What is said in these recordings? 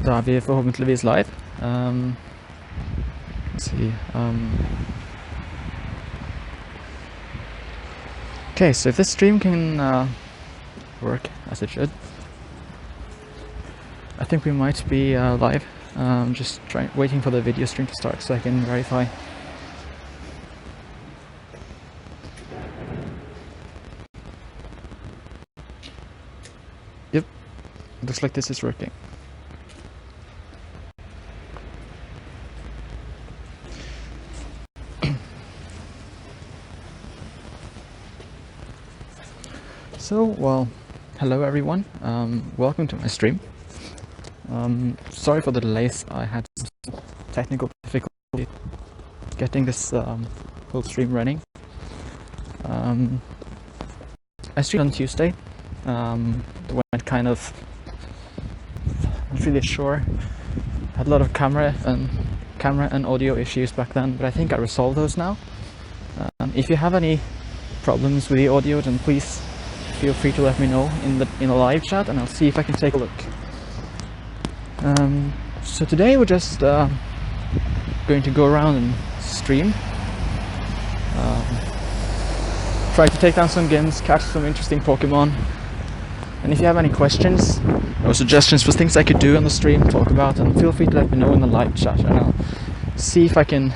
Da er vi forhåpentligvis live. Let's see. Okay, so if this stream can work as it should, I think we might be live. Just waiting for the video stream to start so I can verify. Yep, looks like this is working. So, well, hello everyone, welcome to my stream. Sorry for the delays, I had some technical difficulty getting this whole stream running. I streamed on Tuesday, went kind of, not really sure, had a lot of camera and audio issues back then, but I think I resolved those now. If you have any problems with the audio, then please feel free to let me know in the live chat, and I'll see if I can take a look. So today we're just going to go around and stream, try to take down some games, catch some interesting Pokemon, and if you have any questions or suggestions for things I could do on the stream, talk about, and feel free to let me know in the live chat, and I'll see if I can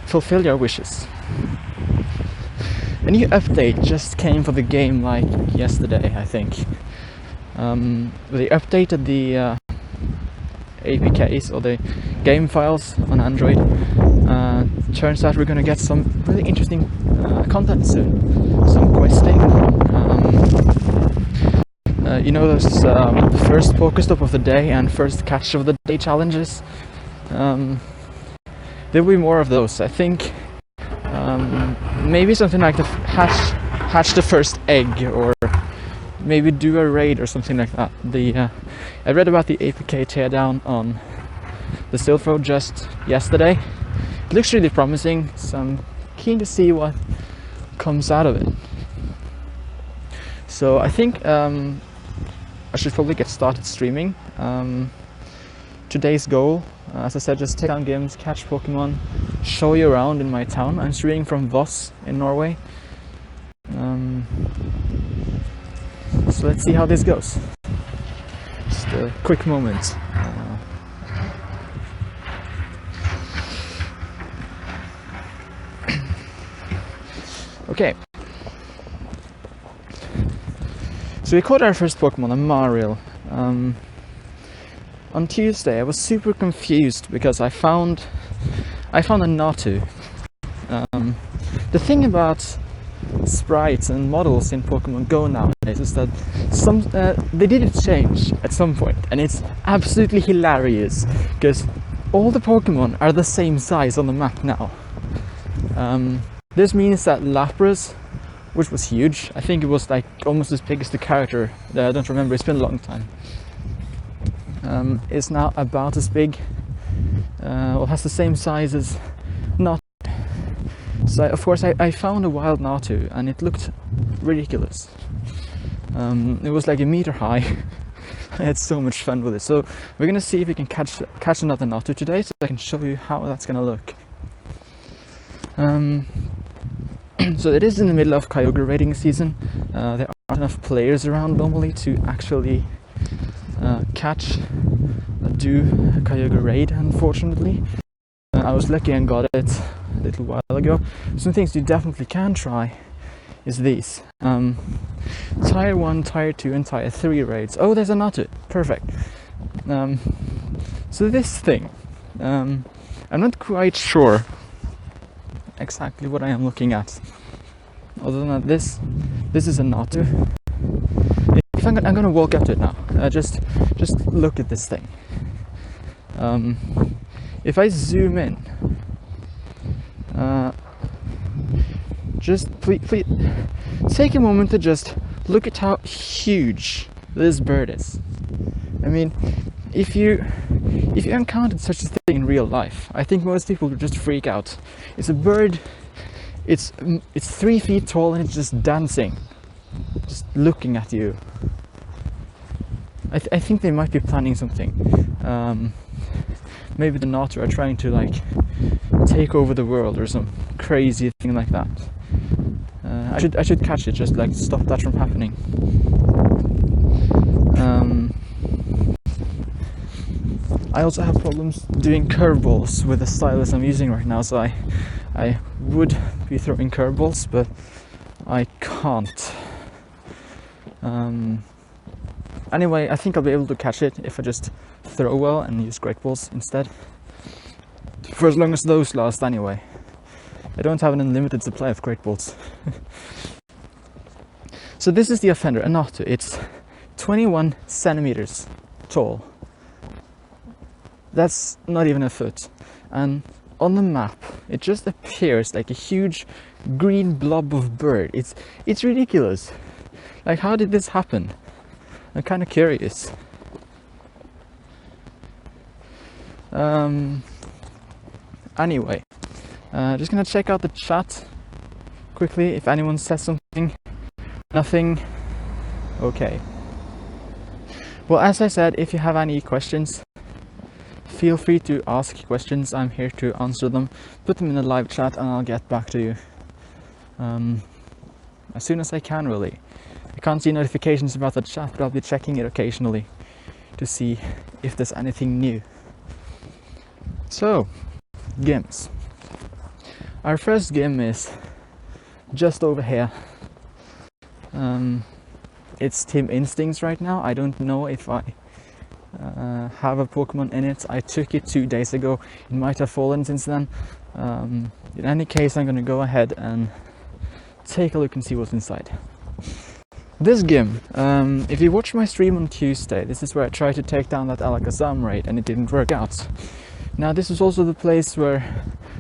fulfill your wishes. A new update just came for the game like yesterday, I think. They updated the APKs or the game files on Android. Turns out we're going to get some really interesting content soon. Some questing. You know those first Pokestop of the day and first catch of the day challenges? There will be more of those, I think. Maybe something like the hatch the first egg, or maybe do a raid or something like that. I read about the APK teardown on the Stealth Road just yesterday. It looks really promising, so I'm keen to see what comes out of it. So I think I should probably get started streaming. Today's goal, as I said, just take down games, catch Pokemon, show you around in my town. I'm streaming from Voss in Norway. So let's see how this goes. Just a quick moment. Okay. So we caught our first Pokemon, a Marill. On Tuesday I was super confused because I found a Natu. The thing about sprites and models in Pokemon GO nowadays is that they did it change at some point, and it's absolutely hilarious because all the Pokemon are the same size on the map now. This means that Lapras, which was huge, I think it was like almost as big as the character, I don't remember, it's been a long time, is now about as big, or has the same size as Natu. So of course I found a wild Natu and it looked ridiculous. It was like a meter high. I had so much fun with it. So we're gonna see if we can catch another Natu today, so I can show you how that's gonna look. So it is in the middle of Kyogre raiding season. There aren't enough players around normally to actually do a Kyogre raid, unfortunately. I was lucky and got it a little while ago. Some things you definitely can try is these. Tier 1, Tier 2 and Tier 3 raids. Oh, there's a Natu. Perfect. So this thing, I'm not quite sure exactly what I am looking at. Other than that, this is a Natu. If I'm gonna walk up to it now. Just look at this thing. If I zoom in, just please take a moment to just look at how huge this bird is. I mean, if you encountered such a thing in real life, I think most people would just freak out. It's a bird. It's 3 feet tall and it's just dancing, just looking at you. I think they might be planning something. Maybe the NATO are trying to like take over the world or some crazy thing like that. I should catch it, just like stop that from happening. I also have problems doing curveballs with the stylus I'm using right now, so I would be throwing curveballs, but I can't. Anyway, I think I'll be able to catch it if I just throw well and use great balls instead. For as long as those last anyway. I don't have an unlimited supply of great balls. So this is the offender, a NATO. It's 21 centimeters tall. That's not even a foot. And on the map, it just appears like a huge green blob of bird. It's ridiculous. Like, how did this happen? I'm kind of curious. Anyway, just gonna check out the chat quickly if anyone says something. Nothing. Okay. Well, as I said, if you have any questions, feel free to ask questions. I'm here to answer them. Put them in the live chat and I'll get back to you as soon as I can, really. I can't see notifications about the chat, but I'll be checking it occasionally to see if there's anything new. So, games. Our first game is just over here. It's Team Instincts right now. I don't know if I have a Pokemon in it. I took it 2 days ago. It might have fallen since then. In any case, I'm going to go ahead and take a look and see what's inside. This game, if you watch my stream on Tuesday, this is where I tried to take down that Alakazam raid and it didn't work out. Now this is also the place where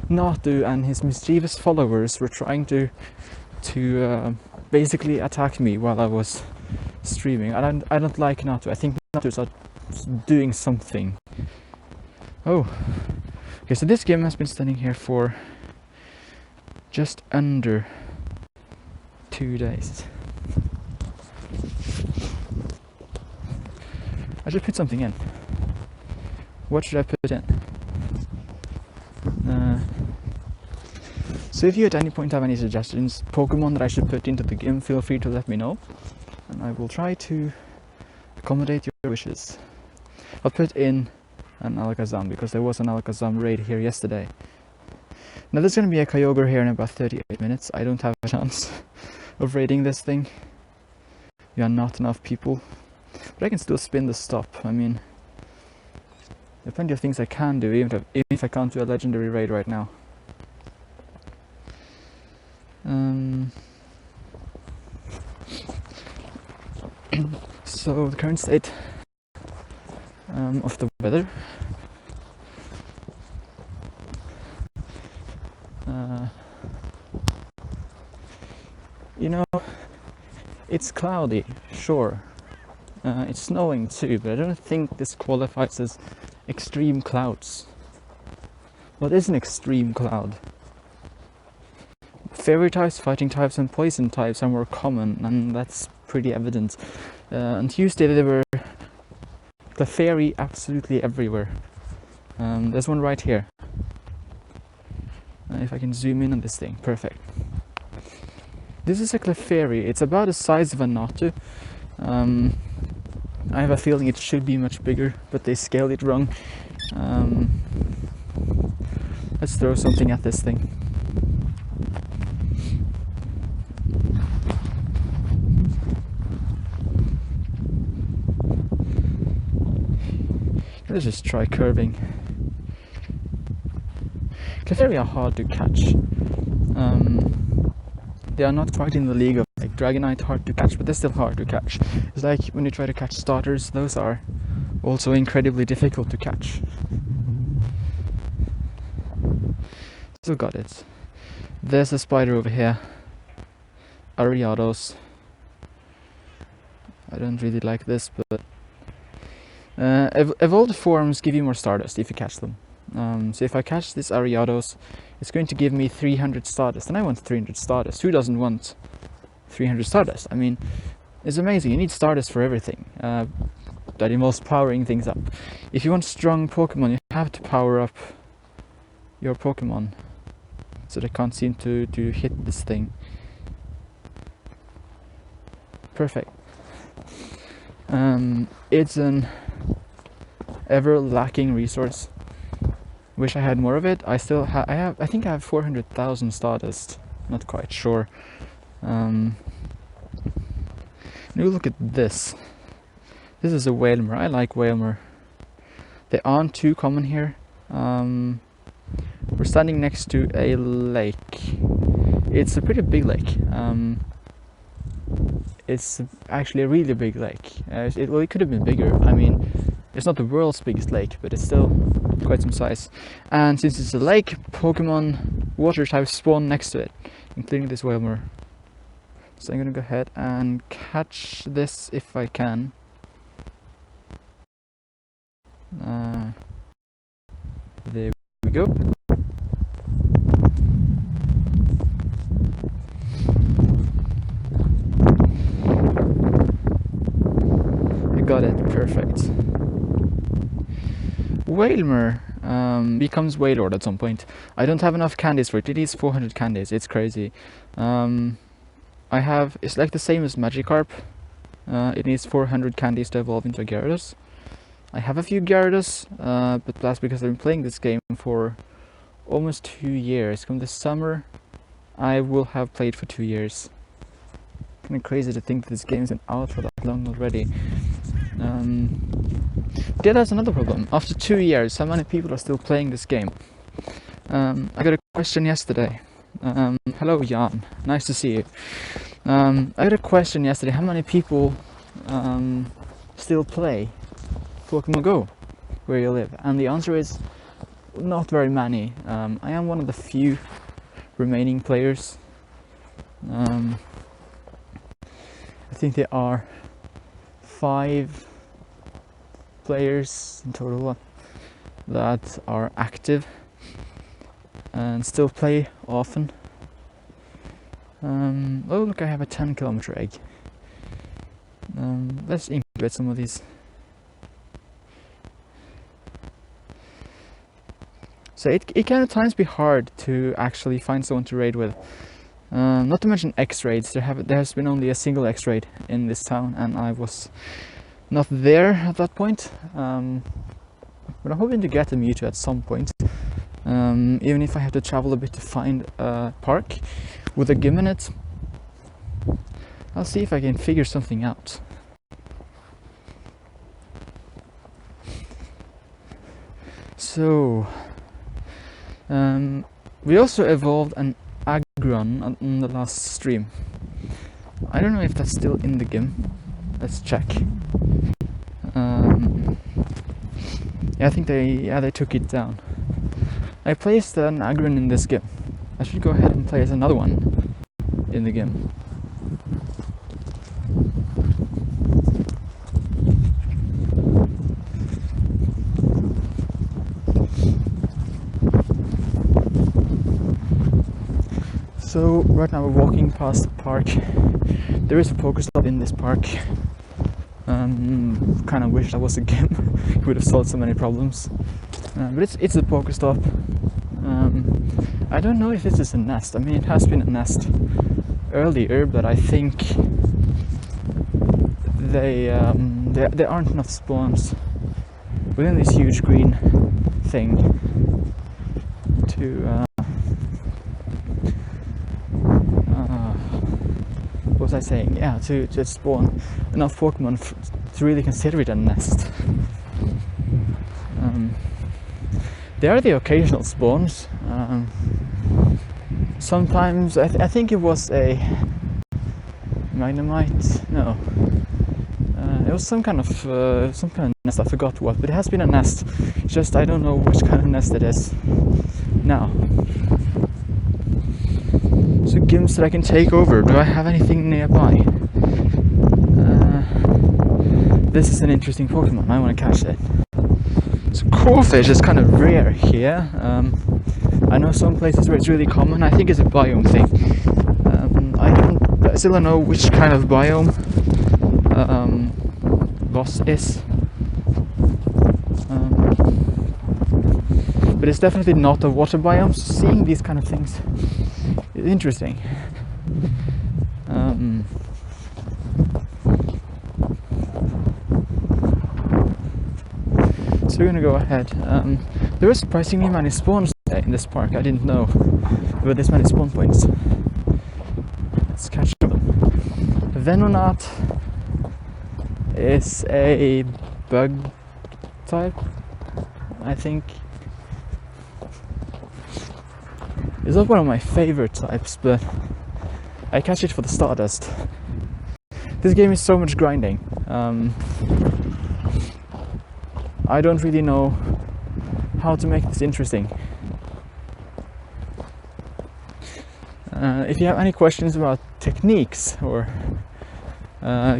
Natu and his mischievous followers were trying to basically attack me while I was streaming. I don't like Natu. I think Natu's are doing something. Oh, okay. So this game has been standing here for just under 2 days. I should put something in. What should I put in? So if you at any point have any suggestions, Pokemon that I should put into the game, feel free to let me know. And I will try to accommodate your wishes. I'll put in an Alakazam, because there was an Alakazam raid here yesterday. Now there's going to be a Kyogre here in about 38 minutes. I don't have a chance of raiding this thing. We are not enough people. But I can still spin the stop. I mean, there are plenty of things I can do, even if I can't do a legendary raid right now. So the current state of the weather. You know, it's cloudy, sure. It's snowing too, but I don't think this qualifies as extreme clouds. What is an extreme cloud? Fairy types, fighting types, and poison types are more common, and that's pretty evident. On Tuesday there were Clefairy absolutely everywhere. There's one right here. If I can zoom in on this thing, perfect. This is a Clefairy. It's about the size of a Natu. I have a feeling it should be much bigger, but they scaled it wrong. Let's throw something at this thing. Let's just try curving. Clefairy are hard to catch. They are not quite in the league of like Dragonite hard to catch, but they're still hard to catch. It's like when you try to catch starters, those are also incredibly difficult to catch. Still got it. There's a spider over here. Ariados. I don't really like this, but evolved forms give you more Stardust if you catch them. So if I catch this Ariados, it's going to give me 300 Stardust, and I want 300 Stardust. Who doesn't want 300 Stardust? I mean, it's amazing. You need Stardust for everything. that involves powering things up. If you want strong Pokemon, you have to power up your Pokemon, so they can't seem to hit this thing. Perfect. It's an ever lacking resource. Wish I had more of it. I think I have 400,000 Stardust. Not quite sure. Now look at this. This is a Whalmer. I like Whalmer. They aren't too common here. We're standing next to a lake. It's a pretty big lake. It's actually a really big lake. It could have been bigger. I mean, it's not the world's biggest lake, but it's still quite some size. And since it's a lake, Pokemon waters have spawned next to it, including this Whalmer. So I'm gonna go ahead and catch this if I can. There we go. I got it, perfect. Whalmer becomes Wailord at some point. I don't have enough candies for it. It needs 400 candies. It's crazy. It's like the same as Magikarp. It needs 400 candies to evolve into a Gyarados. I have a few Gyarados, but that's because I've been playing this game for almost 2 years. Come this summer, I will have played for 2 years. Kind of crazy to think that this game's been out for that long already. Yeah, that's another problem. After 2 years, how many people are still playing this game? I got a question yesterday. Hello Jan, nice to see you. I got a question yesterday. How many people still play Pokemon GO where you live? And the answer is not very many. I am one of the few remaining players. I think there are 5 players in total that are active and still play often. Oh look, I have a 10-kilometer egg. Let's incubate some of these. So it can at times be hard to actually find someone to raid with. Not to mention X-raids. There has been only a single X-raid in this town, and I was not there at that point. But I'm hoping to get a Mewtwo at some point. Even if I have to travel a bit to find a park with a gym in it. I'll see if I can figure something out. So we also evolved an Aggron on the last stream. I don't know if that's still in the game. Let's check. Yeah, I think they took it down. I placed an Aggron in this game. I should go ahead and place another one in the game. So right now we're walking past the park. There is a Pokestop in this park. Kind of wish that was a game. It would have solved so many problems. But it's a Pokestop. I don't know if this is a nest. I mean, it has been a nest earlier, but I think there aren't enough spawns within this huge green thing to what was I saying? Yeah, to spawn enough Pokemon to really consider it a nest. There are the occasional spawns. Sometimes I think it was a Magnemite. No, it was some kind of nest. I forgot what, but it has been a nest. Just I don't know which kind of nest it is now. So gyms that I can take over. Do I have anything nearby? This is an interesting Pokemon. I want to catch it. So crawfish is kind of rare here. I know some places where it's really common. I think it's a biome thing. I still don't know which kind of biome Voss is. but it's definitely not a water biome, so seeing these kind of things is interesting. So we're gonna go ahead. There are surprisingly many spawns in this park. I didn't know there were this many spawn points. Let's catch them. Venonat is a bug type, I think. It's not one of my favorite types, but I catch it for the Stardust. This game is so much grinding. I don't really know how to make this interesting. If you have any questions about techniques or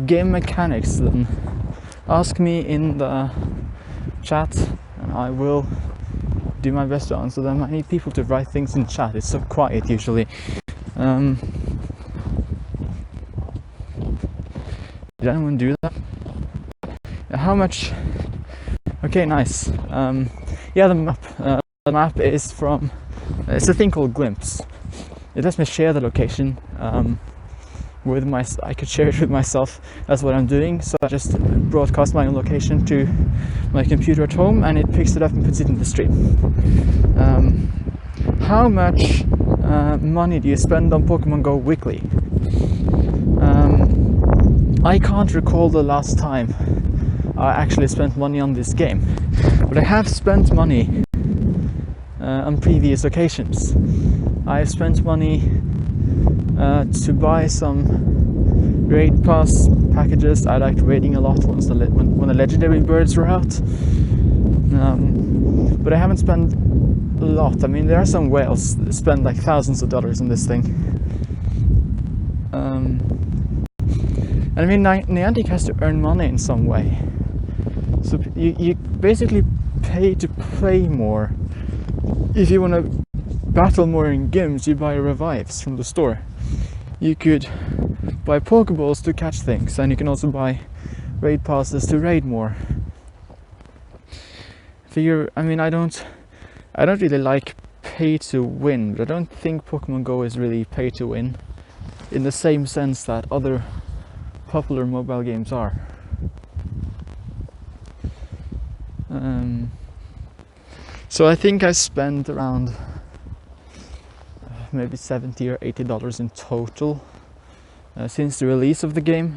game mechanics, then ask me in the chat and I will do my best to answer them. I need people to write things in chat, it's so quiet usually. Did anyone do that? How much? Okay, nice. Yeah, the map is from, it's a thing called Glimpse. It lets me share the location with I could share it with myself. That's what I'm doing. So I just broadcast my own location to my computer at home, and it picks it up and puts it in the stream. How much money do you spend on Pokemon GO weekly? I can't recall the last time I actually spent money on this game, but I have spent money on previous occasions. I've spent money to buy some raid pass packages. I liked raiding a lot when the legendary birds were out, but I haven't spent a lot. I mean, there are some whales that spend like thousands of dollars on this thing. And I mean, Niantic has to earn money in some way. So you basically pay to play more. If you want to battle more in gyms, you buy revives from the store. You could buy Pokeballs to catch things, and you can also buy raid passes to raid more. I mean, I don't really like pay to win, but I don't think Pokemon GO is really pay to win in the same sense that other popular mobile games are. So I think I spent around maybe $70 or $80 in total since the release of the game.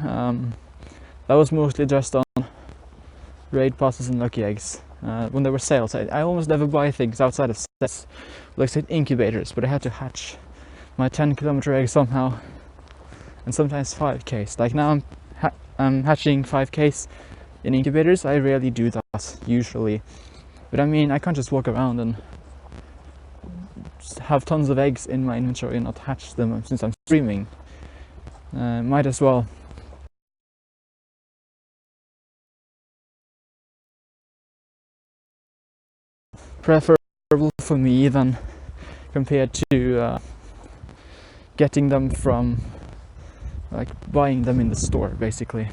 That was mostly just on raid passes and lucky eggs. When there were sales, I almost never buy things outside of sets, like say incubators, but I had to hatch my 10-kilometer egg somehow, and sometimes 5Ks. Like now I'm hatching 5Ks in incubators. I rarely do that usually, but I mean, I can't just walk around and just have tons of eggs in my inventory and not hatch them since I'm streaming. Might as well. Preferable for me than compared to getting them from, like, buying them in the store, basically.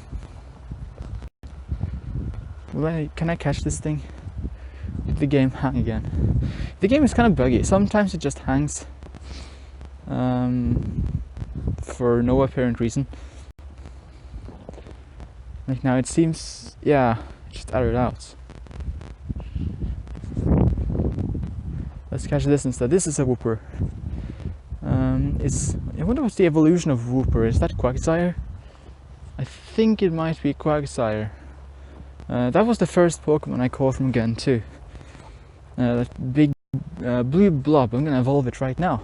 Can I catch this thing? Did the game hang again? The game is kind of buggy. Sometimes it just hangs for no apparent reason. Like now it seems, yeah, it just errored out. Let's catch this instead. This is a Wooper. I wonder what's the evolution of Wooper. Is that Quagsire? I think it might be Quagsire. That was the first Pokemon I caught from Gen 2. That big blue blob. I'm gonna evolve it right now.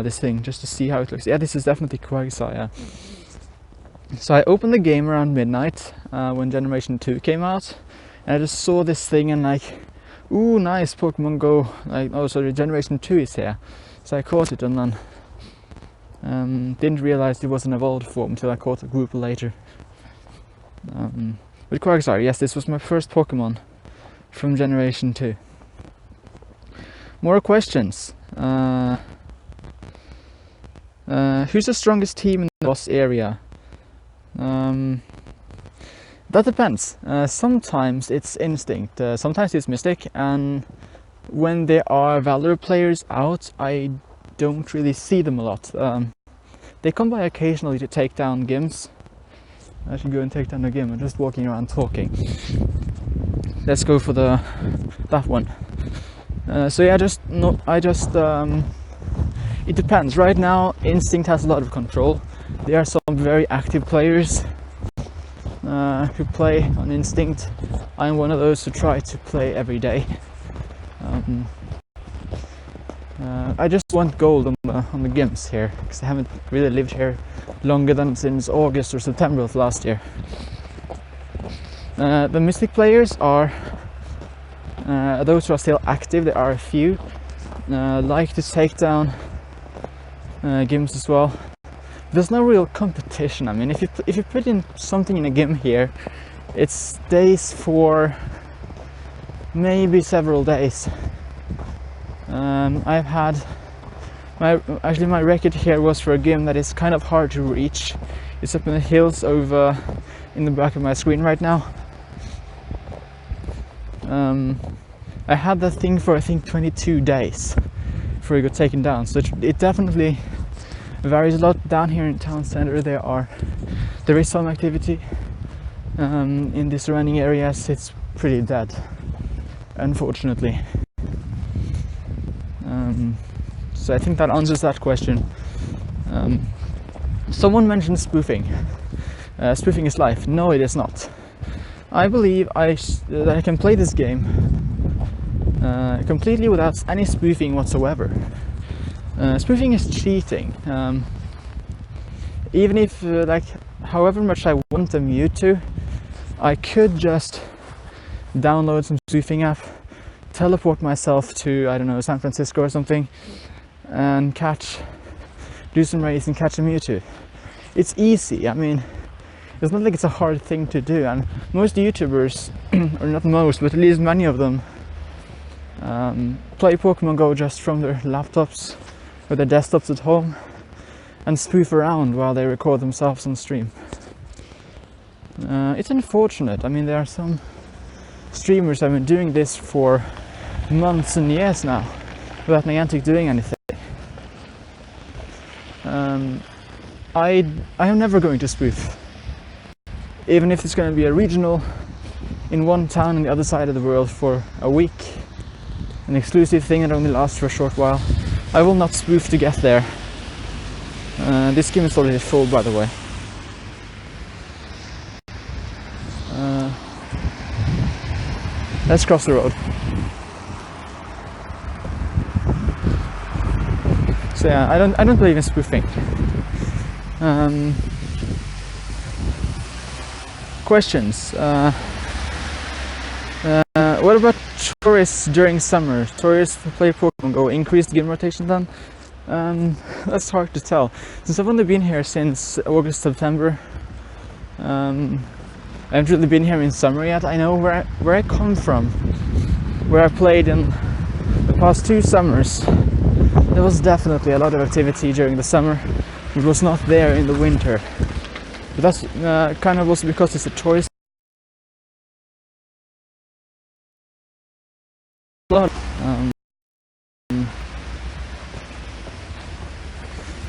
This thing, just to see how it looks. Yeah, this is definitely Quagsire. So I opened the game around midnight when Generation 2 came out, and I just saw this thing and like, ooh, nice, Pokemon GO. Like, oh, sorry, Generation 2 is here. So I caught it and then didn't realize it was an evolved form until I caught the group later. But Quagsire, yes, this was my first Pokemon from Generation 2. More questions. Who's the strongest team in the Voss area? That depends. Sometimes it's Instinct, sometimes it's Mystic, and when there are Valor players out, I don't really see them a lot. They come by occasionally to take down gims. I should go and take down the gim. I'm just walking around talking. Let's go for that one. So yeah, it depends. Right now, Instinct has a lot of control. There are some very active players who play on Instinct. I'm one of those who try to play every day. I just want gold on the gims here, because I haven't really lived here longer than since August or September of last year. The Mystic players are those who are still active. There are a few like to take down gims as well. There's no real competition. I mean, if you put in something in a gim here, it stays for maybe several days. I've had my record here was for a gim that is kind of hard to reach. It's up in the hills over in the back of my screen right now. I had that thing for I think 22 days before it got taken down, so it definitely varies a lot. Down here in town center there is some activity. In the surrounding areas it's pretty dead, unfortunately. So I think that answers that question. Someone mentioned spoofing. Spoofing is life. No, it is not. I believe that I can play this game completely without any spoofing whatsoever. Spoofing is cheating. Even if, however much I want a Mewtwo, I could just download some spoofing app, teleport myself to, I don't know, San Francisco or something, and do some raids and catch a Mewtwo. It's easy. I mean, it's not like it's a hard thing to do, and most YouTubers, or not most, but at least many of them, play Pokémon GO just from their laptops or their desktops at home and spoof around while they record themselves on stream. It's unfortunate. I mean, there are some streamers that have been doing this for months and years now without Niantic doing anything. I am never going to spoof, even if it's going to be a regional in one town on the other side of the world for a week, an exclusive thing that only lasts for a short while. I will not spoof to get there. This game is already full, by the way. Let's cross the road. So yeah, I don't believe in spoofing. Questions. What about tourists during summer? Tourists who play Pokemon GO, increased game rotation then? That's hard to tell. Since I've only been here since August, September, I haven't really been here in summer yet. I know where I come from, where I played in the past 2 summers. There was definitely a lot of activity during the summer. It was not there in the winter. But that's kind of also because it's a tourist.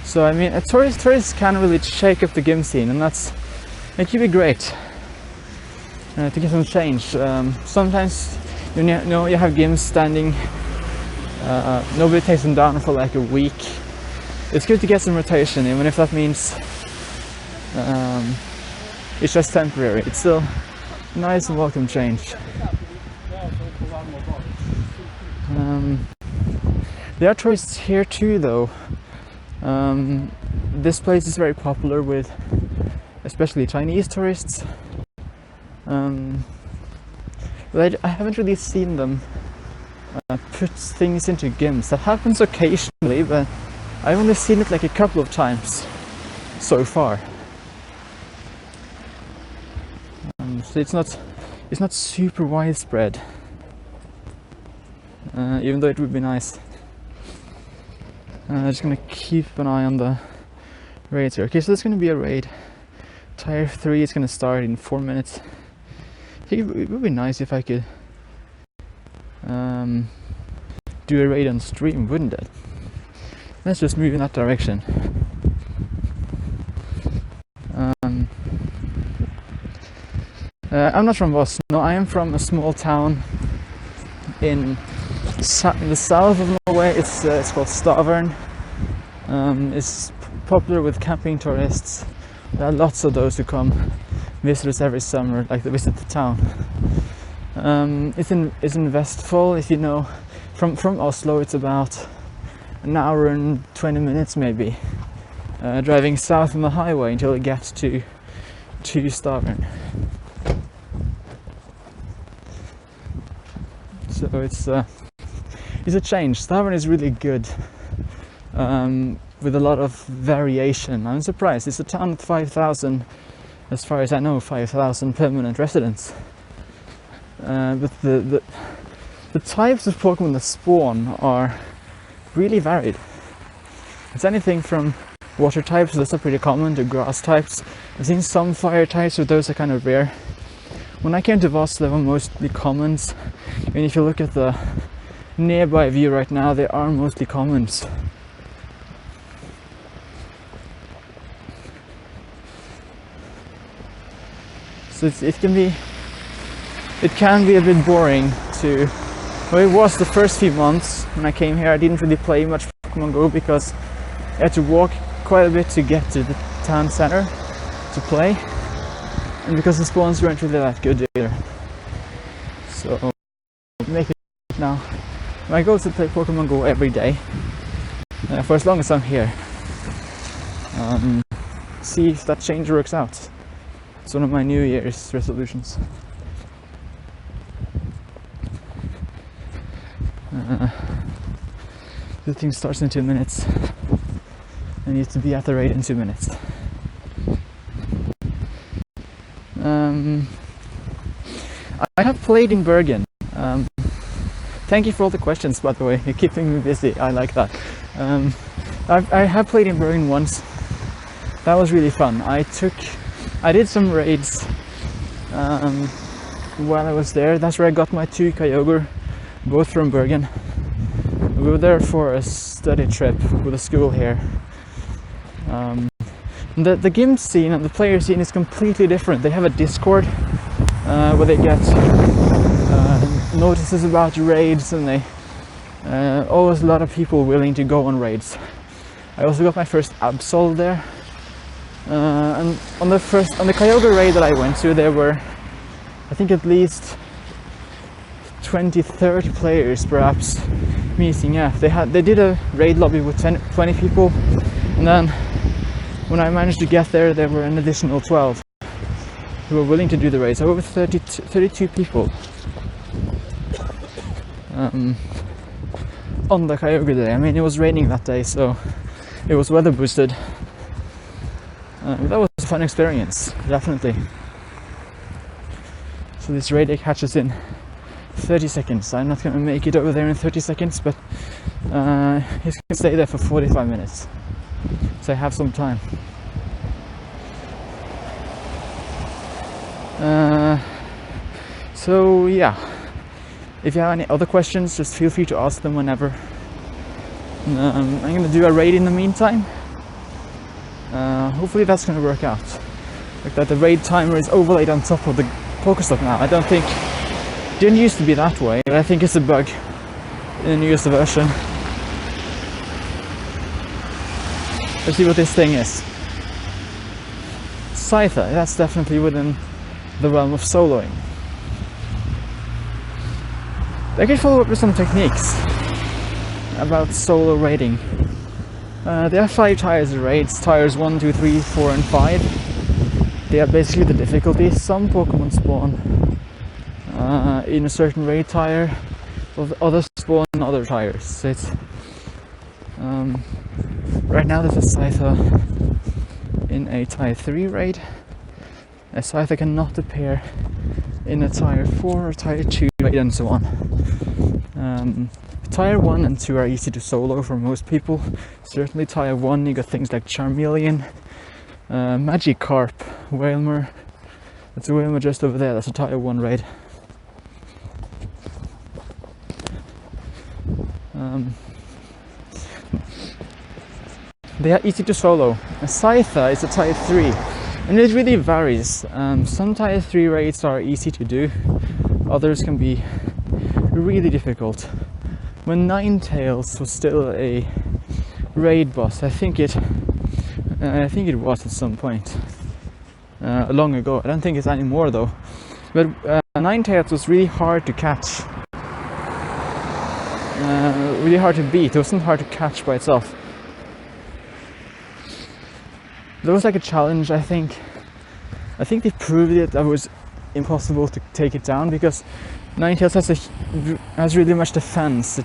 So I mean, tourists can really shake up the game scene, and it could be great to get some change. Sometimes you have games standing. Nobody takes them down for like a week. It's good to get some rotation, even if that means it's just temporary. It's still nice and welcome change. There are tourists here too, though. This place is very popular with especially Chinese tourists. But I haven't really seen them put things into gyms. That happens occasionally, but I've only seen it like a couple of times so far. So it's not super widespread, even though it would be nice. I'm just gonna keep an eye on the raids here. Okay, so there's gonna be a raid. Tier 3 is gonna start in 4 minutes. I think it would be nice if I could do a raid on stream, wouldn't it? Let's just move in that direction. I'm not from Voss. No, I am from a small town in the south of Norway. It's called Stavern. It's popular with camping tourists. There are lots of those who come visit us every summer, like they visit the town. It's in Vestfold. If you know, from Oslo, it's about an hour and 20 minutes maybe, driving south on the highway until it gets to Stavern. So it's a change. Stavern is really good, with a lot of variation. I'm surprised. It's a town with 5,000, as far as I know, 5,000 permanent residents. But the types of Pokemon that spawn are really varied. It's anything from water types, those are pretty common, to grass types. I've seen some fire types, but those are kind of rare. When I came to Voss, they were mostly commons. And if you look at the nearby view right now, they are mostly commons. So it can be a bit boring to. Well, it was the first few months when I came here. I didn't really play much Pokemon GO because I had to walk quite a bit to get to the town center to play, and because the spawns weren't really that good either. So make it now. My goal is to play Pokemon GO every day for as long as I'm here. See if that change works out. It's one of my New Year's resolutions. The thing starts in 2 minutes. I need to be at the raid in 2 minutes. I have played in Bergen. Thank you for all the questions, by the way. You're keeping me busy. I like that. I have played in Bergen once. That was really fun. I did some raids while I was there. That's where I got my 2 Kyogre, both from Bergen. We were there for a study trip with a school here. The game scene and the player scene is completely different. They have a Discord where they get notices about raids, and they always a lot of people willing to go on raids. I also got my first Absol there. And on the Kyogre raid that I went to, there were, I think, at least 20-30 players perhaps meeting up. They did a raid lobby with 20 people, and then when I managed to get there, there were an additional 12 who were willing to do the raid. So over 32 people on the Kyogre day. I mean, it was raining that day, so it was weather boosted. That was a fun experience, definitely. So this raid catches in 30 seconds. I'm not going to make it over there in 30 seconds, but he's going to stay there for 45 minutes. So I have some time. So yeah, if you have any other questions, just feel free to ask them whenever. I'm going to do a raid in the meantime. Hopefully that's going to work out. Like that the raid timer is overlaid on top of the Pokestop now. I don't think it didn't used to be that way, but I think it's a bug in the newest version. Let's see what this thing is. Scyther, that's definitely within the realm of soloing. I could follow up with some techniques about solo raiding. There are 5 tiers of raids, tiers 1, 2, 3, 4 and 5. They are basically the difficulty. Some Pokemon spawn in a certain raid tier, while others spawn in other tires. So it's, right now there's a Scyther in a tier 3 raid. A Scyther cannot appear in a tier 4 or tier 2 raid and so on. Tier 1 and 2 are easy to solo for most people. Certainly tier 1 you got things like Charmeleon, Magikarp, Wailmer. That's a Wailmer just over there, that's a tier 1 raid. they are easy to solo. A Scyther is a Tier 3, and it really varies. Some Tier 3 raids are easy to do, others can be really difficult. When Ninetales was still a raid boss, I think it was at some point long ago. I don't think it's anymore though. But Ninetales was really hard to catch, really hard to beat. It wasn't hard to catch by itself. There was like a challenge, I think. I think they proved it that it was impossible to take it down because Ninetales has really much defense.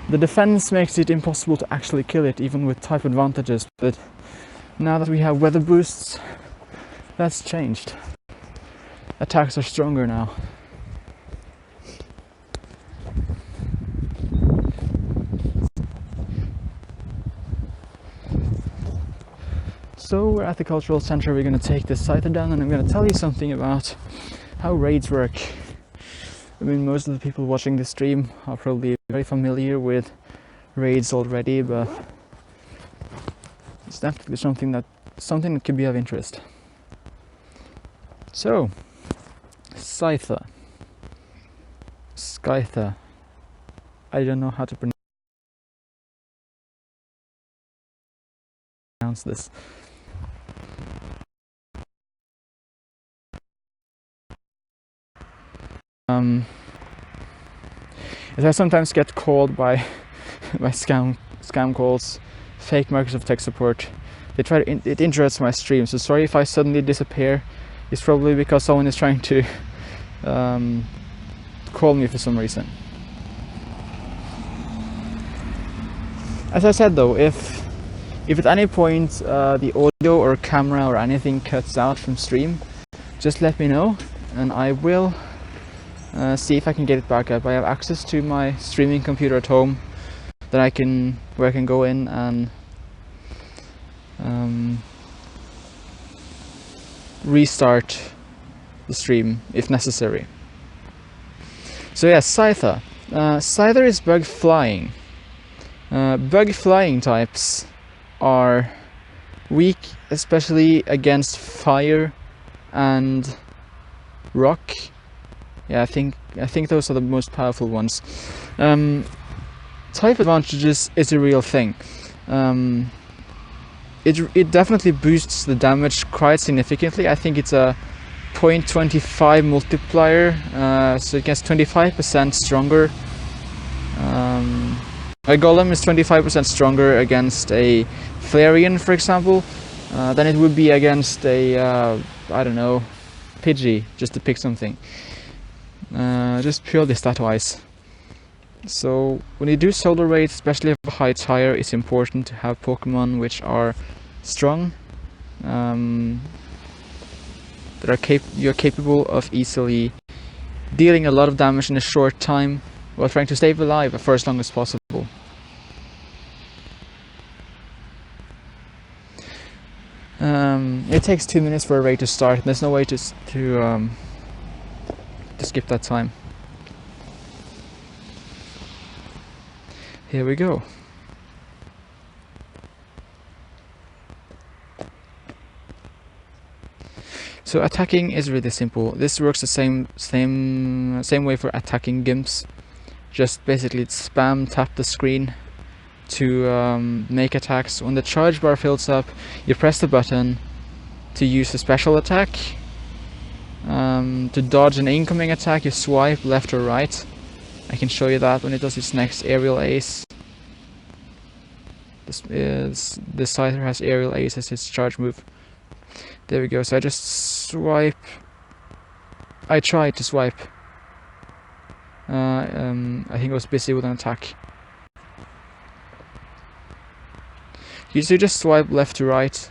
The defense makes it impossible to actually kill it, even with type advantages. But now that we have weather boosts, that's changed. Attacks are stronger now. So we're at the cultural center. We're going to take this Scyther down, and I'm going to tell you something about how raids work. I mean, most of the people watching this stream are probably very familiar with raids already, but it's definitely something that could be of interest. So, Scyther, Scyther. I don't know how to pronounce this. As I sometimes get called by scam calls, fake Microsoft tech support. They try to it interrupts my stream. So sorry if I suddenly disappear. It's probably because someone is trying to call me for some reason. As I said though, if at any point the audio or camera or anything cuts out from stream, just let me know and I will see if I can get it back up. I have access to my streaming computer at home where I can go in and restart the stream if necessary. So yeah, Scyther. Scyther is bug flying. Bug flying types are weak, especially against fire and rock. Yeah, I think those are the most powerful ones. Type advantages is a real thing. It definitely boosts the damage quite significantly. I think it's a 0.25 multiplier, so it gets 25% stronger. A golem is 25% stronger against a Flareon, for example, than it would be against a I don't know, Pidgey, just to pick something. Just purely stat-wise. So when you do solo raids, especially of a high tier, it's important to have Pokemon which are strong, that you're capable of easily dealing a lot of damage in a short time while trying to stay alive for as long as possible. It takes 2 minutes for a raid to start. There's no way to skip that time. Here we go. So attacking is really simple. This works the same way for attacking Gimps. Just basically spam tap the screen to make attacks. When the charge bar fills up, you press the button to use a special attack. To dodge an incoming attack, you swipe left or right. I can show you that when it does its next aerial ace. This Scyther has aerial ace as its charge move. There we go. So I just swipe. I tried to swipe. I think I was busy with an attack. You just swipe left to right,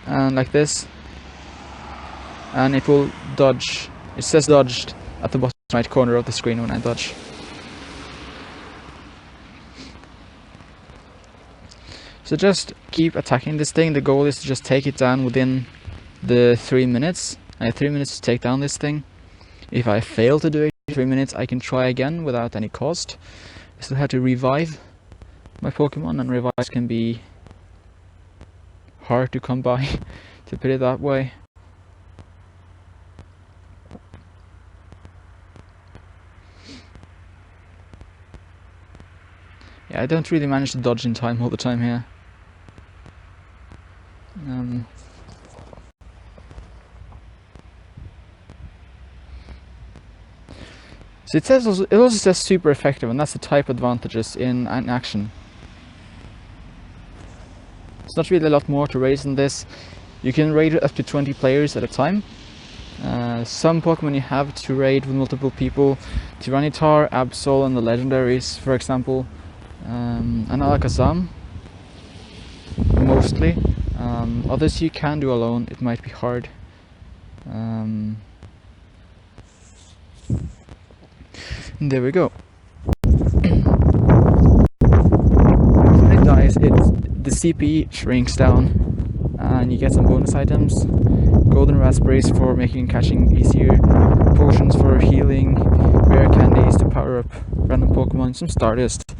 and like this, and it will dodge. It says dodged at the bottom right corner of the screen when I dodge. So just keep attacking this thing. The goal is to just take it down within the 3 minutes. I have 3 minutes to take down this thing. If I fail to do it, 3 minutes I can try again without any cost. I still have to revive my Pokemon, and revives can be hard to come by, to put it that way. Yeah, I don't really manage to dodge in time all the time here. So it also says super effective, and that's the type advantages in an action. It's not really a lot more to raid than this. You can raid up to 20 players at a time. Some Pokemon you have to raid with multiple people. Tyranitar, Absol, and the legendaries, for example. And Alakazam, mostly. Others you can do alone, it might be hard. There we go. When it dies, the CP shrinks down, and you get some bonus items. Golden raspberries for making catching easier, potions for healing, rare candies to power up random Pokemon, some Stardust,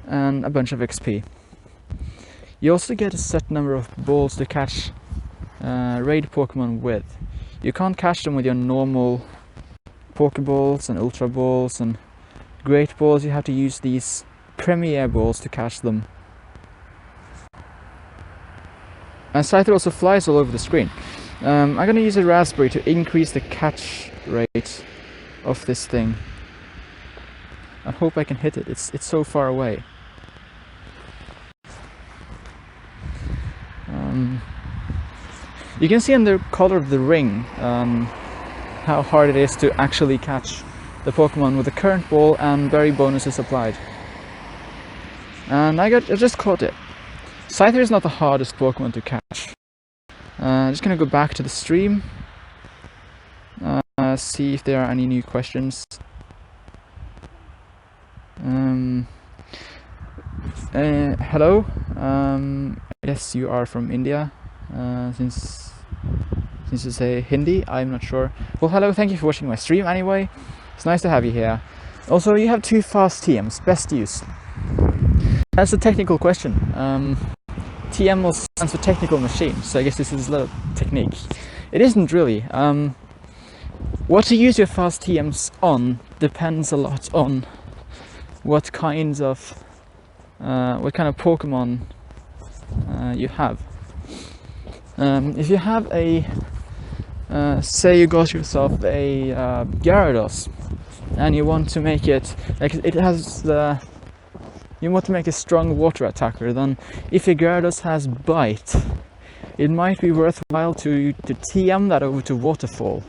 and a bunch of XP. You also get a set number of balls to catch raid Pokemon with. You can't catch them with your normal Pokeballs and Ultra Balls and Great Balls. You have to use these Premier Balls to catch them. And Scyther also flies all over the screen. I'm gonna use a Raspberry to increase the catch rate of this thing. I hope I can hit it. It's so far away. You can see in the color of the ring how hard it is to actually catch the Pokemon with the current ball and berry bonuses applied. And I just caught it. Scyther is not the hardest Pokemon to catch. I'm just gonna go back to the stream, see if there are any new questions. Hello, I guess you are from India, since you say Hindi, I'm not sure. Well, hello, thank you for watching my stream anyway. It's nice to have you here. Also, you have 2 fast TMs, best use. That's a technical question. TM also stands for technical machine, so I guess this is a little technique. It isn't really. What to use your fast TMs on depends a lot on what kind of Pokemon you have. If you have a say you got yourself a Gyarados and you want to make it like you want to make a strong water attacker, then if your Gyarados has Bite, it might be worthwhile to TM that over to Waterfall.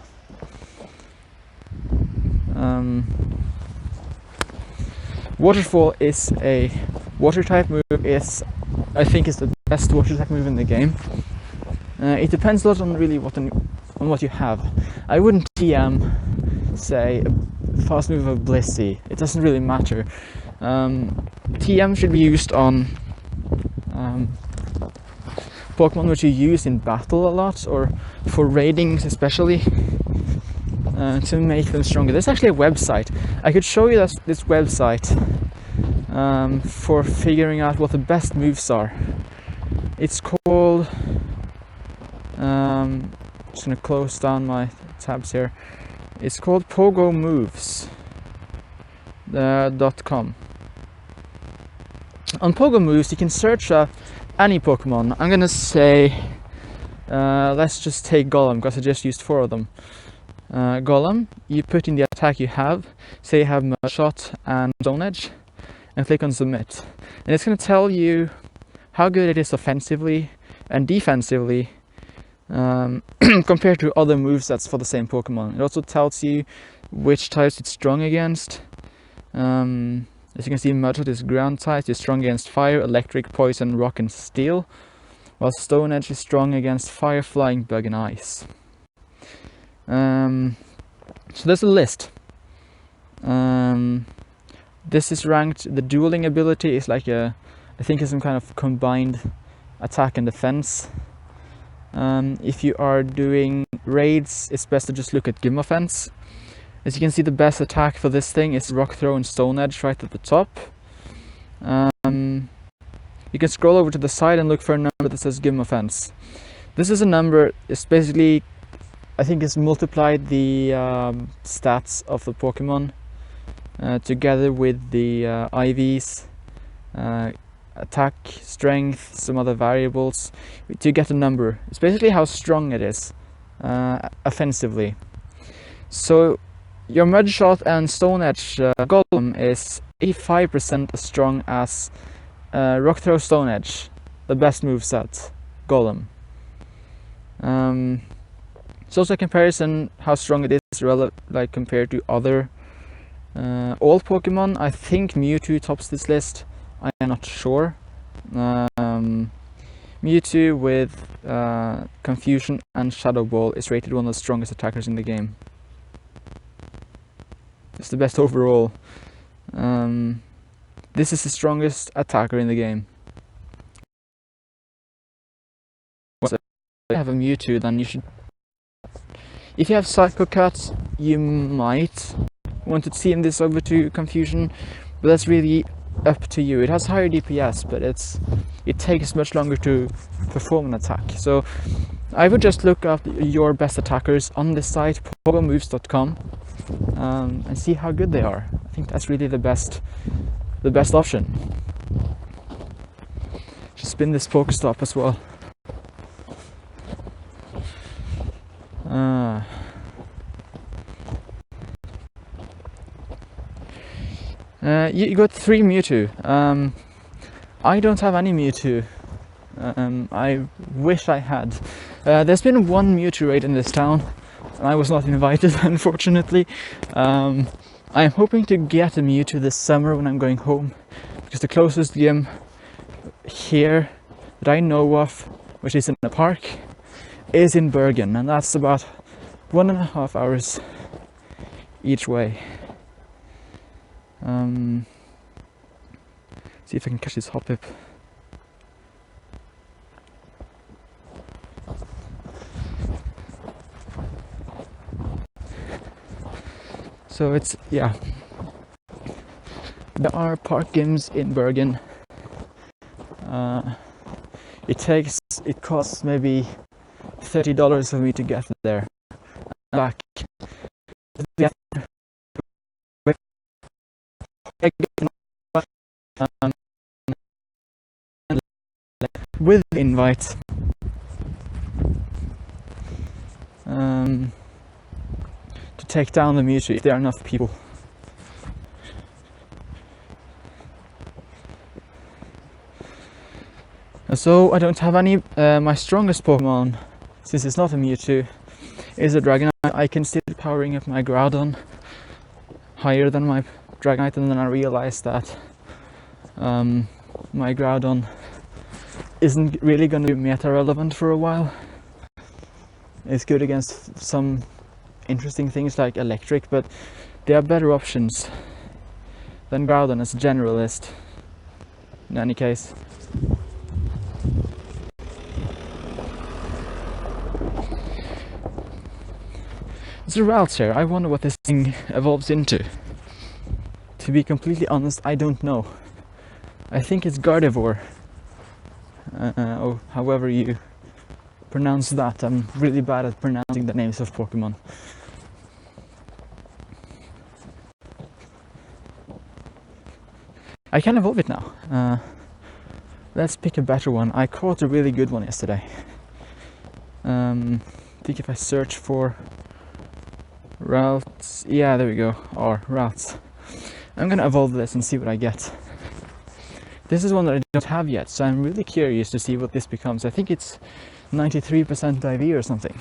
Waterfall is a water type move. I think is the best water type move in the game. It depends a lot on really on what you have. I wouldn't TM, say, a fast move of Blissey. It doesn't really matter. TM should be used on Pokemon which you use in battle a lot, or for raidings especially, to make them stronger. There's actually a website. I could show you this website for figuring out what the best moves are. It's called... just gonna close down my tabs here. It's called pogomoves.com. On Pogo Moves you can search up any Pokemon. I'm gonna say let's just take Golem, because I just used 4 of them. Golem, you put in the attack you have, say you have Mudshot and Stone Edge, and click on Submit. And it's gonna tell you how good it is offensively and defensively compared to other movesets for the same Pokemon. It also tells you which types it's strong against. As you can see, Mudshot is ground type, is strong against fire, electric, poison, rock and steel, while Stone Edge is strong against fire, flying, bug and ice. So there's a list. This is ranked. The dueling ability is like I think it's some kind of combined attack and defense. If you are doing raids, it's best to just look at Gym Offense. As you can see, the best attack for this thing is Rock Throw and Stone Edge right at the top. You can scroll over to the side and look for a number that says Give 'em Offense. This is a number, it's basically, I think it's multiplied the stats of the Pokemon together with the IVs, attack, strength, some other variables to get a number. It's basically how strong it is offensively. So your Mudshot and Stone Edge Golem is 85% as strong as Rock Throw Stone Edge, the best moveset Golem. It's also a comparison how strong it is like compared to other all Pokemon. I think Mewtwo tops this list. I am not sure. Mewtwo with Confusion and Shadow Ball is rated one of the strongest attackers in the game. It's the best overall. This is the strongest attacker in the game. So if you have a Mewtwo, then you should... If you have Psycho Cut, you might want to team this over to Confusion, but that's really up to you. It has higher DPS, but it takes much longer to perform an attack. So I would just look up your best attackers on this site, pogomoves.com, and see how good they are. I think that's really the best option. Just spin this Pokestop as well. You got 3 Mewtwo. I don't have any Mewtwo. I wish I had. There's been 1 Mewtwo raid in this town, and I was not invited, unfortunately. I'm hoping to get a Mewtwo this summer when I'm going home, because the closest gym here that I know of, which is in a park, is in Bergen, and that's about 1.5 hours each way. See if I can catch this Hoppip. So it's, yeah, there are park gyms in Bergen. It costs maybe $30 for me to get there. Back. With the invite. To take down the Mewtwo if there are enough people. So I don't have any. My strongest Pokemon, since it's not a Mewtwo, is a Dragonite. I can still powering up my Groudon higher than my Dragonite, and then I realized that my Groudon isn't really going to be meta relevant for a while. It's good against some interesting things like electric, but there are better options than Groudon as a generalist in any case. There's a route here. I wonder what this thing evolves into. To be completely honest, I don't know. I think it's Gardevoir. Or however you pronounce that. I'm really bad at pronouncing the names of Pokemon. I can evolve it now. Let's pick a better one. I caught a really good one yesterday. I think if I search for routes, yeah, there we go, or routes. I'm gonna evolve this and see what I get. This is one that I don't have yet, so I'm really curious to see what this becomes. I think it's 93% IV or something.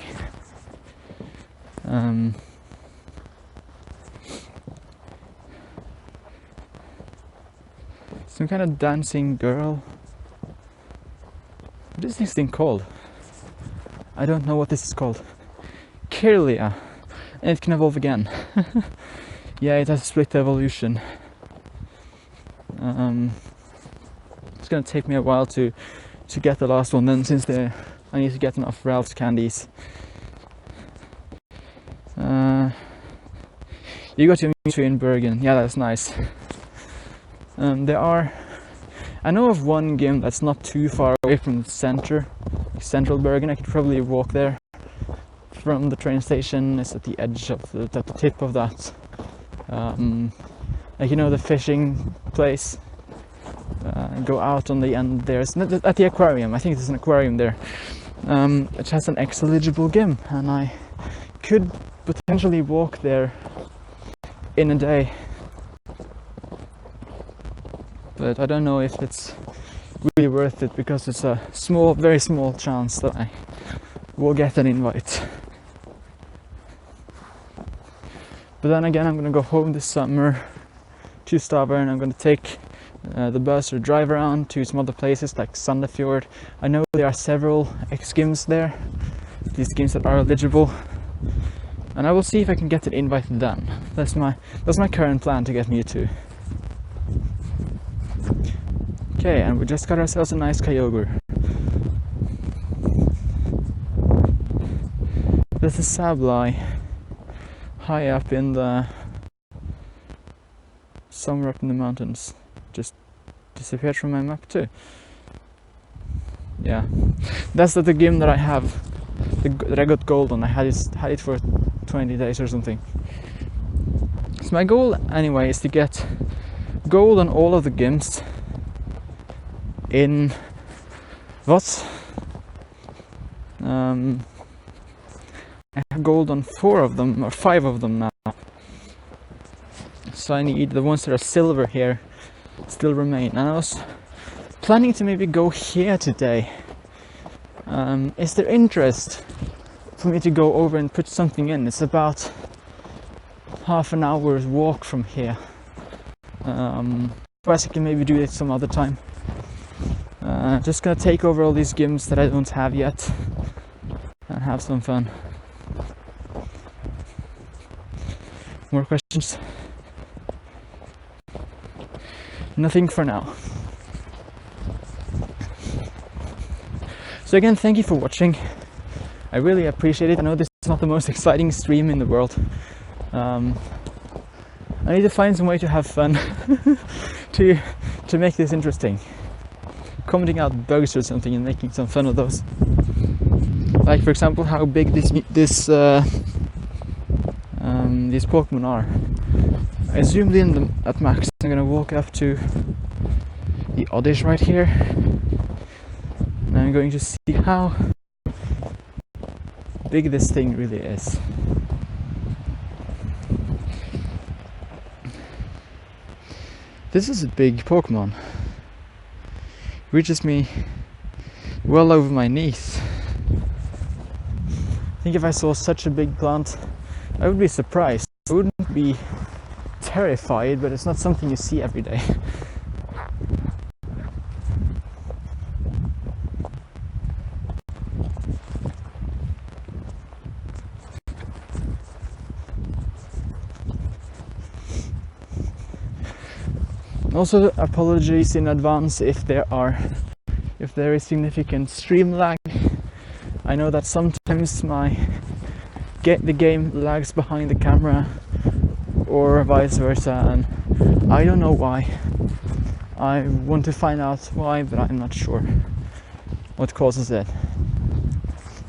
Some kind of dancing girl. What is this thing called? I don't know what this is called. Kirlia. And it can evolve again. Yeah, it has a split evolution. It's gonna take me a while to get the last one then, since I need to get enough Ralph's candies. You got your Mewtwo in Bergen. Yeah, that's nice. I know of one gym that's not too far away from the central Bergen. I could probably walk there from the train station. It's at the edge of at the tip of that. Like, you know, the fishing place. Go out on the end there. It's at the aquarium. I think there's an aquarium there. It has an X-eligible gym, and I could potentially walk there in a day. But I don't know if it's really worth it, because it's a very small chance that I will get an invite. But then again, I'm gonna go home this summer to Stavern. I'm gonna take the bus or drive around to some other places like Sandefjord. I know there are several X games there, these games that are eligible, and I will see if I can get an invite then. That's my current plan, to get Mewtwo. Okay, and we just got ourselves a nice Kyogre. There's a Sableye high up in somewhere up in the mountains. Just disappeared from my map too. Yeah, that's the game that I have, that I got gold on. I had it for 20 days or something. So my goal anyway is to get gold on all of the games in Voss. I have gold on 4 of them, or 5 of them now. So I need the ones that are silver here still remain. And I was planning to maybe go here today. Is there interest for me to go over and put something in? It's about half an hour's walk from here. Otherwise I can maybe do it some other time. Just gonna take over all these gyms that I don't have yet and have some fun. More questions? Nothing for now. So again, thank you for watching. I really appreciate it. I know this is not the most exciting stream in the world. I need to find some way to have fun to make this interesting. Commenting out bugs or something and making some fun of those. Like, for example, how big these Pokémon are. I zoomed in them at max. I'm gonna walk up to the Oddish right here, and I'm going to see how big this thing really is. This is a big Pokemon. Reaches me well over my knees. I think if I saw such a big plant, I would be surprised. I wouldn't be terrified, but it's not something you see every day. Also, apologies in advance if there is significant stream lag. I know that sometimes the game lags behind the camera, or vice versa, and I don't know why. I want to find out why, but I'm not sure what causes it.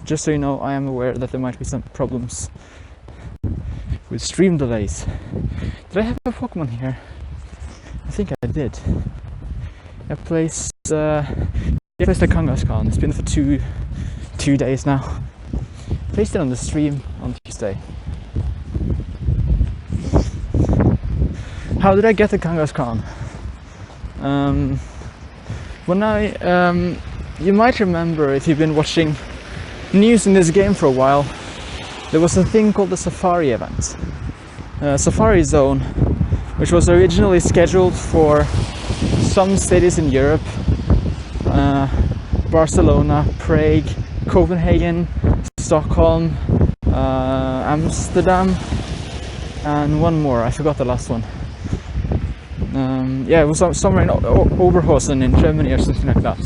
Just so you know, I am aware that there might be some problems with stream delays. Did I have a Pokemon here? I think I did. I placed the Kangaskhan. It's been for two days now. Placed it on the stream on Tuesday. How did I get the Kangaskhan? You might remember, if you've been watching news in this game for a while, there was a thing called the Safari event. Safari Zone, which was originally scheduled for some cities in Europe, Barcelona, Prague, Copenhagen, Stockholm, Amsterdam, and one more. I forgot the last one. Yeah, it was somewhere in Oberhausen in Germany or something like that.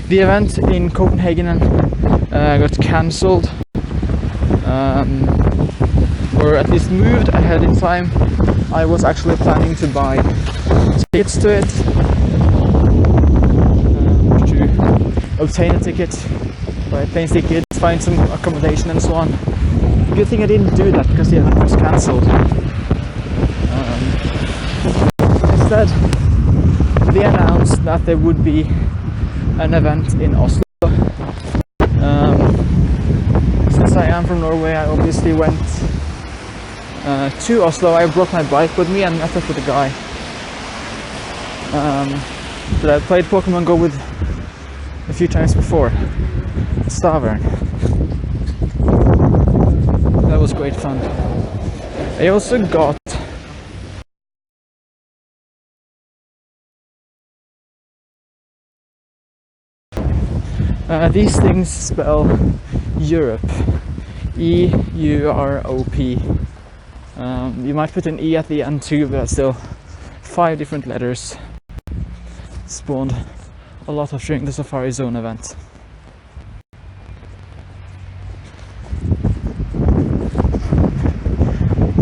The event in Copenhagen got cancelled. or at least moved ahead in time, I was actually planning to buy tickets to it, to obtain a ticket, buy a plane ticket, find some accommodation and so on. Good thing I didn't do that because the event was cancelled. Instead, they announced that there would be an event in Oslo. Since I am from Norway, I obviously went to Oslo. I brought my bike with me and met up with a guy that I played Pokemon GO with a few times before, Stavern. That was great fun. I also got these things spell Europe, E-U-R-O-P. You might put an E at the end too, but still 5 different letters. Spawned a lot of during the Safari Zone event.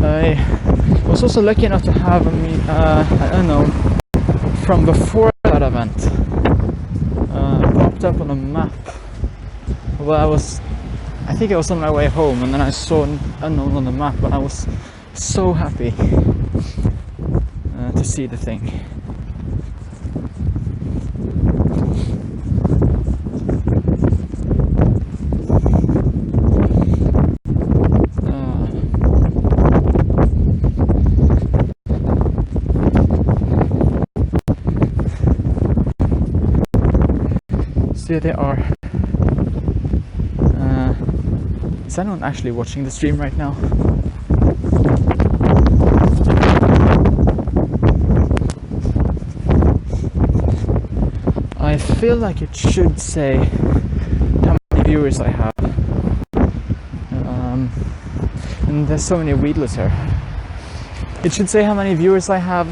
I was also lucky enough to have I don't know, from before that event, popped up on a map. Well, I think I was on my way home, and then I saw unknown on the map, and I was so happy to see the thing. So here they are. Is anyone actually watching the stream right now? I feel like it should say how many viewers I have. And there's so many weedless here. It should say how many viewers I have.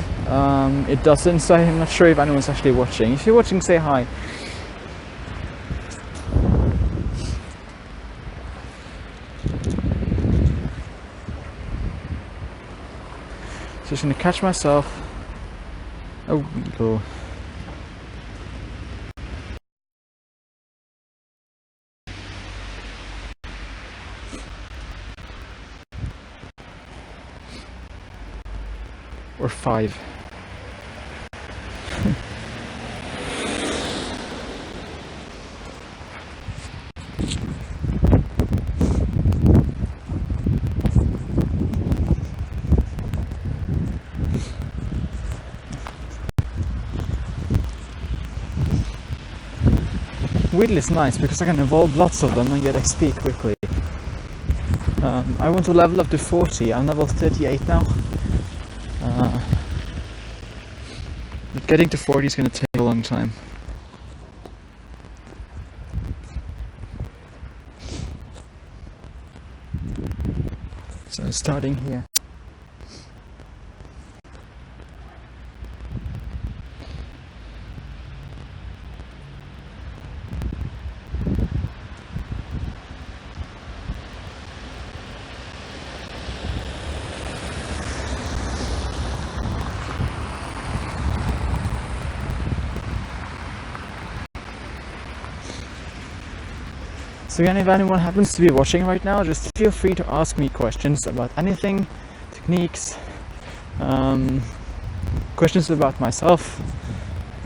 It doesn't, so I'm not sure if anyone's actually watching. If you're watching, say hi. Just gonna catch myself a Weedle. Or 5. Weedle is nice because I can evolve lots of them and get XP quickly. I want to level up to 40, I'm level 38 now. Getting to 40 is going to take a long time. So starting here. So again, if anyone happens to be watching right now, just feel free to ask me questions about anything, techniques, questions about myself,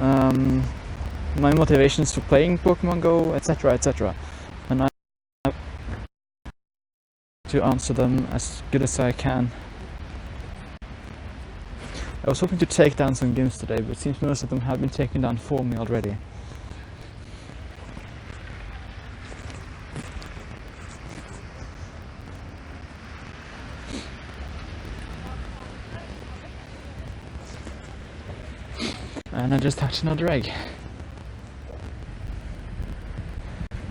my motivations for playing Pokemon GO, etc, etc. And I to answer them as good as I can. I was hoping to take down some gyms today, but it seems most of them have been taken down for me already. And I just hatched another egg.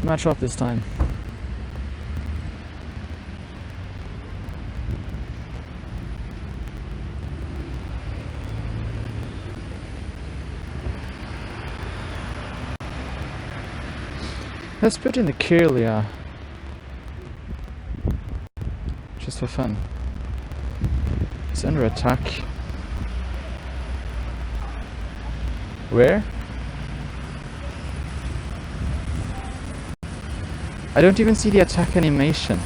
Match up this time. Let's put in the Kirlia. Just for fun. It's under attack. Where? I don't even see the attack animation.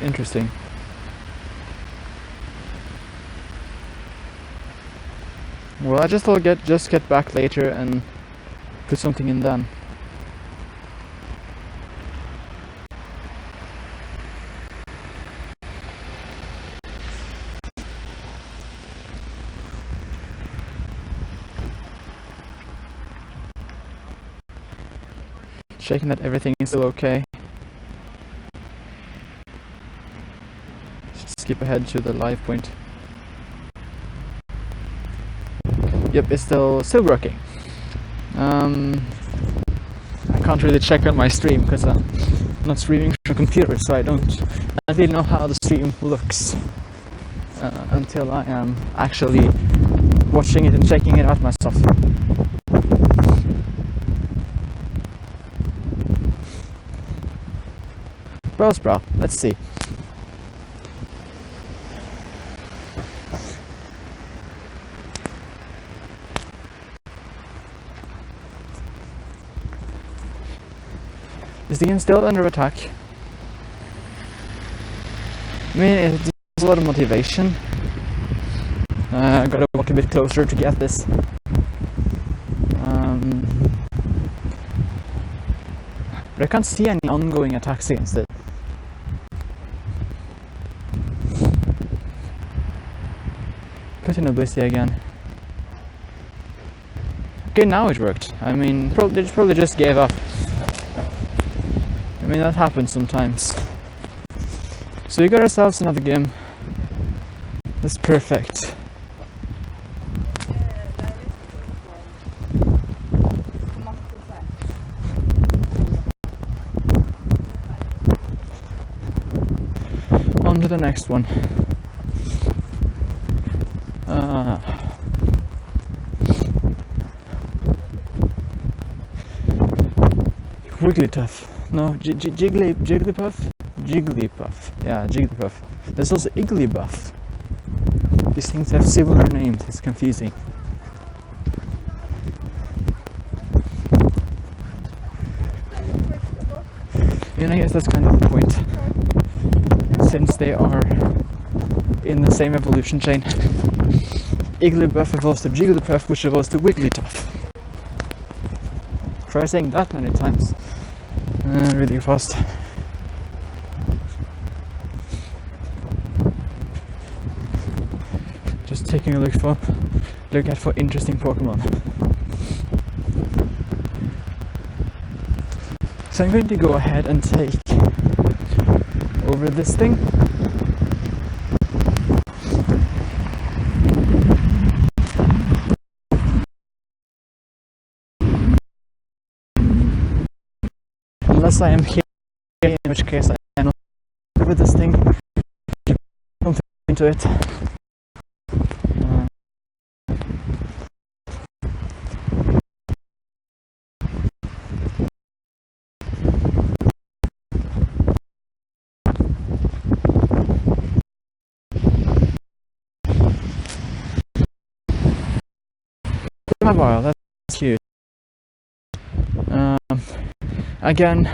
Interesting. Well, I just thought just get back later and put something in then. Checking that everything is still okay. Skip ahead to the live point. Yep, it's still working. I can't really check on my stream because I'm not streaming from a computer, so I don't really know how the stream looks until I am actually watching it and checking it out myself. Bro, let's see. Is the game still under attack? I mean, there's a lot of motivation. I gotta walk a bit closer to get this. But I can't see any ongoing attacks against it. Put in Oblicia again. Okay, now it worked. I mean, they probably just gave up. I mean, that happens sometimes. So we got ourselves another game. That's perfect. On to the next one. Wigglytuff. No, Jigglypuff? Jigglypuff. Yeah, Jigglypuff. There's also Igglybuff. These things have similar names, it's confusing. And I guess that's kind of the point. Since they are in the same evolution chain. Igglybuff evolves to Jigglypuff, which evolves to Wigglytuff. Try saying that many times. Really fast. Just taking a look at for interesting Pokemon. So I'm going to go ahead and take over this thing. Unless I am here, in which case I am not with this thing. Something into it. Wow, that's cute. Again,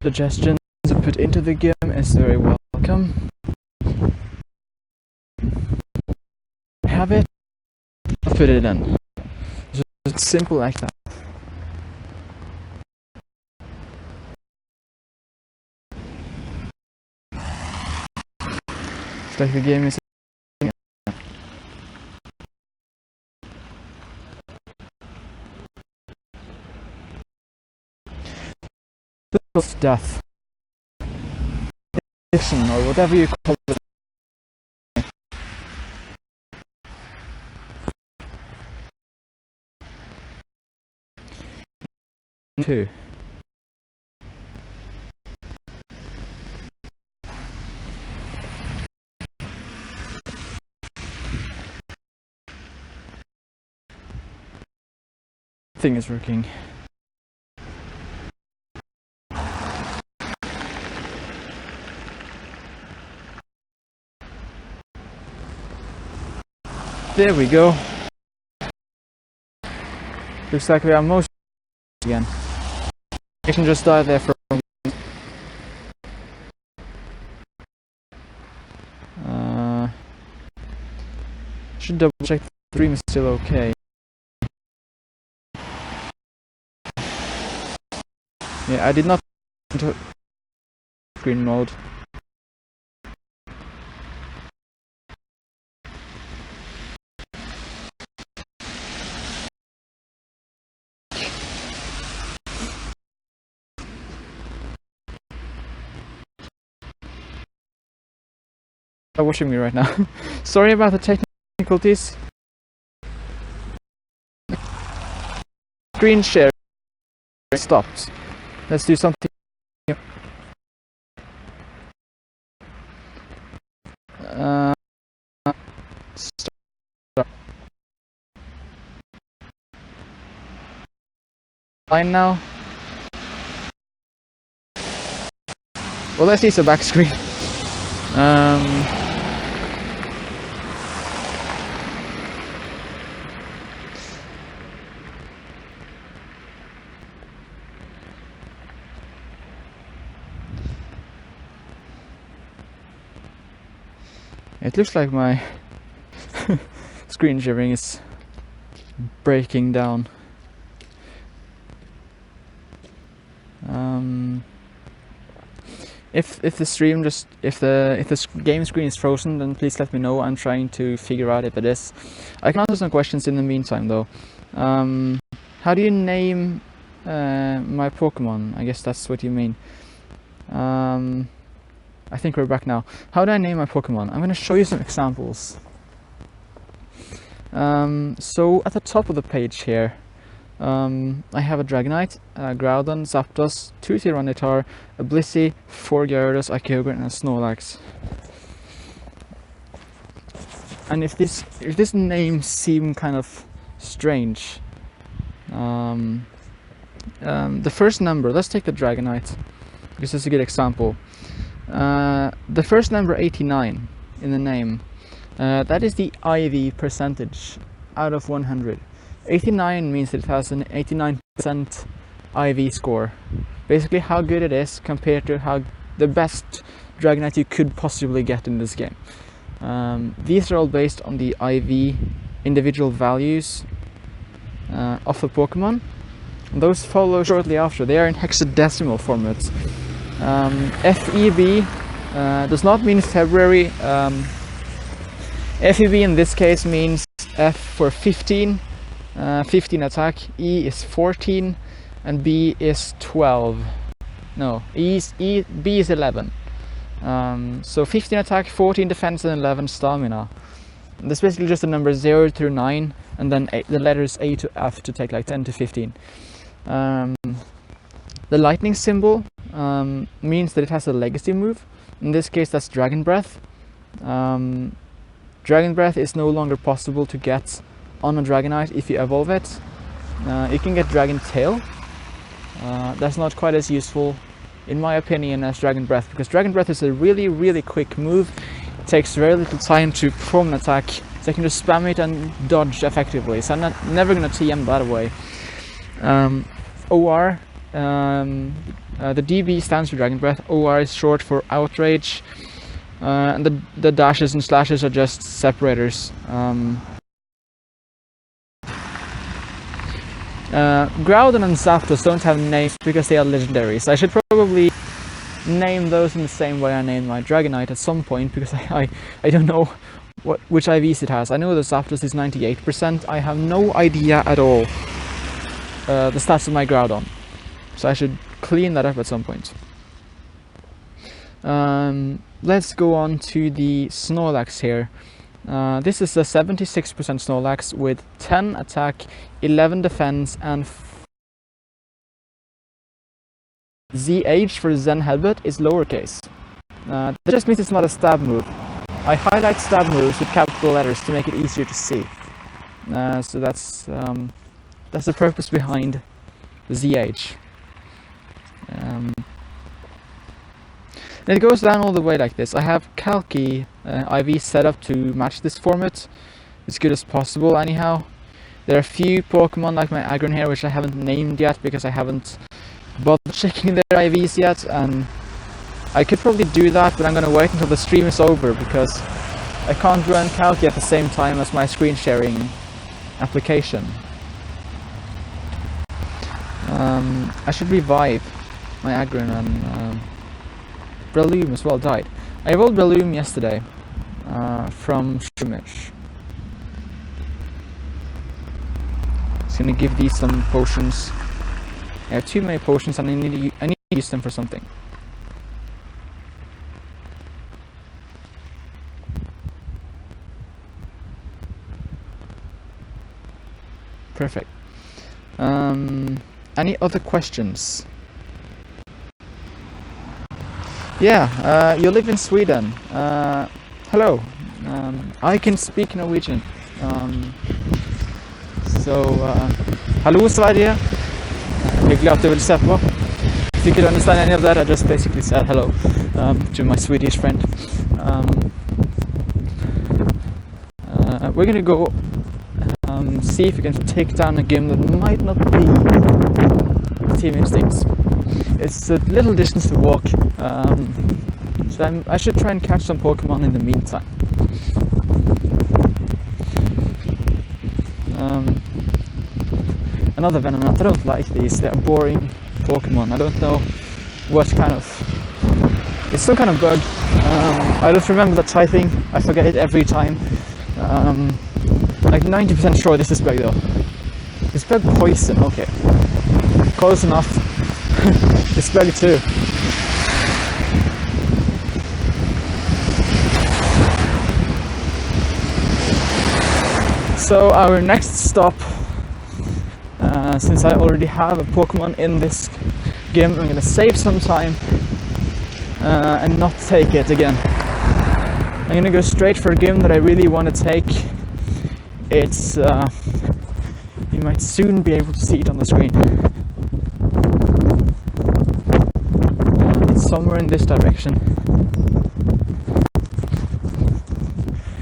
suggestions to put into the game is very welcome. Have it, I'll put it in. Just simple like that. It's like the game is of death, addiction, or whatever you call it. Two. Thing is working. There we go. Looks like we are most again. I can just die there for a moment. Should double check the stream is still okay. Yeah, I did not into screen mode. Are watching me right now. Sorry about the technicalities. Screen share stopped. Let's do something. Stop. Fine now. Well, let's use the back screen. It looks like my screen sharing is breaking down. If the stream just if the game screen is frozen, then please let me know. I'm trying to figure out if it is. I can answer some questions in the meantime though. How do you name my Pokemon? I guess that's what you mean. I think we're back now. How do I name my Pokemon? I'm going to show you some examples. So at the top of the page here, I have a Dragonite, a Groudon, Zapdos, 2 Tyranitar, a Blissey, 4 Gyarados, a Kyogre, and a Snorlax. And if this names seem kind of strange, the first number, let's take the Dragonite, because it's a good example. The first number 89 in the name, that is the IV percentage out of 100. 89 means that it has an 89% IV score. Basically how good it is compared to how the best Dragonite you could possibly get in this game. These are all based on the IV individual values of the Pokemon. And those follow shortly after. They are in hexadecimal format. FEB does not mean February. FEB in this case means F for 15, 15 attack, E is 14, and B is 12. No, B is 11. So 15 attack, 14 defense, and 11 stamina. And that's basically just the numbers 0 through 9, and then the letters A to F to take like 10 to 15. The lightning symbol means that it has a legacy move. In this case, that's Dragon Breath. Dragon Breath is no longer possible to get on a Dragonite if you evolve it. You can get Dragon Tail. That's not quite as useful, in my opinion, as Dragon Breath, because Dragon Breath is a really quick move. It takes very little time to perform an attack, so I can just spam it and dodge effectively. So I'm never going to TM that away. OR. The DB stands for Dragon Breath. OR is short for Outrage, and the dashes and slashes are just separators. Groudon and Zapdos don't have names because they are legendaries. I should probably name those in the same way I named my Dragonite at some point, because I don't know which IVs it has. I know the Zapdos is 98%. I have no idea at all the stats of my Groudon. So I should clean that up at some point. Let's go on to the Snorlax here. This is a 76% Snorlax with 10 attack, 11 defense, and ZH for Zen Headbutt is lowercase. That just means it's not a stab move. I highlight stab moves with capital letters to make it easier to see. So that's the purpose behind the ZH. And it goes down all the way like this. I have Kalki IV set up to match this format. as good as possible anyhow. There are a few Pokemon like my Aggron here which I haven't named yet because I haven't bothered checking their IVs yet, and I could probably do that, but I'm gonna wait until the stream is over because I can't run Calci at the same time as my screen sharing application. I should revive my Aggron, and Breloom as well died. I evolved Breloom yesterday from Shroomish. Just gonna give these some potions. I have too many potions and I need to use them for something. Perfect. Any other questions? Yeah, you live in Sweden. Hello. I can speak Norwegian. Hello Sverige. Hyggelig at du vill se på. If you could understand any of that, I just basically said hello to my Swedish friend. We're gonna go see if we can take down a game that might not be Team Instincts. It's a little distance to walk, so I should try and catch some Pokemon in the meantime. Another Venonat, I don't like these, they're boring Pokemon. I don't know what kind of... It's some kind of bug. I don't remember the typing, I forget it every time. Like 90% sure this is bug though. It's bug poison, okay. Close enough. It's bug too. So our next stop, since I already have a Pokemon in this game, I'm gonna save some time and not take it again. I'm gonna go straight for a game that I really want to take. It's you might soon be able to see it on the screen. It's somewhere in this direction.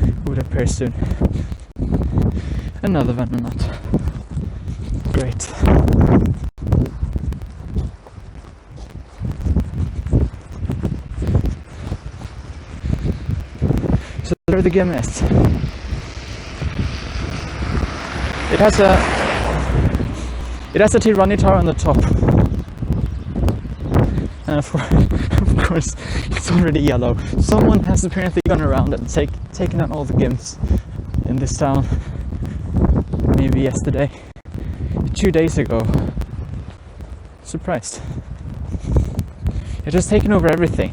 It would appear soon. Another Venonat. Great. So there the game is. It has a Tyranitar on the top. And of course it's already yellow. Someone has apparently gone around and taken out all the gimps in this town. Maybe yesterday. 2 days ago. Surprised. It has taken over everything.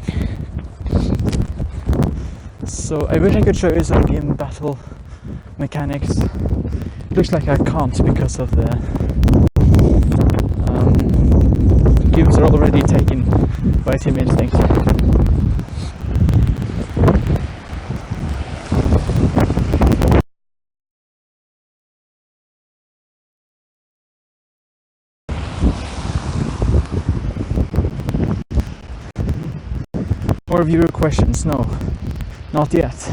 So I wish I could show you some game battle mechanics. It looks like I can't because of the cubes are already taken by Team Instinct. More viewer questions? No, not yet.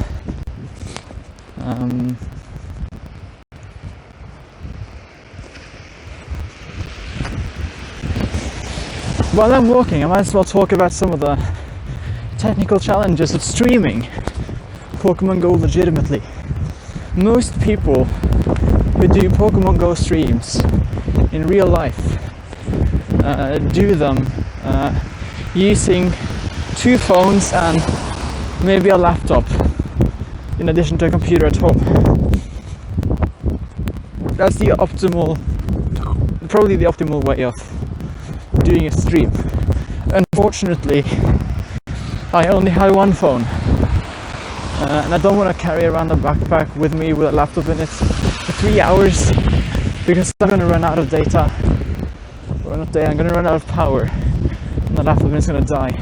While I'm walking, I might as well talk about some of the technical challenges of streaming Pokemon GO legitimately. Most people who do Pokemon GO streams in real life do them using 2 phones and maybe a laptop in addition to a computer at home. That's the probably the optimal way of doing a stream. Unfortunately, I only had 1 phone and I don't want to carry around a backpack with me with a laptop in it for 3 hours because I'm going to run out of data, or not data, I'm going to run out of power and the laptop is going to die.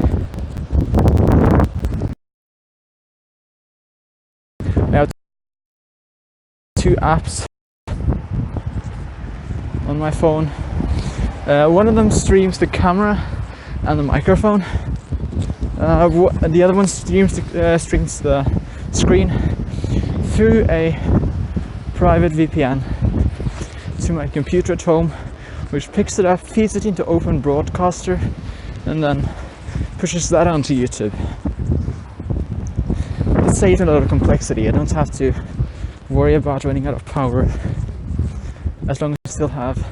I have 2 apps on my phone. One of them streams the camera and the microphone. The other one streams the screen through a private VPN to my computer at home, which picks it up, feeds it into Open Broadcaster, and then pushes that onto YouTube. It saves a lot of complexity. I don't have to worry about running out of power, as long as I still have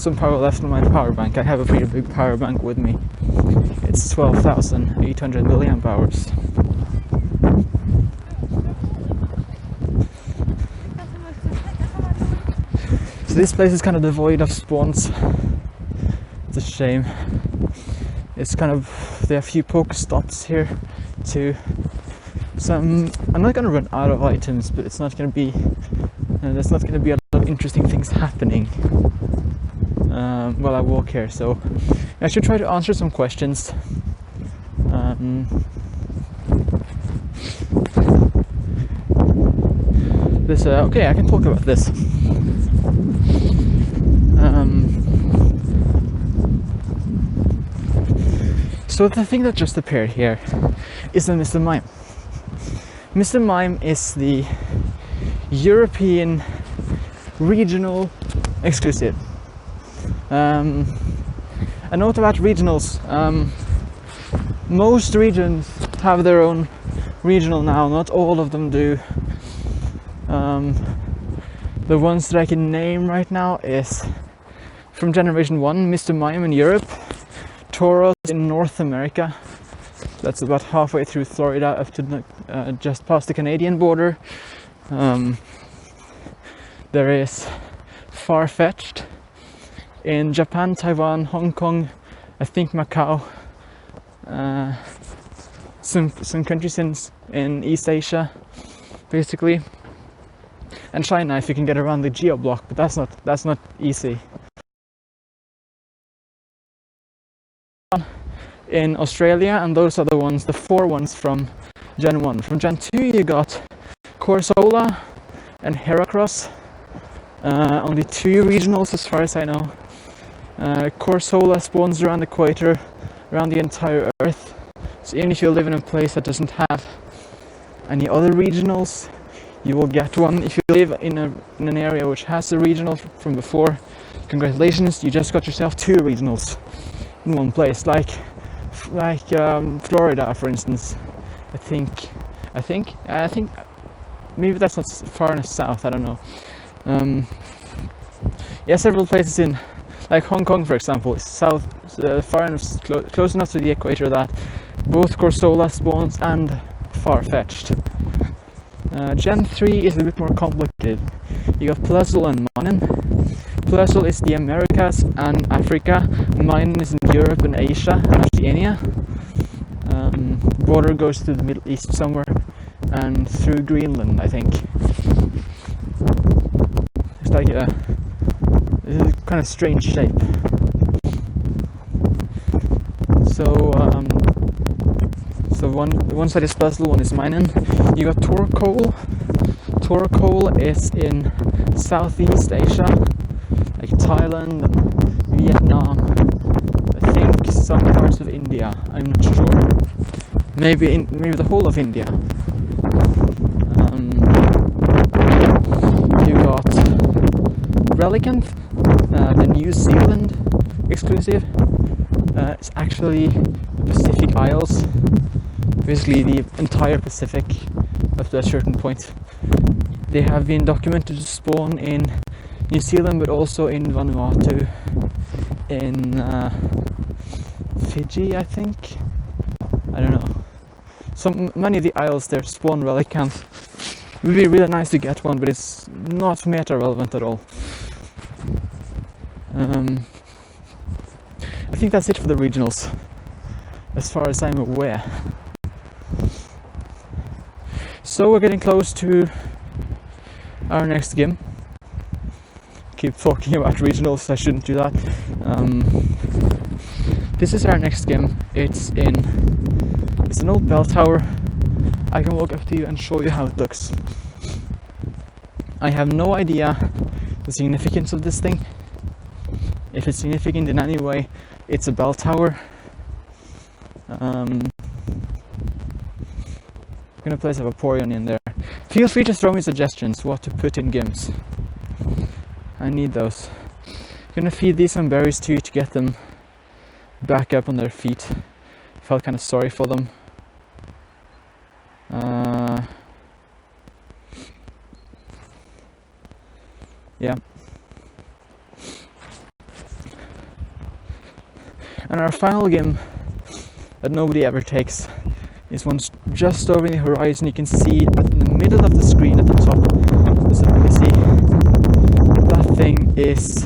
some power left on my power bank. I have a pretty big power bank with me. It's 12,800 milliamp hours. So this place is kind of devoid of spawns. It's a shame. It's kind of, there are a few Pokestops here too. So I'm not going to run out of items, but it's not going to be, there's not going to be a lot of interesting things happening while I walk here. So I should try to answer some questions. Okay, I can talk about this. So the thing that just appeared here is the Mr. Mime. Mr. Mime is the European regional exclusive. A note about regionals. Most regions have their own regional now, not all of them do. The ones that I can name right now is from Generation 1, Mr. Mime in Europe, Tauros in North America, that's about halfway through Florida up to just past the Canadian border. There is Far-Fetched in Japan, Taiwan, Hong Kong, I think Macau, some countries in East Asia, basically, and China if you can get around the geo block, but that's not easy. In Australia, and those are the 4 ones from Gen 1. From Gen 2 you got Corsola and Heracross, only 2 regionals as far as I know. Corsola spawns around the equator, around the entire Earth, so even if you live in a place that doesn't have any other regionals, you will get one. If you live in an area which has a regional from before, congratulations, you just got yourself 2 regionals in one place, like Florida, for instance. I think maybe that's not far enough south, I don't know. Yeah, several places in, like Hong Kong, for example, is south, far enough, close enough to the equator that both Corsola spawns and Far-Fetched. Gen 3 is a bit more complicated. You got Plezzle and Minen. Plezzle is the Americas and Africa. Minen is in Europe and Asia and Oceania. Border goes to the Middle East somewhere and through Greenland, I think. It's like a kind of strange shape. So one side is Plezzle, one is Minen. You got Torkoal. Torkoal is in Southeast Asia, like Thailand and Vietnam. I think some parts of India. I'm not sure. Maybe the whole of India. You got Relicanth, the New Zealand exclusive. It's actually the Pacific Isles, basically the entire Pacific up to a certain point. They have been documented to spawn in New Zealand, but also in Vanuatu, in Fiji, I think. I don't know. Many of the isles there spawn Relicanth. It would be really nice to get one, but it's not meta relevant at all. I think that's it for the regionals, as far as I'm aware. So we're getting close to our next game. Keep talking about regionals, I shouldn't do that. This is our next game. It's an old bell tower. I can walk up to you and show you how it looks. I have no idea the significance of this thing. If it's significant in any way, it's a bell tower. gonna place a Vaporeon in there. Feel free to throw me suggestions what to put in gyms. I need those. Gonna feed these some berries too to get them back up on their feet. Felt kind of sorry for them. Yeah. And our final gym that nobody ever takes is one just over the horizon. You can see at the middle of the screen at the top. So let me see. That thing is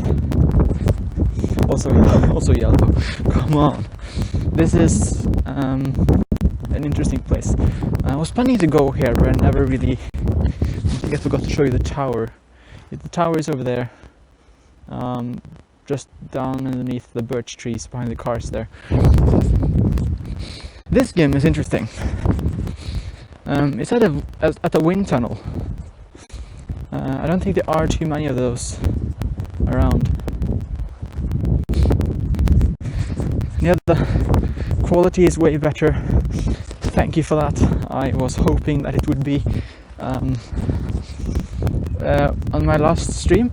also yellow. Come on. This is an interesting place. I was planning to go here, but I never really. I think I forgot to show you the tower. The tower is over there, just down underneath the birch trees behind the cars there. This gym is interesting. It's at a wind tunnel. I don't think there are too many of those around. Yeah, the quality is way better. Thank you for that. I was hoping that it would be. On my last stream,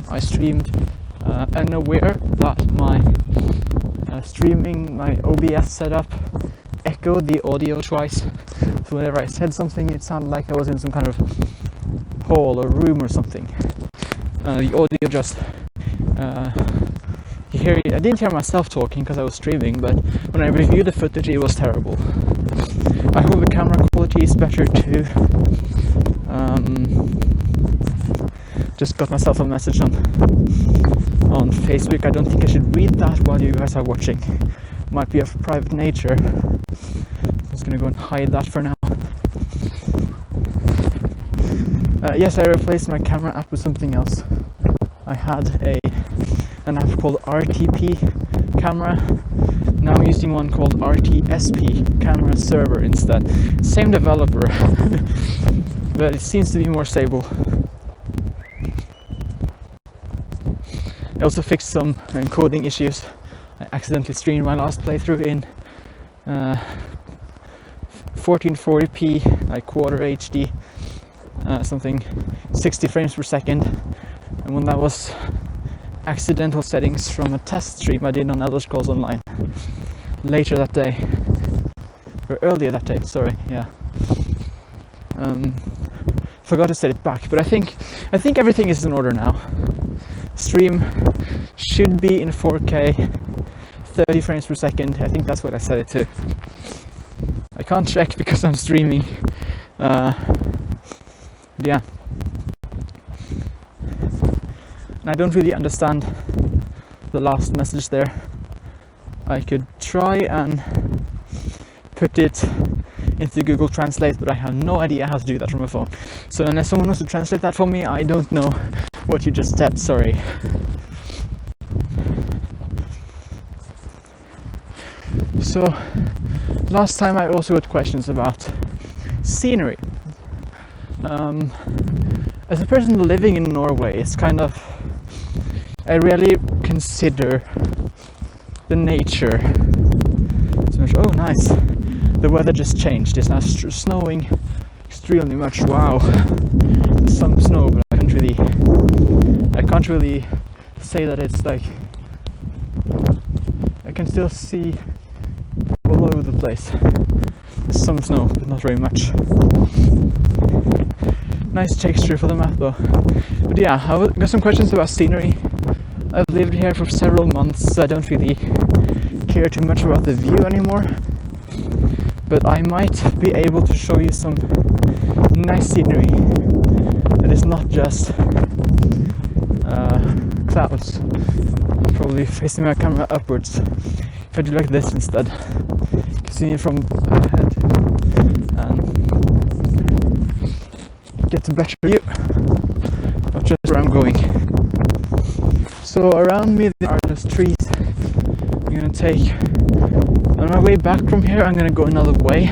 I streamed unaware that my my OBS setup echoed the audio twice. So whenever I said something, it sounded like I was in some kind of hall or room or something. The audio just I didn't hear myself talking because I was streaming, but when I reviewed the footage, it was terrible. I hope the camera quality is better too. Just got myself a message on Facebook. I don't think I should read that while you guys are watching. Might be of private nature. I'm just gonna go and hide that for now. Yes, I replaced my camera app with something else. I had an app called RTP camera. Now I'm using one called RTSP camera server instead. Same developer, but it seems to be more stable. I also fixed some encoding issues. I accidentally streamed my last playthrough in 1440p, like quarter HD, something 60 frames per second. And when that was accidental settings from a test stream I did on Elder Scrolls Online later that day, or earlier that day, sorry, yeah. Forgot to set it back, but I think everything is in order now. Stream should be in 4K, 30 frames per second. I think that's what I set it to. I can't check because I'm streaming. Yeah. And I don't really understand the last message there. I could try and put it into Google Translate, but I have no idea how to do that from a phone. So unless someone wants to translate that for me, I don't know what you just said, sorry. So, last time I also got questions about scenery. As a person living in Norway, it's kind of, I rarely consider the nature so much. Oh, nice. The weather just changed. It's now snowing extremely much. Wow. Some snow, but I can't really say that it's like, I can still see all over the place. There's some snow, but not very much. Nice texture for the map though. But yeah, I got some questions about scenery. I've lived here for several months, so I don't really care too much about the view anymore. But I might be able to show you some nice scenery that is not just clouds. I'm probably facing my camera upwards. If I do like this instead, you can see it from ahead and get a better view of just where I'm going. So around me there are just trees. I'm gonna take, on my way back from here, I'm gonna go another way.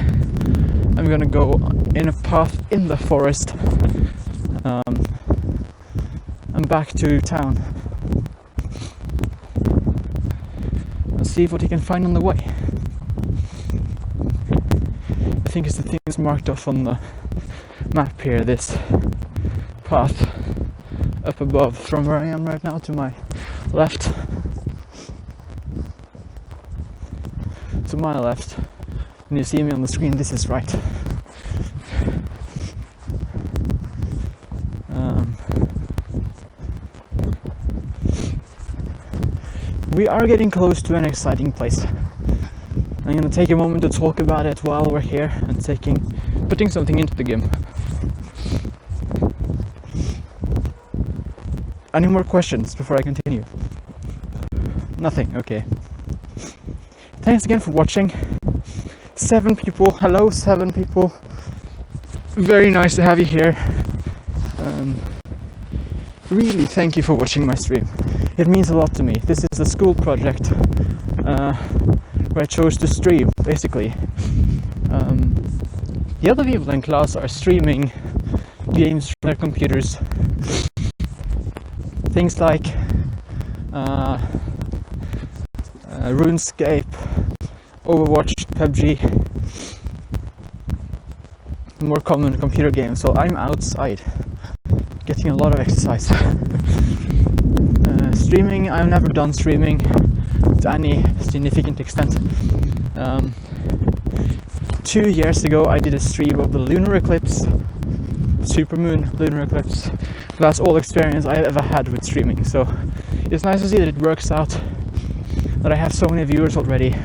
I'm gonna go in a path in the forest and back to town. Let's see what you can find on the way. I think is the thing that's marked off on the map here, this path up above from where I am right now to my left. To my left. When you see me on the screen, this is right. We are getting close to an exciting place. I'm gonna take a moment to talk about it while we're here and putting something into the game. Any more questions before I continue? Nothing, okay. Thanks again for watching. 7 people, hello 7 people. Very nice to have you here. Really thank you for watching my stream. It means a lot to me. This is a school project where I chose to stream, basically. The other people in class are streaming games from their computers. Things like RuneScape, Overwatch, PUBG, more common computer games. So I'm outside, getting a lot of exercise. Streaming, I've never done streaming to any significant extent. 2 years ago I did a stream of the lunar eclipse, supermoon lunar eclipse. That's all experience I've ever had with streaming, so it's nice to see that it works out, that I have so many viewers already.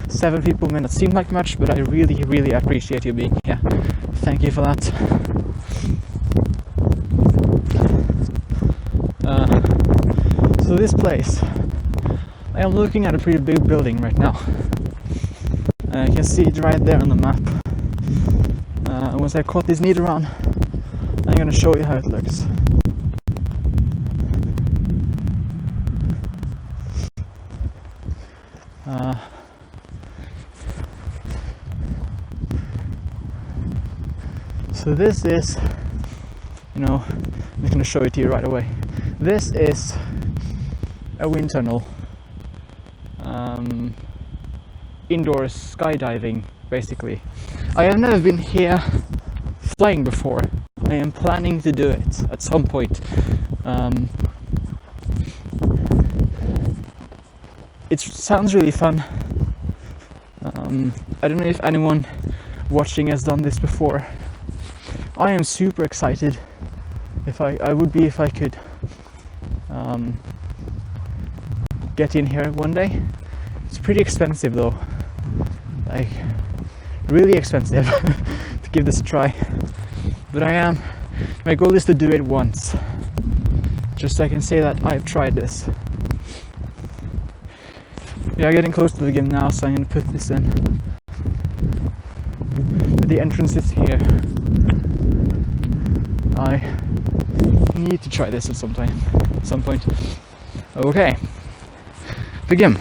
7 people may not seem like much, but I really appreciate you being here. Thank you for that. So this place, I am looking at a pretty big building right now. You can see it right there on the map. Once I caught this needle on, I'm gonna show you how it looks. So this is, I'm gonna show it to you right away. This is a wind tunnel. Indoor skydiving, basically. I have never been here flying before. I am planning to do it at some point. It sounds really fun. I don't know if anyone watching has done this before. I am super excited. I would be if I could get in here one day. It's pretty expensive though, like really expensive to give this a try. But my goal is to do it once, just so I can say that I've tried this. We are getting close to the game now, so I'm going to put this in. But the entrance is here. I need to try this at some point. Okay. Begin.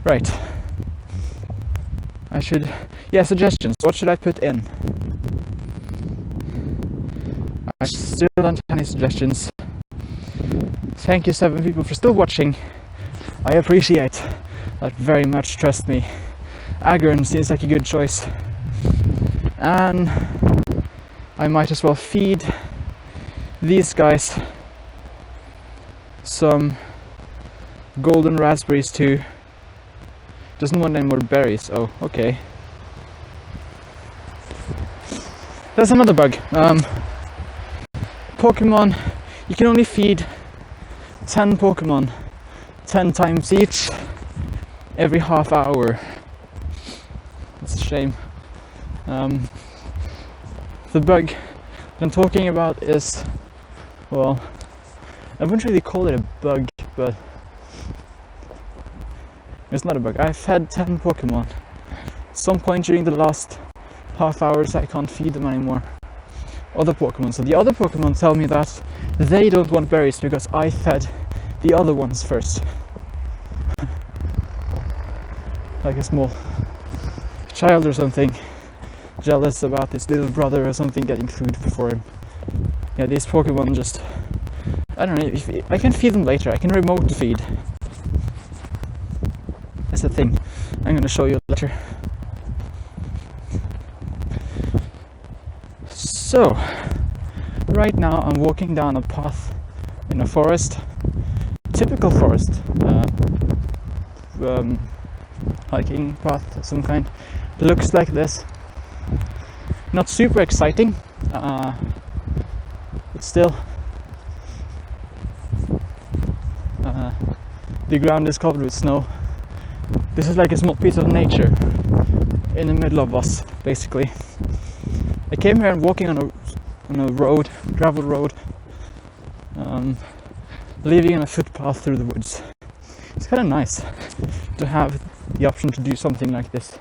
Right. Suggestions. What should I put in? I still don't have any suggestions. Thank you 7 people for still watching. I appreciate that very much, trust me. Agron seems like a good choice. And I might as well feed these guys some golden raspberries too. Doesn't want any more berries. Oh, okay. That's another bug. Pokemon, you can only feed 10 Pokemon 10 times each every half hour. That's a shame. The bug that I'm talking about is, well, I wouldn't really call it a bug, but it's not a bug. I fed 10 Pokemon. At some point during the last half hours I can't feed them anymore. Other Pokemon. So the other Pokemon tell me that they don't want berries because I fed the other ones first. Like a small child or something, jealous about his little brother or something getting food before him. Yeah, these Pokemon just, I don't know, I can feed them later. I can remote feed. That's the thing. I'm gonna show you later. So, right now I'm walking down a path in a forest, typical forest, hiking path of some kind. Looks like this. Not super exciting, but still. The ground is covered with snow. This is like a small piece of nature in the middle of Voss, basically. I came here and walking on a road, gravel road, leaving on a footpath through the woods. It's kind of nice to have the option to do something like this.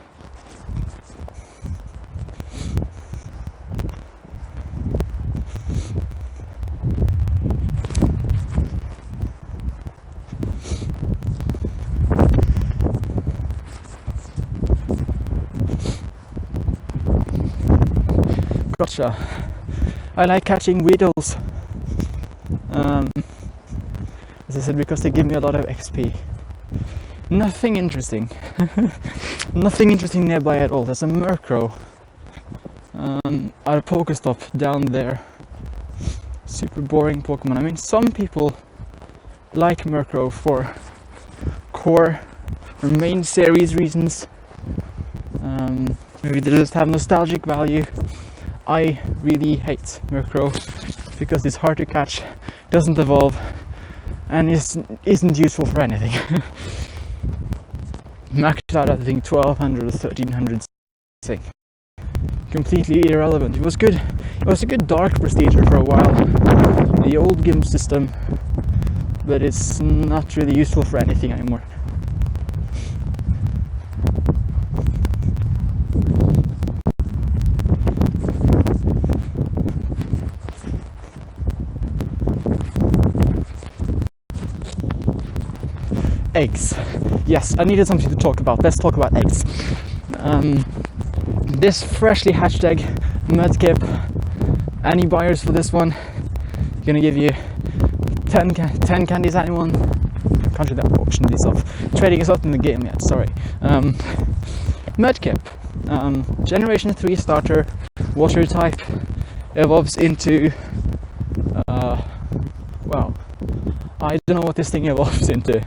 Gotcha. I like catching weedles. As I said, because they give me a lot of XP. Nothing interesting. Nothing interesting nearby at all. There's a Murkrow at a Pokestop down there. Super boring Pokemon. I mean, some people like Murkrow for core or main series reasons. Maybe they just have nostalgic value. I really hate Murkrow because it's hard to catch, doesn't evolve, and isn't useful for anything. Maxed out, I think 1200 or 1300 thing. Completely irrelevant. It was good. It was a good dark prestiger for a while. The old GIMP system, but it's not really useful for anything anymore. Eggs. Yes, I needed something to talk about. Let's talk about eggs. This freshly hatched egg, Mudkip. Any buyers for this one? Gonna give you 10 candies, anyone? Can't do that, auction these off. Trading is not in the game yet, sorry. Mudkip. Generation 3 starter, water type, evolves into... well, I don't know what this thing evolves into.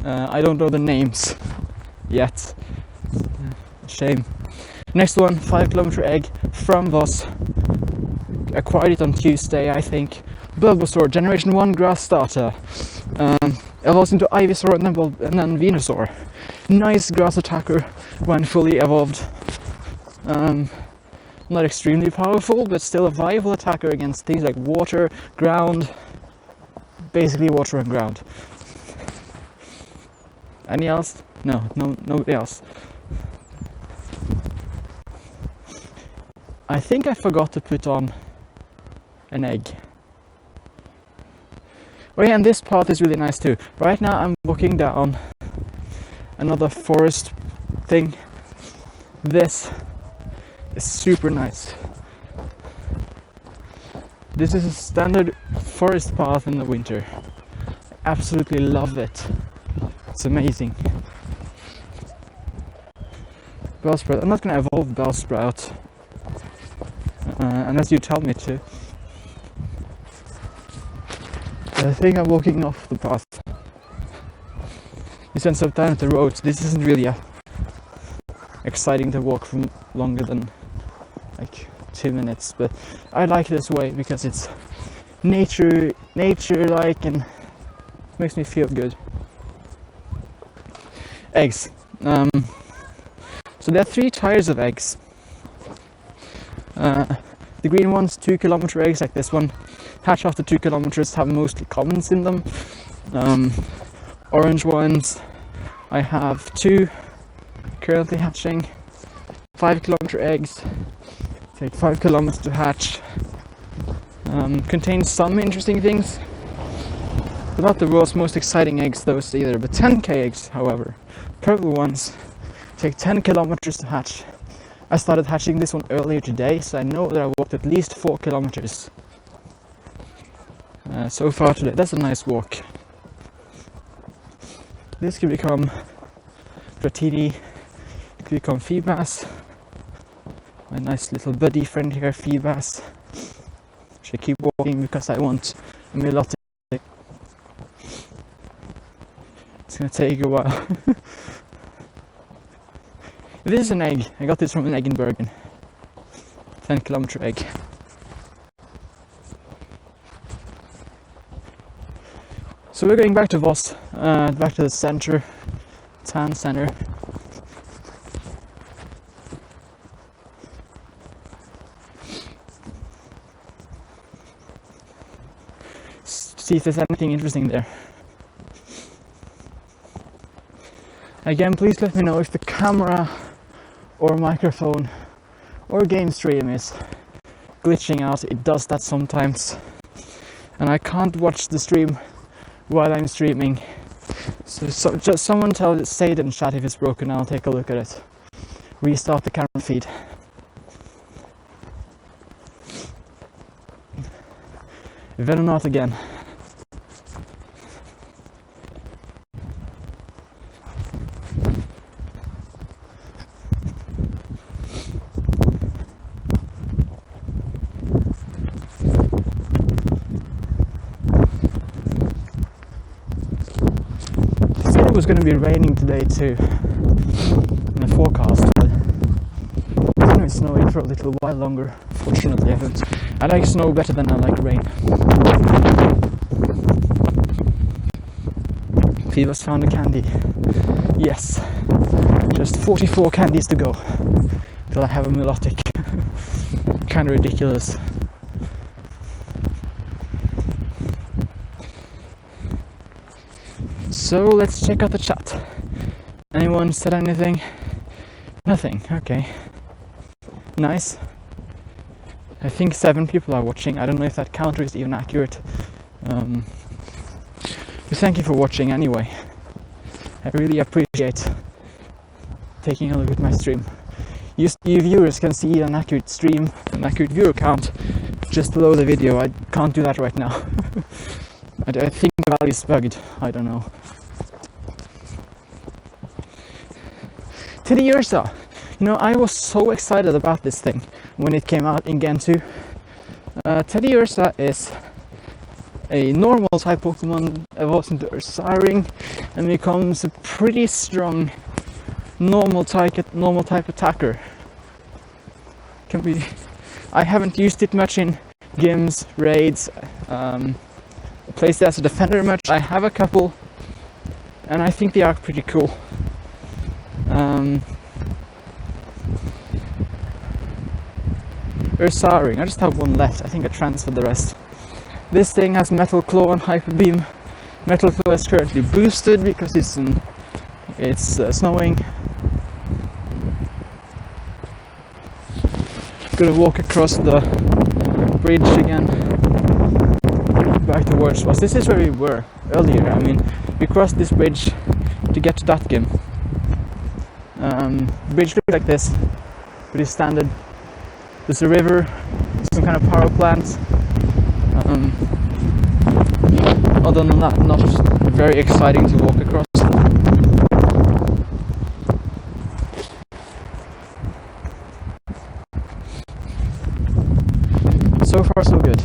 I don't know the names yet. Shame. Next one, 5 kilometer egg from Voss. Acquired it on Tuesday, I think. Bulbasaur, generation 1 grass starter. Evolves into Ivysaur and then Venusaur. Nice grass attacker when fully evolved. Not extremely powerful, but still a viable attacker against things like water, ground. Basically water and ground. Any else? No, nobody else. I think I forgot to put on an egg. Oh yeah, and this path is really nice too. Right now I'm walking down another forest thing. This is super nice. This is a standard forest path in the winter. I absolutely love it. It's amazing. Bellsprout. I'm not going to evolve Bellsprout unless you tell me to. I think I'm walking off the path. You spend some time at the road. This isn't really exciting to walk from longer than like 2 minutes, but I like this way because it's nature-like and makes me feel good. Eggs. So there are 3 tiers of eggs. The green ones, 2 kilometer eggs like this one. Hatch after 2 kilometers, have mostly commons in them. Orange ones, I have 2 currently hatching. 5 kilometer eggs, take 5 kilometers to hatch. Contains some interesting things, but not the world's most exciting eggs those either. But 10k eggs, however, purple ones, take 10 kilometers to hatch. I started hatching this one earlier today, so I know that I walked at least 4 kilometers so far today. That's a nice walk. This could become Dratini, it could become Feebas, My nice little buddy friend here, Voss. Should keep walking because I want a melodic. It's gonna take a while. This is an egg. I got this from an egg in Bergen. 10-kilometer egg. So we're going back to Voss, back to the center, town center. See if there's anything interesting there. Again, please let me know if the camera or microphone or game stream is glitching out. It does that sometimes, and I can't watch the stream while I'm streaming. So just someone say it in chat if it's broken. I'll take a look at it. Restart the camera feed. Better not again. It was going to be raining today too in the forecast, but it's going to be snowing for a little while longer. Fortunately, I like snow better than I like rain. Voss found a candy. Yes, just 44 candies to go till I have a melodic. Kind of ridiculous. So let's check out the chat. Anyone said anything? Nothing. Okay. Nice. I think 7 people are watching. I don't know if that counter is even accurate. But thank you for watching anyway. I really appreciate taking a look at my stream. You viewers can see an accurate stream, an accurate viewer count just below the video. I can't do that right now. I think the value is bugged. I don't know. Teddy Ursa. You know, I was so excited about this thing when it came out in Gen 2. Teddy Ursa is a normal type Pokemon, evolves into Ursaring and becomes a pretty strong normal type attacker. I haven't used it much in gyms, raids, placed it as a defender much. I have a couple, and I think they are pretty cool. Ursaring, I just have one left. I think I transferred the rest. This thing has Metal Claw and Hyper Beam. Metal Claw is currently boosted because it's snowing. Gonna walk across the bridge again. Back towards Voss. This is where we were earlier. I mean, we crossed this bridge to get to that game. Bridge looks like this, pretty standard. There's a river, some kind of power plant. Other than that, not very exciting to walk across. So far, so good.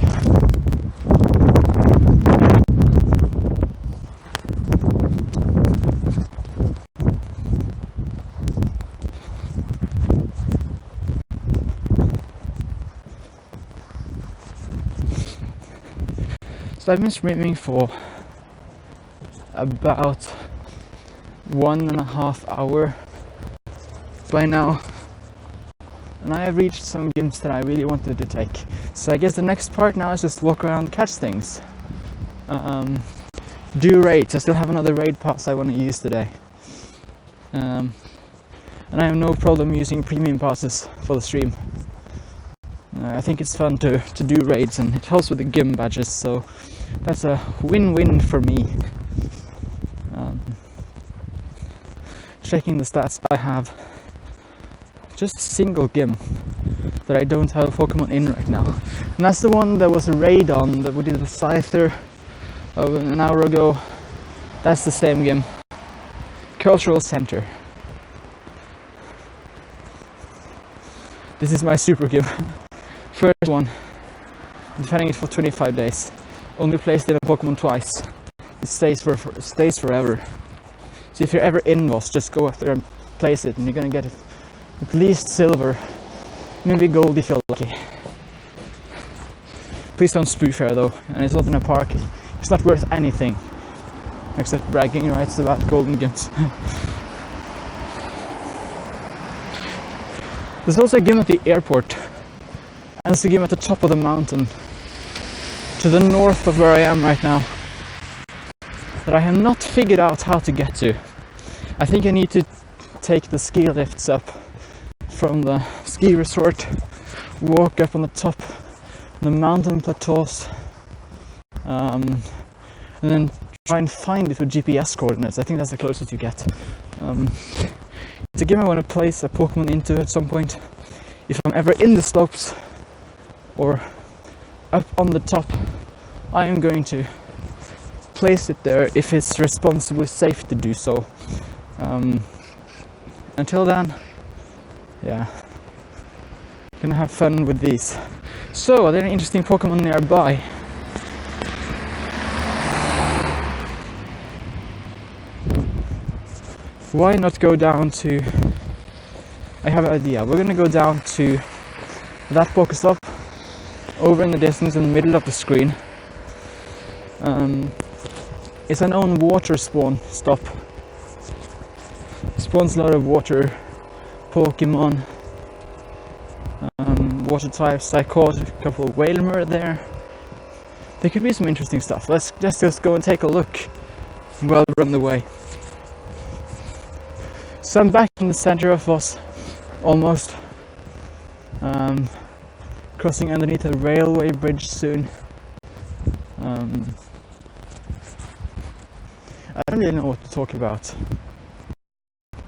So I've been streaming for about 1.5 hours by now, and I have reached some gyms that I really wanted to take. So I guess the next part now is just walk around, catch things, do raids. I still have another raid pass I want to use today, and I have no problem using premium passes for the stream. I think it's fun to do raids, and it helps with the gym badges, so that's a win-win for me. Checking the stats, I have just a single gym that I don't have a Pokemon in right now, and that's the one that was a raid on that we did with Scyther an hour ago. That's the same gym. Cultural Center. This is my super give. First one. Defending it for 25 days. Only placed in a Pokemon twice. It stays forever. So if you're ever in Voss, just go up there and place it, and you're gonna get it at least silver, maybe gold if you're lucky. Please don't spoof here though, and it's not in a park. It's not worth anything except bragging rights about golden gems. There's also a gym at the airport, and there's a gym at the top of the mountain to the north of where I am right now that I have not figured out how to get to. I think I need to take the ski lifts up from the ski resort, walk up on the top the mountain plateaus, and then try and find it with GPS coordinates. I think that's the closest you get. It's a game I want to place a Pokemon into at some point. If I'm ever in the slopes or up on the top, I am going to place it there if it's responsibly safe to do so. Until then, yeah, gonna have fun with these. So, are there any interesting Pokemon nearby? Why not go down to... I have an idea. We're gonna go down to that Pokestop over in the distance in the middle of the screen. It's an own water spawn stop. Spawns a lot of water Pokemon, water types. I caught a couple of Whalmer there. There could be some interesting stuff. Let's just go and take a look while we're on the way. So I'm back in the center of Voss, almost. Crossing underneath a railway bridge soon. I don't really know what to talk about.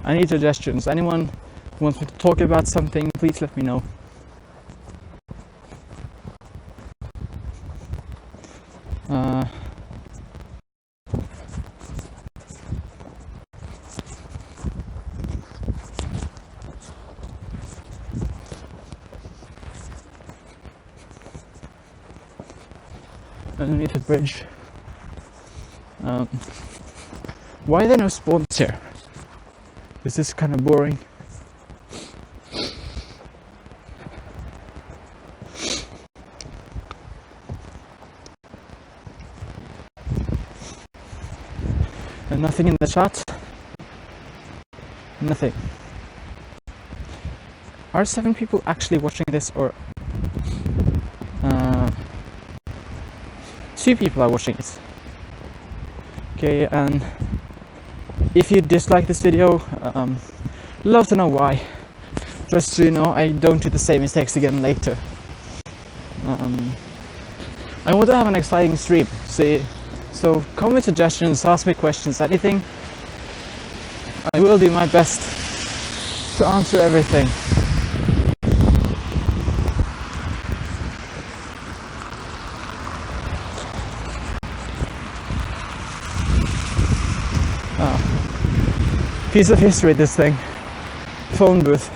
I need suggestions. Anyone who wants me to talk about something, please let me know. Underneath the bridge. Why are there no spawns here? This is kind of boring. And nothing in the chat? Nothing. Are 7 people actually watching this, or 2 people are watching it? Okay, and if you dislike this video, love to know why. Just so you know, I don't do the same mistakes again later. I want to have an exciting stream, so comment suggestions, ask me questions, anything. I will do my best to answer everything. Piece of history, this thing. Phone booth.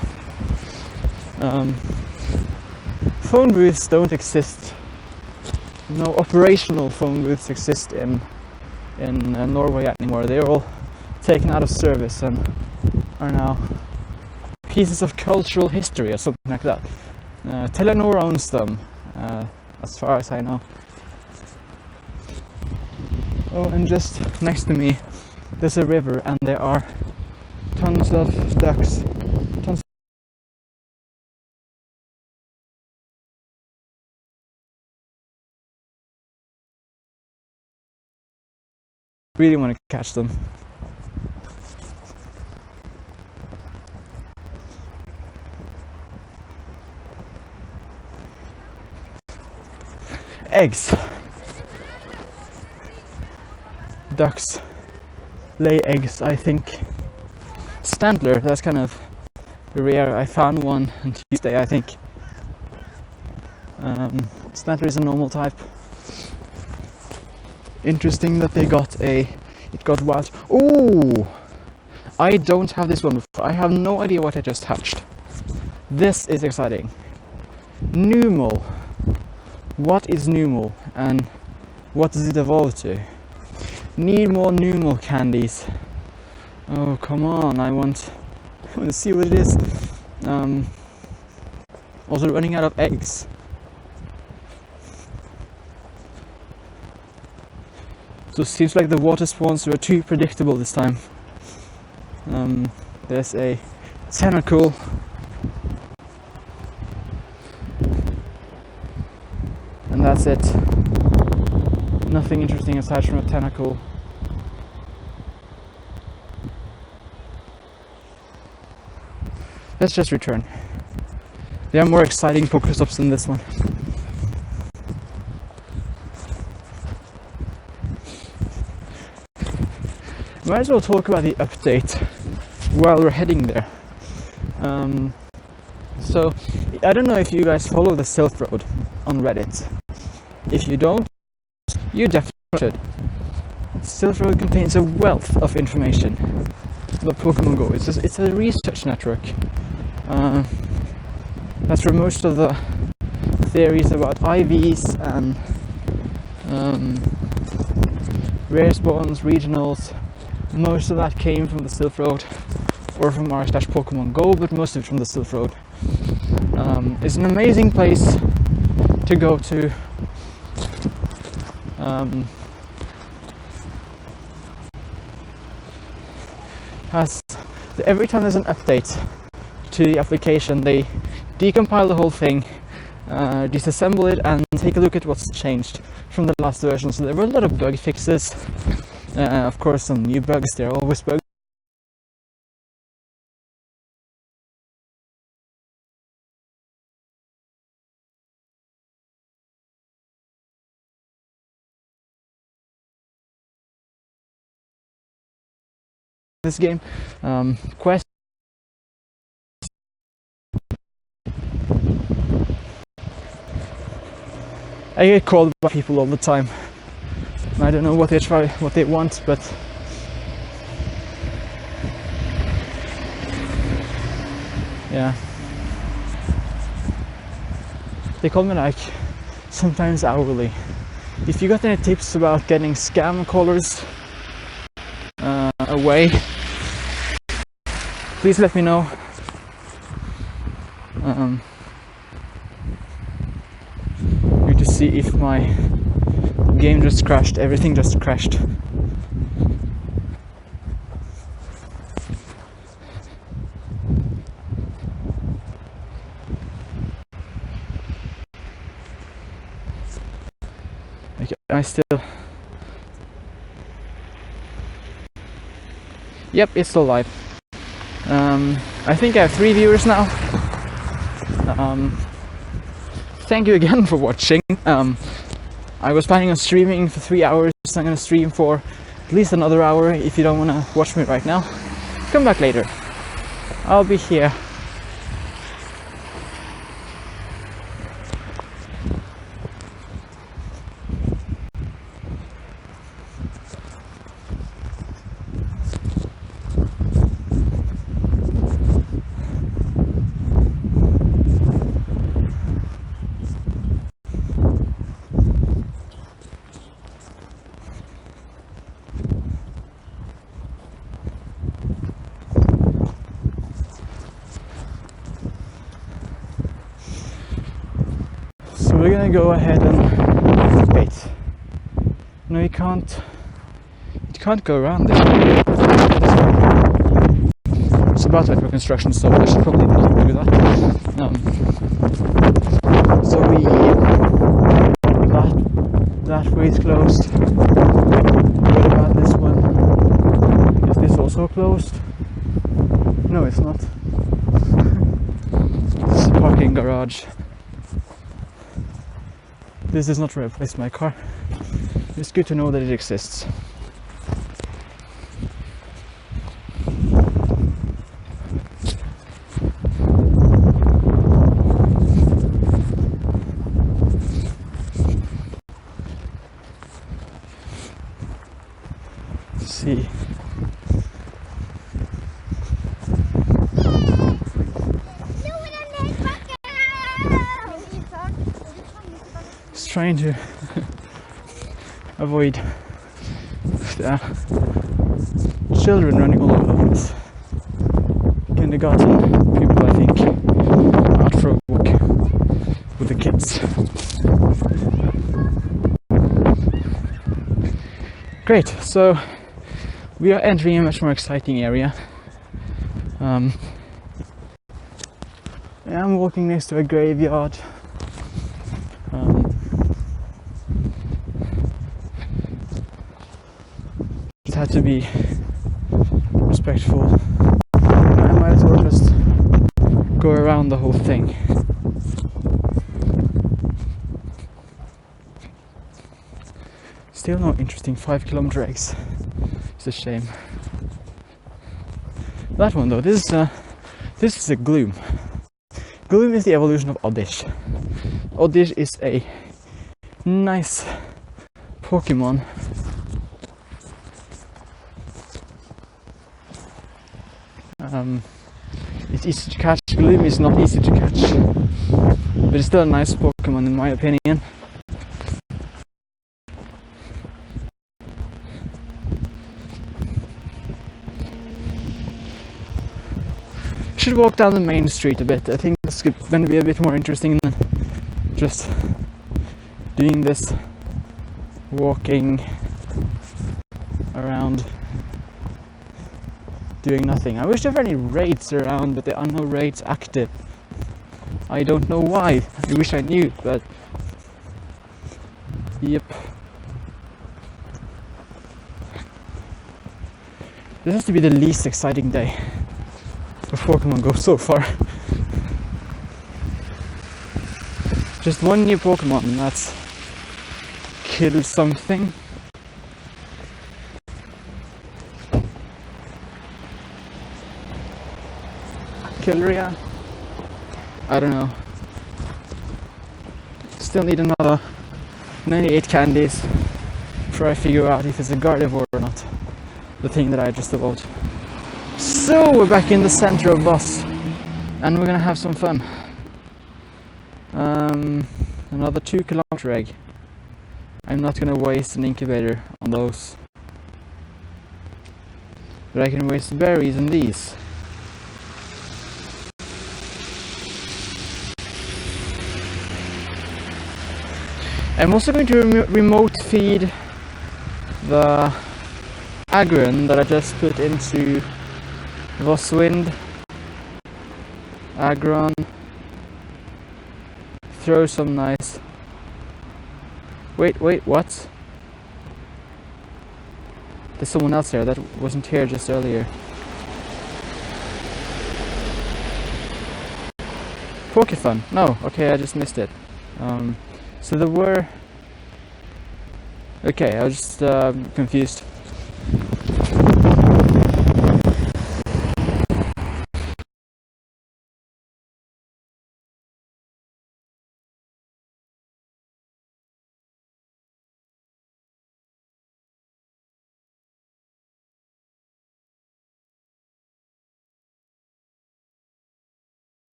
Phone booths don't exist. No operational phone booths exist in Norway anymore. They're all taken out of service and are now pieces of cultural history or something like that. Telenor owns them, as far as I know. Oh, and just next to me there's a river, and there are tons of ducks. Really want to catch them. Eggs. Ducks lay eggs, I think. Stantler, that's kind of rare. I found one on Tuesday, I think. Stantler is a normal type. Interesting that it got wild. Oh! I don't have this one before. I have no idea what I just hatched. This is exciting. Numal. What is Numal and what does it evolve to? Need more Numal candies. Oh, come on, I want to see what it is. Also running out of eggs. So it seems like the water spawns were too predictable this time. There's a tentacle. And that's it. Nothing interesting aside from a tentacle. Let's just return. There are more exciting Pokestops than this one. Might as well talk about the update while we're heading there. So, I don't know if you guys follow the Silk Road on Reddit. If you don't, you definitely should. Silk Road contains a wealth of information about Pokemon GO. It's a research network. That's where most of the theories about IVs and rare spawns, regionals, most of that came from the Silk Road or from r/Pokemon GO, but most of it from the Silk Road. It's an amazing place to go to. Every time there's an update to the application, they decompile the whole thing, disassemble it, and take a look at what's changed from the last version. So there were a lot of bug fixes. Of course, some new bugs. There are always bugs. This game, quest. I get called by people all the time. I don't know what they want, but yeah, they call me like sometimes hourly. If you got any tips about getting scam callers away, please let me know. Need to see if my game just crashed. Everything just crashed. Okay, I still. Yep, it's still live. I think I have 3 viewers now. Thank you again for watching. I was planning on streaming for 3 hours. I'm gonna stream for at least another hour. If you don't wanna watch me right now, come back later. I'll be here. So we're gonna go ahead and wait. No, you can't. You can't go around this. It's about to for construction, so I should probably not do that. So that way is closed. What about this one? Is this also closed? No, it's not. It's a parking garage. This is not where I place my car. It's good to know that it exists. Let's see. trying to avoid children running all over the place. Kindergarten people, I think, are out for a walk with the kids. Great, so we are entering a much more exciting area. I'm walking next to a graveyard. Just had to be respectful. I might as well just go around the whole thing. Still no interesting 5-kilometer eggs. It's a shame. That one though, this is a gloom. Gloom is the evolution of Oddish. Oddish is a nice Pokemon. It's easy to catch. Gloom is not easy to catch, but it's still a nice Pokemon in my opinion. Should walk down the main street a bit. I think this is going to be a bit more interesting than just doing this walking around doing nothing. I wish there were any raids around, but there are no raids active. I don't know why. I wish I knew, but yep. This has to be the least exciting day of Pokemon GO so far. Just one new Pokemon, and that's kill something. Killria? I don't know. Still need another 98 candies before I figure out if it's a Gardevoir or not. The thing that I just evolved. So we're back in the center of Voss, and we're gonna have some fun. Another 2-kilometer egg. I'm not gonna waste an incubator on those, but I can waste berries on these. I'm also going to remote feed the Agron that I just put into Voss Wind. Agron. Throw some nice. Wait, what? There's someone else here that wasn't here just earlier. Pokefun. No, okay, I just missed it. So there were. Okay, I was just confused.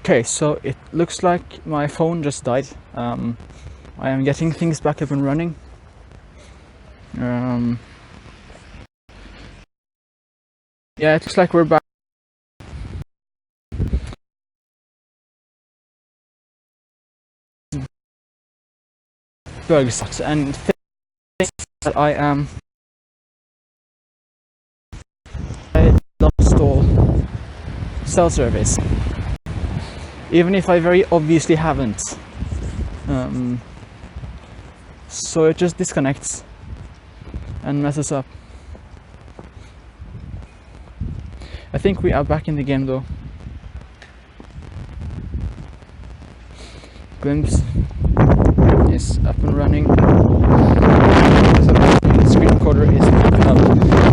Okay, so it looks like my phone just died. I am getting things back up and running. Yeah, it looks like we're back. Bugs and things that I lost all cell service, even if I very obviously haven't. So it just disconnects and messes up. I think we are back in the game though. Glimpse is up and running. So the screen recorder is picking up,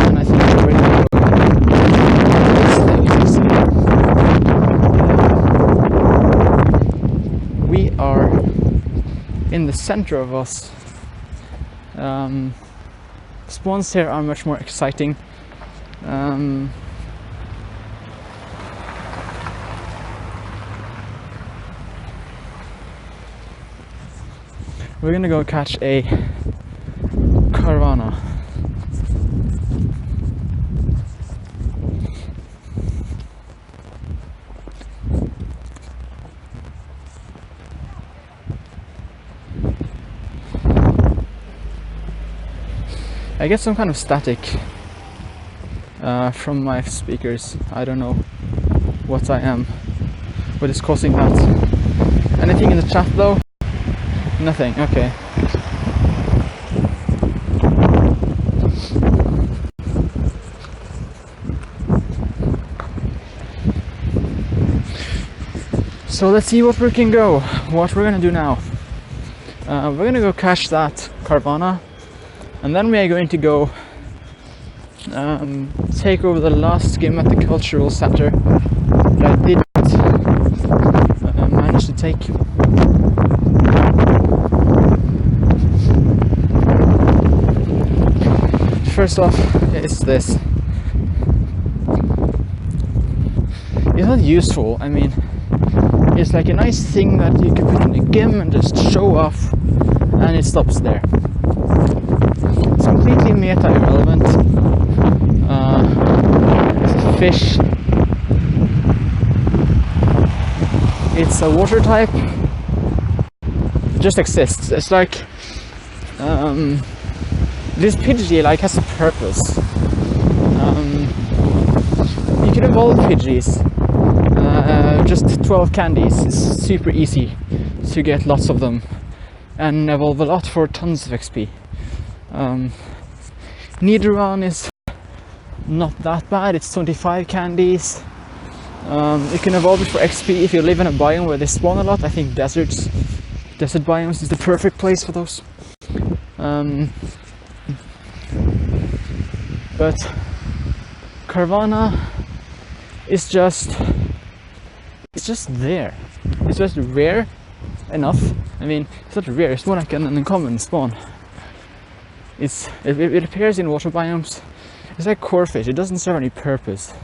and I think we're ready to go. We are in the center of Voss. Spawns here are much more exciting. We're gonna go catch a caravana. I get some kind of static from my speakers. I don't know what is causing that. Anything in the chat though? Nothing, okay. So let's see what we can go. What we're gonna do now. We're gonna go catch that caravana, and then we are going to go take over the last skim at the cultural center that I didn't manage to take. First off, is this. It's not useful. I mean, it's like a nice thing that you can put in a game and just show off, and it stops there. It's completely meta irrelevant. It's a fish. It's a water type. It just exists. It's like this Pidgey like has a purpose. You can evolve Pidgeys. Just 12 candies. It's super easy to get lots of them and evolve a lot for tons of XP. Nidoran is not that bad. It's 25 candies. You can evolve it for XP if you live in a biome where they spawn a lot. I think desert biomes is the perfect place for those. But Caravana is just there. It's just rare enough. I mean, it's not rare, it's more like an uncommon spawn. It appears in water biomes. It's like core fish, it doesn't serve any purpose.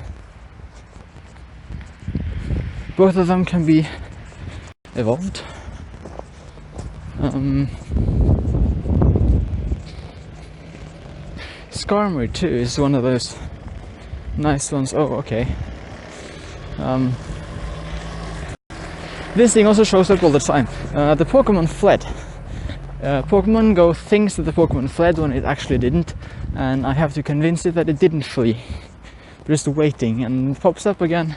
Both of them can be evolved. Skarmory too is one of those nice ones. Oh, okay. This thing also shows up all the time. The Pokemon fled. Pokemon GO thinks that the Pokemon fled when it actually didn't, and I have to convince it that it didn't flee. Just waiting, and it pops up again,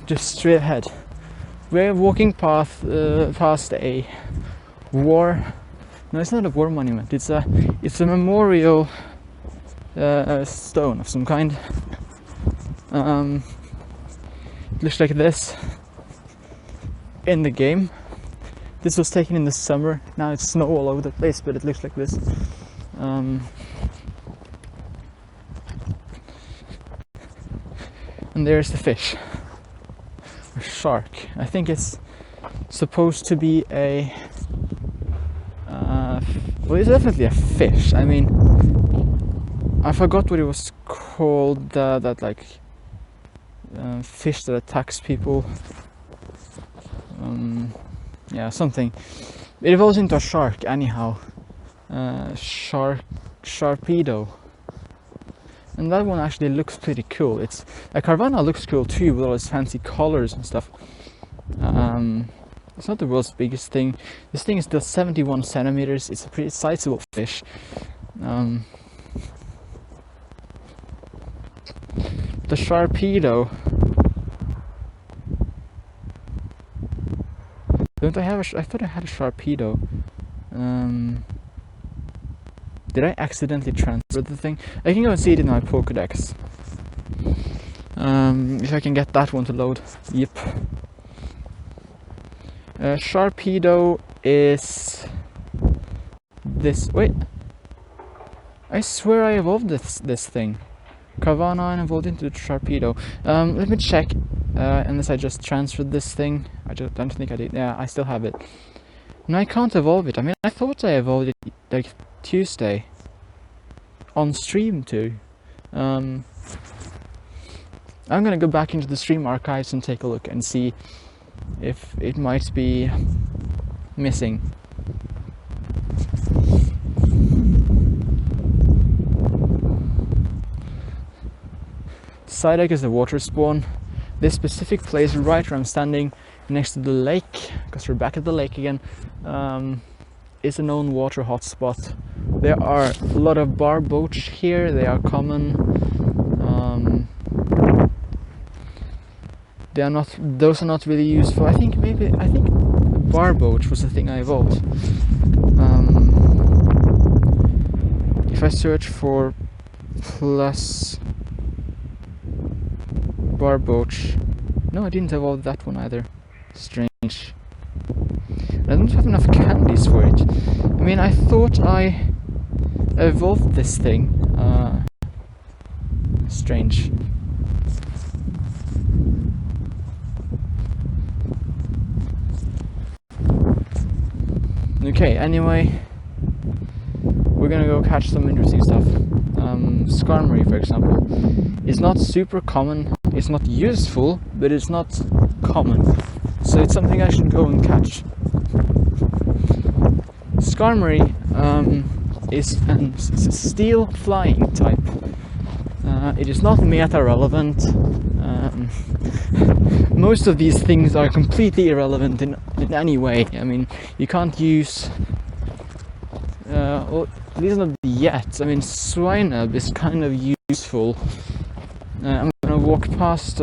just straight ahead. We're walking past a war. No, it's not a war monument. It's a memorial stone of some kind. It looks like this in the game. This was taken in the summer. Now it's snow all over the place, but it looks like this. And there's the fish. Or shark. I think it's supposed to be a well, it's definitely a fish. I mean, I forgot what it was called. That like fish that attacks people. yeah, something. It evolves into a shark anyhow. Sharpedo. And that one actually looks pretty cool. It's Carvana looks cool too, with all its fancy colors and stuff. It's not the world's biggest thing. This thing is still 71 centimeters. It's a pretty sizable fish. The Sharpedo. Don't I have I thought I had a Sharpedo. Did I accidentally transfer the thing? I can go and see it in my Pokédex. If I can get that one to load. Yep. Sharpedo is this. Wait. I swear I evolved this thing. Carvana and evolved into Sharpedo. Let me check. Unless I just transferred this thing. I just don't think I did. Yeah, I still have it. No, I can't evolve it. I mean, I thought I evolved it like Tuesday. On stream too. I'm gonna go back into the stream archives and take a look and see if it might be missing. Psyduck is the water spawn. This specific place right where I'm standing next to the lake, because we're back at the lake again, is a known water hotspot. There are a lot of barboach here. They are common. Those are not really useful. I think barboach was the thing I evolved. If I search for plus barboach, no, I didn't evolve that one either. Strange. I don't have enough candies for it. I mean, I thought I evolved this thing. Strange. Okay, anyway, we're gonna go catch some interesting stuff. Skarmory, for example, is not super common. It's not useful, but it's not common. So it's something I should go and catch. Skarmory is a steel flying type. It is not meta relevant. Most of these things are completely irrelevant in any way. I mean, you can't use. Well, at least not yet. I mean, Swinub is kind of useful. I'm gonna walk past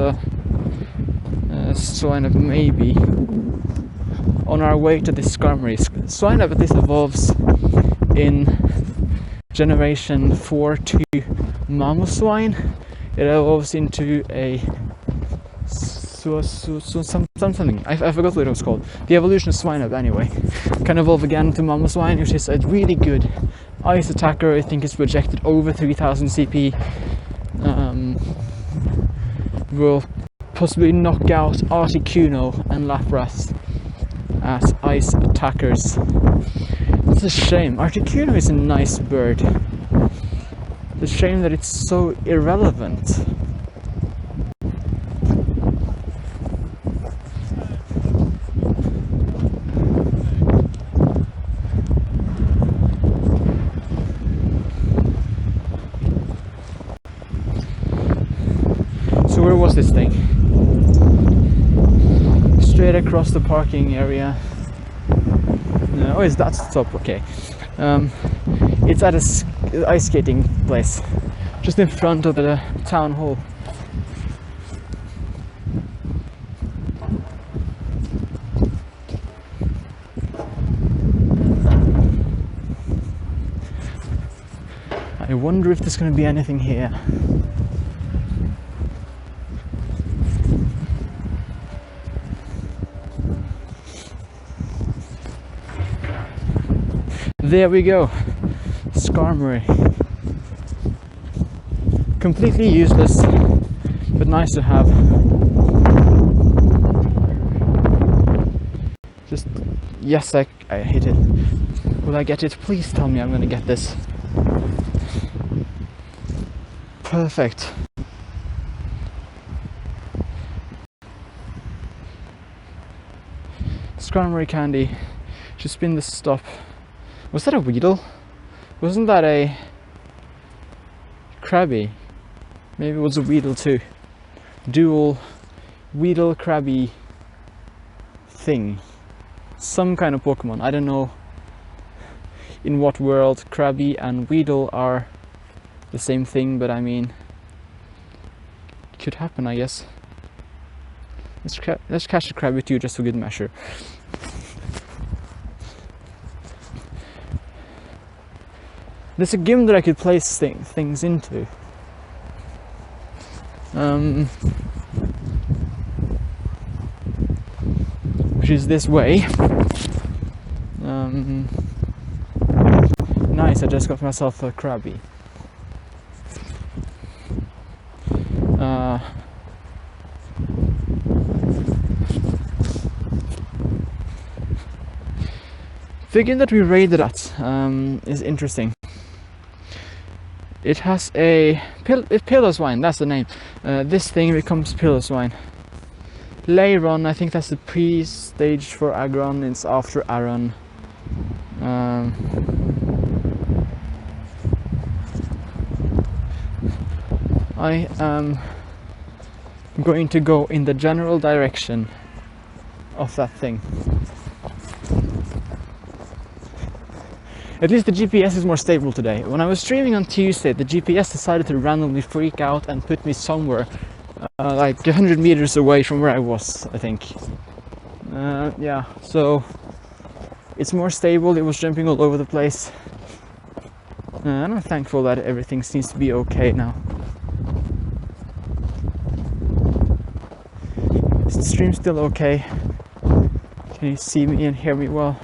Swinub maybe on our way to this Skarmory. Swinub at least evolves in generation 4 to Mamoswine. It evolves into a something. I forgot what it was called. The evolution of Swinub anyway. Can evolve again to Mamoswine, which is a really good ice attacker. I think it's projected over 3000 CP. Will possibly knock out Articuno and Lapras as ice attackers. It's a shame. Articuno is a nice bird. It's a shame that it's so irrelevant. So where was this thing? Straight across the parking area. Oh, is that stop? Okay. It's at a ice skating place, just in front of the town hall. I wonder if there's going to be anything here. There we go, Skarmory. Completely useless, but nice to have. Just, yes, I hit it. Will I get it? Please tell me I'm gonna get this. Perfect. Strawberry candy. Should spin the stop. Was that a Weedle? Wasn't that a Krabby? Maybe it was a Weedle too. Dual Weedle Krabby thing. Some kind of Pokemon. I don't know in what world Krabby and Weedle are the same thing, but I mean, it could happen, I guess. Let's catch the Krabby too, just for good measure. There's a game that I could place things into. Which is this way. Nice, I just got myself a Krabby. The game that we raided at is interesting. It has a Piloswine, that's the name. This thing becomes Piloswine. Later on, I think that's the pre-stage for Aggron, it's after Aron. I am going to go in the general direction of that thing. At least the GPS is more stable today. When I was streaming on Tuesday, the GPS decided to randomly freak out and put me somewhere like 100 meters away from where I was, I think. Yeah, so it's more stable. It was jumping all over the place. And I'm thankful that everything seems to be okay now. Is the stream still okay? Can you see me and hear me well?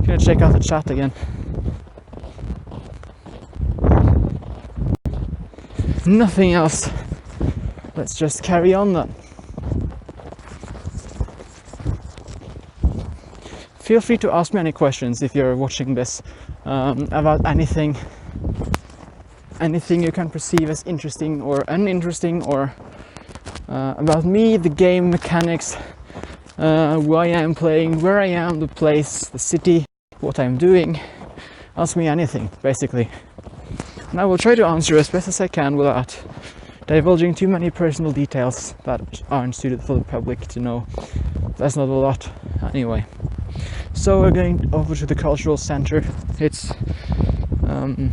Gonna check out the chat again. Nothing else. Let's just carry on then. Feel free to ask me any questions if you're watching this about anything you can perceive as interesting or uninteresting, or about me, the game mechanics, why I am playing, where I am, the place, the city, what I'm doing. Ask me anything, basically, and I will try to answer as best as I can without divulging too many personal details that aren't suited for the public to know. That's not a lot anyway. So we're going over to the cultural center. It's you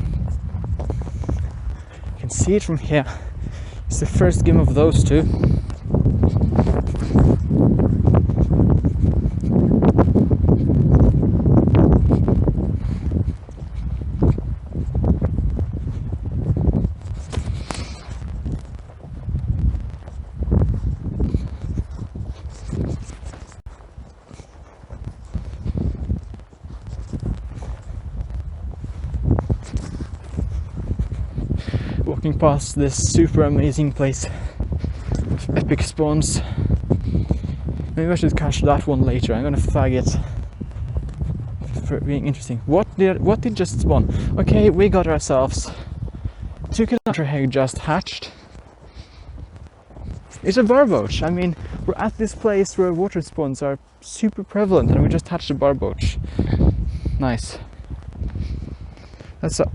can see it from here. It's the first game of those two. Walking past this super amazing place of epic spawns. Maybe I should catch that one later. I'm gonna flag it for being interesting. What did just spawn? Okay, we got ourselves 2 kilometer egg just hatched. It's a barboach. I mean, we're at this place where water spawns are super prevalent, and we just hatched a barboach. Nice. That's a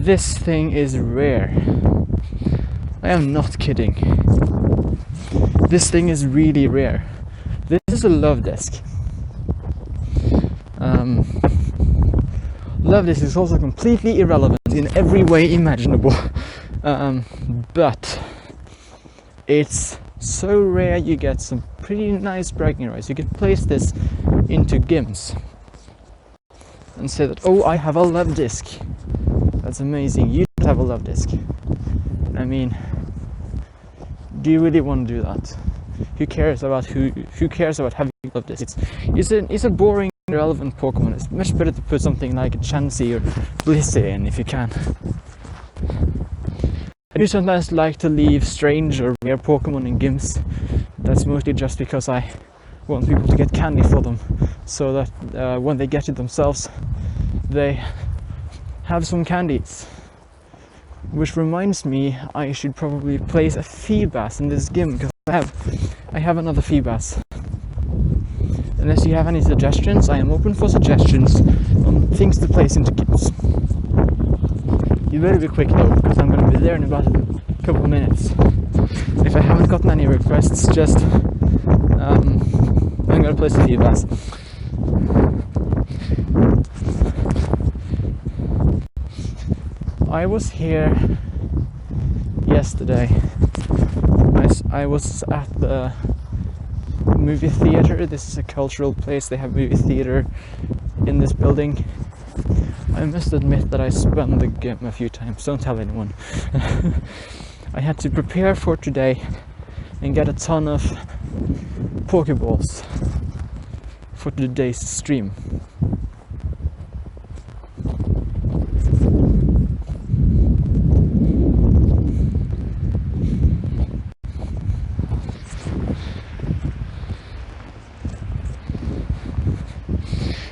this thing is rare. I am not kidding. This thing is really rare. This is a love disc. Love disc is also completely irrelevant in every way imaginable. But it's so rare, you get some pretty nice bragging rights. You can place this into games and say that, oh, I have a love disc. That's amazing. You don't have a love disc. I mean, do you really want to do that? Who cares about who cares about having a love disc? It's a boring, irrelevant Pokemon. It's much better to put something like a Chansey or Blissey in if you can. I do sometimes like to leave strange or rare Pokemon in games. That's mostly just because I want people to get candy for them, so that when they get it themselves, they have some candies. Which reminds me, I should probably place a Feebas in this game, because I have another Feebas. Unless you have any suggestions, I am open for suggestions on things to place into games. You better be quick though, because I'm going to be there in about a couple of minutes. If I haven't gotten any requests, just I'm going to place a Feebas. I was here yesterday. I was at the movie theater. This is a cultural place. They have movie theater in this building. I must admit that I spun the game a few times. Don't tell anyone. I had to prepare for today and get a ton of Pokeballs for today's stream.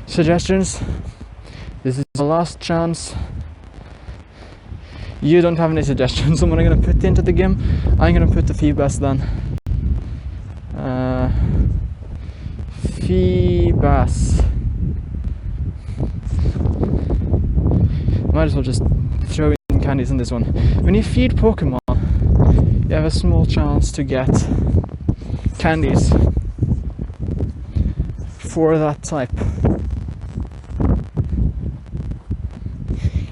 Suggestions? This is the last chance. You don't have any suggestions on what I'm gonna put into the game. I'm gonna put the Feebas then. Feebas. Might as well just throw in candies in this one. When you feed Pokemon, you have a small chance to get candies for that type.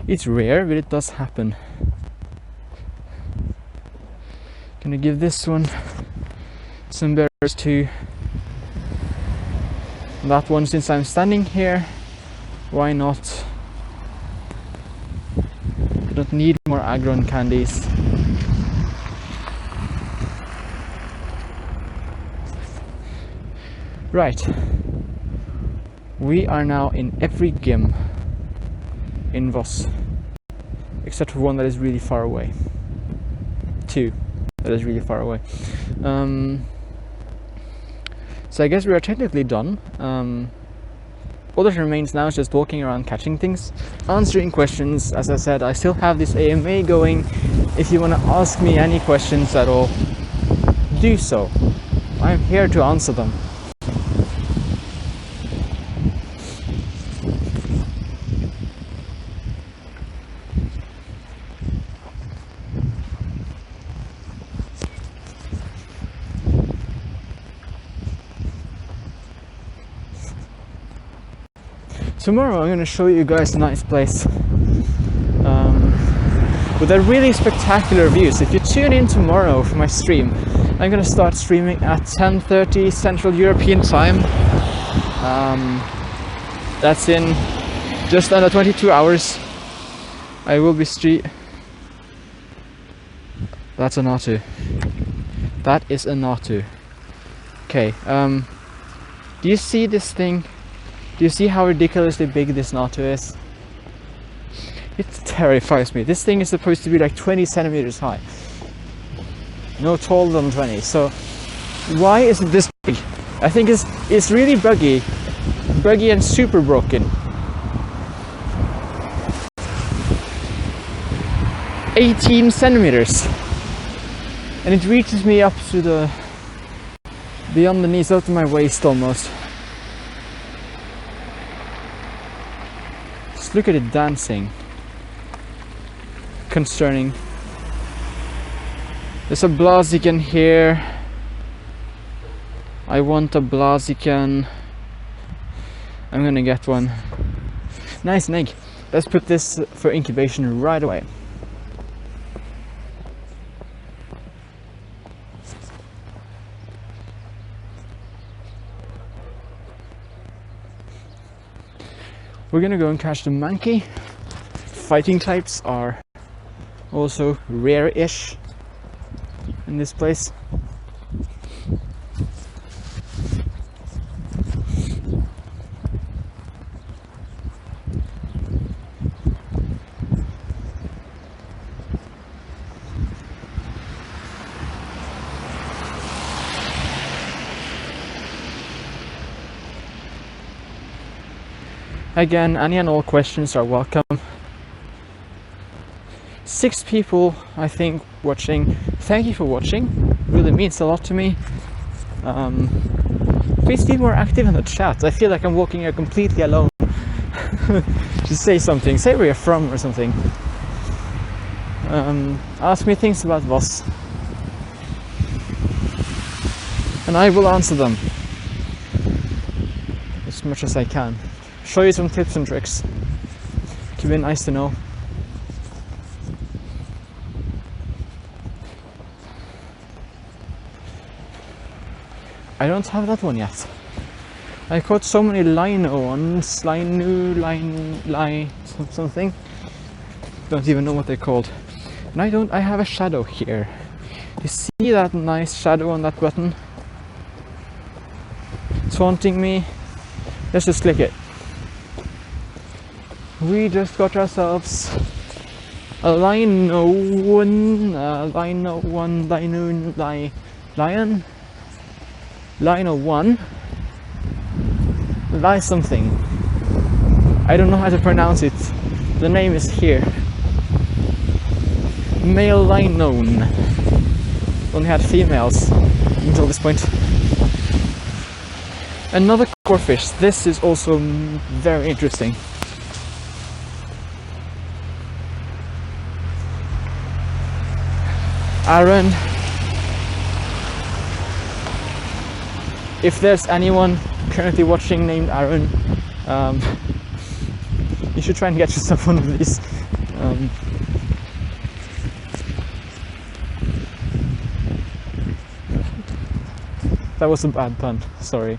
It's rare, but it does happen. Gonna give this one some berries too. That one, since I'm standing here, why not? I don't need more Aggron candies. Right. We are now in every gym in Voss, except for one that is really far away. Two that is really far away. So I guess we are technically done. All that remains now is just walking around catching things, answering questions. As I said, I still have this AMA going. If you want to ask me any questions at all, do so. I'm here to answer them. Tomorrow I'm going to show you guys a nice place with a really spectacular views. If you tune in tomorrow for my stream, I'm going to start streaming at 10:30 Central European time. That's in just under 22 hours. I will be That's a Natu. That is a Natu. Okay, do you see this thing? Do you see how ridiculously big this Natu is? It terrifies me. This thing is supposed to be like 20 centimeters high. No taller than 20. So why is it this big? I think it's really buggy and super broken. 18 centimeters. And it reaches me up to the beyond the knees, up to my waist almost. Look at it dancing. Concerning. There's a Blaziken here. I want a Blaziken. I'm gonna get one. Nice an egg. Let's put this for incubation right away. We're gonna go and catch the monkey. Fighting types are also rare-ish in this place. Again, any and all questions are welcome. 6 people, I think, watching. Thank you for watching. Really means a lot to me. Please be more active in the chat. I feel like I'm walking here completely alone. Just say something. Say where you're from or something. Ask me things about Voss. And I will answer them. As much as I can. Show you some tips and tricks. It could be nice to know. I don't have that one yet. I caught so many lino ones, something. Don't even know what they're called. And I have a shadow here. You see that nice shadow on that button? It's haunting me. Let's just click it. We just got ourselves a lion, Lino 1, lie something. I don't know how to pronounce it. The name is here. Male Linon. Only had females until this point. Another corefish. This is also very interesting. Aaron. If there's anyone currently watching named Aaron, you should try and get yourself one of these. That was a bad pun, sorry.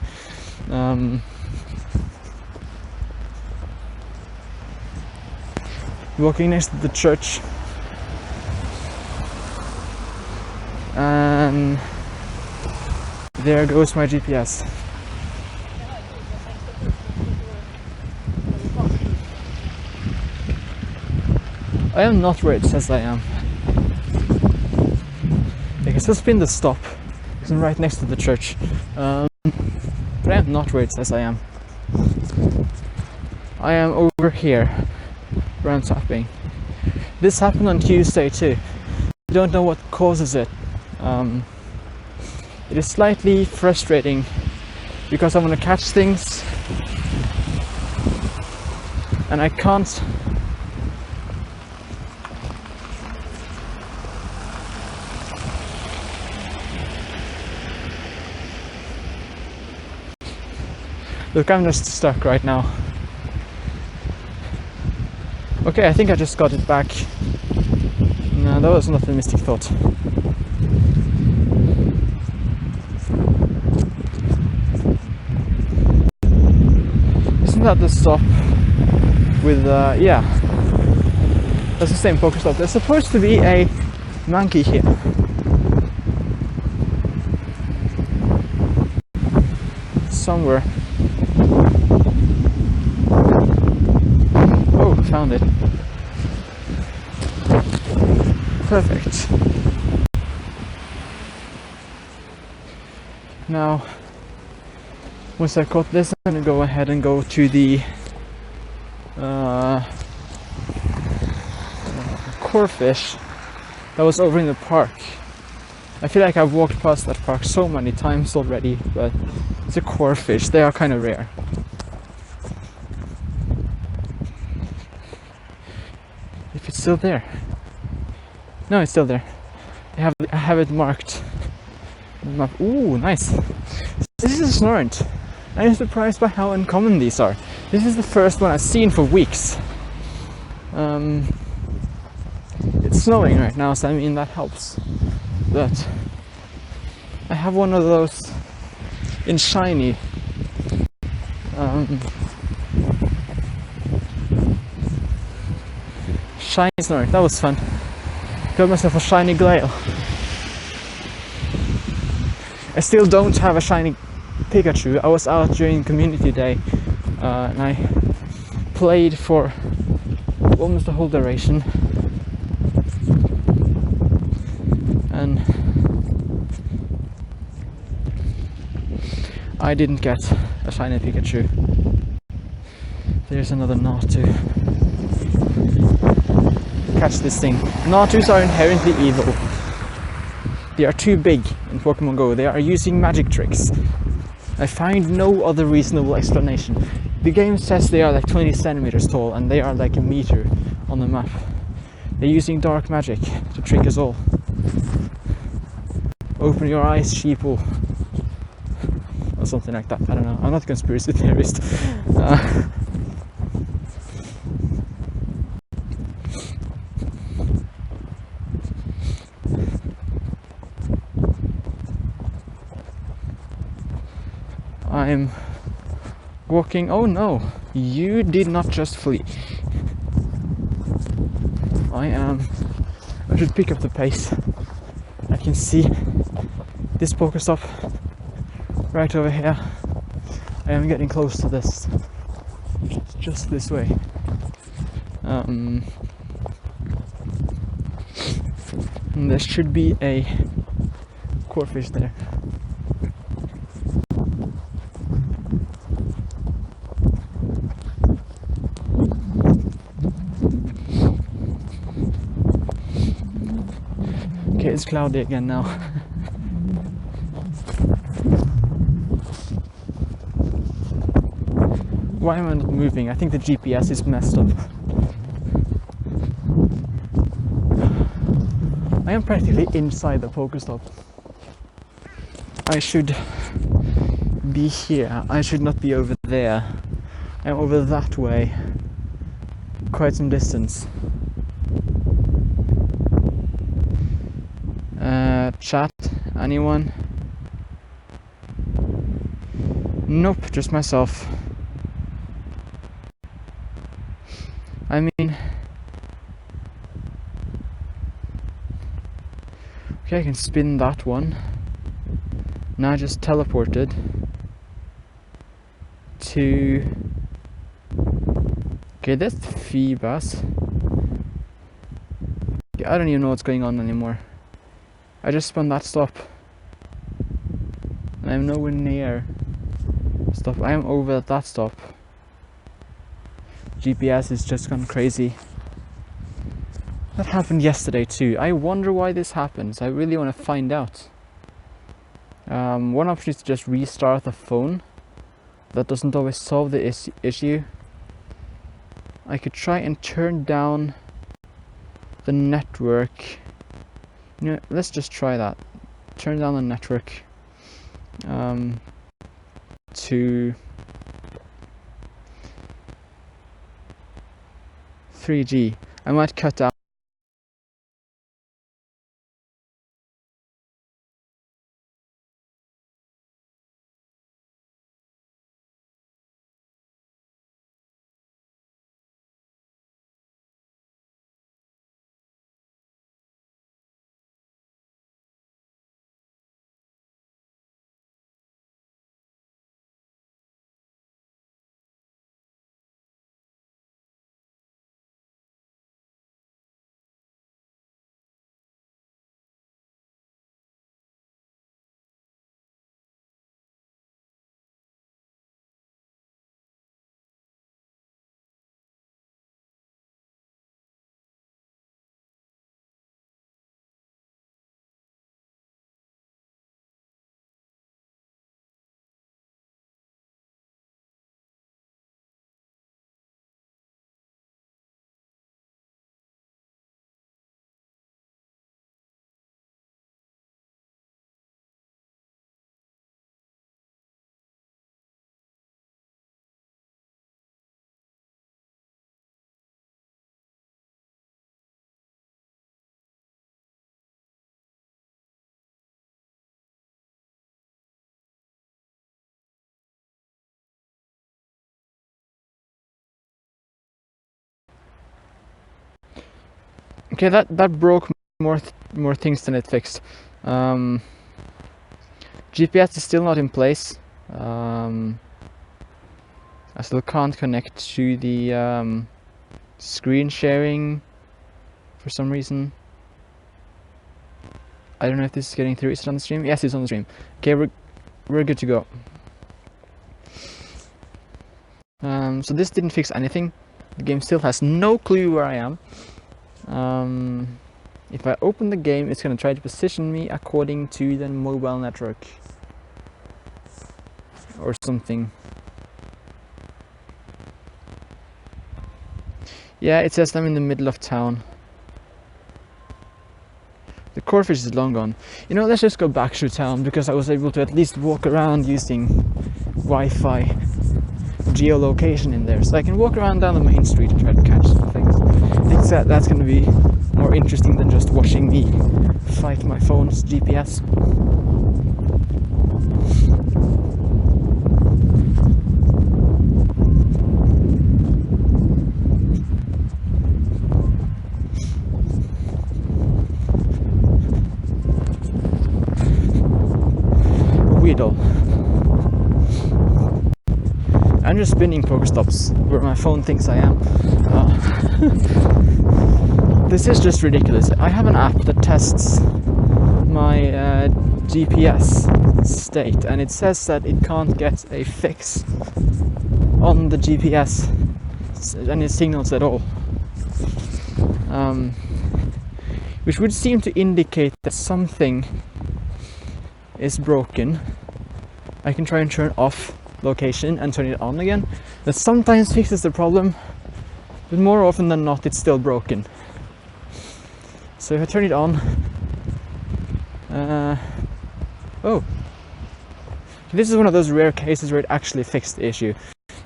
Walking next to the church. And there goes my GPS. I am not where it says I am. I guess it's been the stop. It's right next to the church. But I am not where it says I am. I am over here, where I'm tapping. This happened on Tuesday too. I don't know what causes it. It is slightly frustrating because I want to catch things and I can't. Look, I'm just stuck right now. Okay, I think I just got it back. No, that was not a mystic thought. Isn't that the stop with, yeah. That's the same Pokestop. There's supposed to be a monkey here. Somewhere. Oh, found it. Perfect. Now, once I caught this, I'm gonna go ahead and go to the corefish that was over in the park. I feel like I've walked past that park so many times already, but it's a corefish. They are kind of rare. If it's still there. No, it's still there. I have it marked. Ooh, nice. This is a snorant. I'm surprised by how uncommon these are. This is the first one I've seen for weeks. It's snowing right now, so I mean that helps. But I have one of those in shiny. Shiny snorant. That was fun. Got myself a shiny Glail. I still don't have a shiny Pikachu. I was out during community day and I played for almost the whole duration and I didn't get a shiny Pikachu. There's another knot too. catch this thing. Natus are inherently evil. They are too big in Pokemon GO. They are using magic tricks. I find no other reasonable explanation. The game says they are like 20 centimeters tall and they are like a meter on the map. They're using dark magic to trick us all. Open your eyes, sheeple. Or something like that. I don't know. I'm not a conspiracy theorist. I'm walking. Oh no, you did not just flee. I should pick up the pace. I can see this Pokestop right over here. I am getting close to this. It's just this way. And there should be a corphish there. Okay, it's cloudy again now. Why am I not moving? I think the GPS is messed up. I am practically inside the Pokestop. I should be here. I should not be over there. I'm over that way. Quite some distance. Chat? Anyone? Nope, just myself. I mean... Okay, I can spin that one. Now I just teleported to... Okay, that's Phoebus. Okay, I don't even know what's going on anymore. I just spun that stop. And I'm nowhere near stop. I am over at that stop. GPS is just gone crazy. That happened yesterday too. I wonder why this happens. I really want to find out. One option is to just restart the phone. That doesn't always solve the issue. I could try and turn down the network. You know, let's just try that. Turn down the network to 3G. I might cut out. Okay, that broke more things than it fixed. GPS is still not in place. I still can't connect to the screen sharing for some reason. I don't know if this is getting through. Is it on the stream? Yes, it's on the stream. Okay, we're good to go. So this didn't fix anything. The game still has no clue where I am. If I open the game, it's going to try to position me according to the mobile network or something. Yeah, it says I'm in the middle of town. The core fish is long gone. You know, let's just go back through town, because I was able to at least walk around using Wi-Fi geolocation in there. So I can walk around down the main street and try to catch some things. I think that's going to be more interesting than just watching me fight my phone's GPS. Weedle. I'm just spinning Pokestops where my phone thinks I am. This is just ridiculous. I have an app that tests my GPS state, and it says that it can't get a fix on the GPS and its signals at all, which would seem to indicate that something is broken. I can try and turn off location and turn it on again. That sometimes fixes the problem, but more often than not it's still broken. So if I turn it on, oh, this is one of those rare cases where it actually fixed the issue.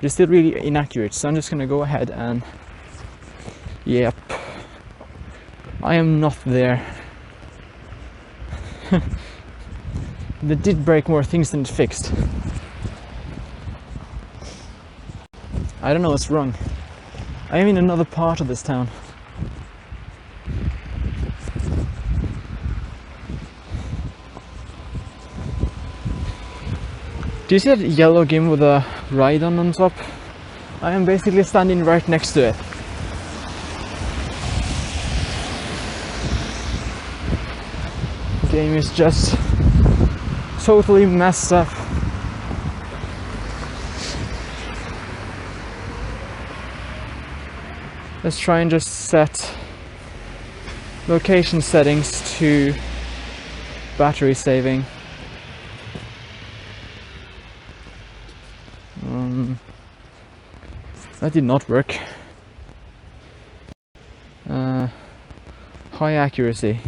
It's still really inaccurate, so I'm just gonna go ahead and, yep, I am not there. That did break more things than it fixed. I don't know what's wrong. I am in another part of this town. Do you see that yellow game with a Rhydon on top? I am basically standing right next to it. The game is just totally messed up. Let's try and just set location settings to battery saving. That did not work. High accuracy.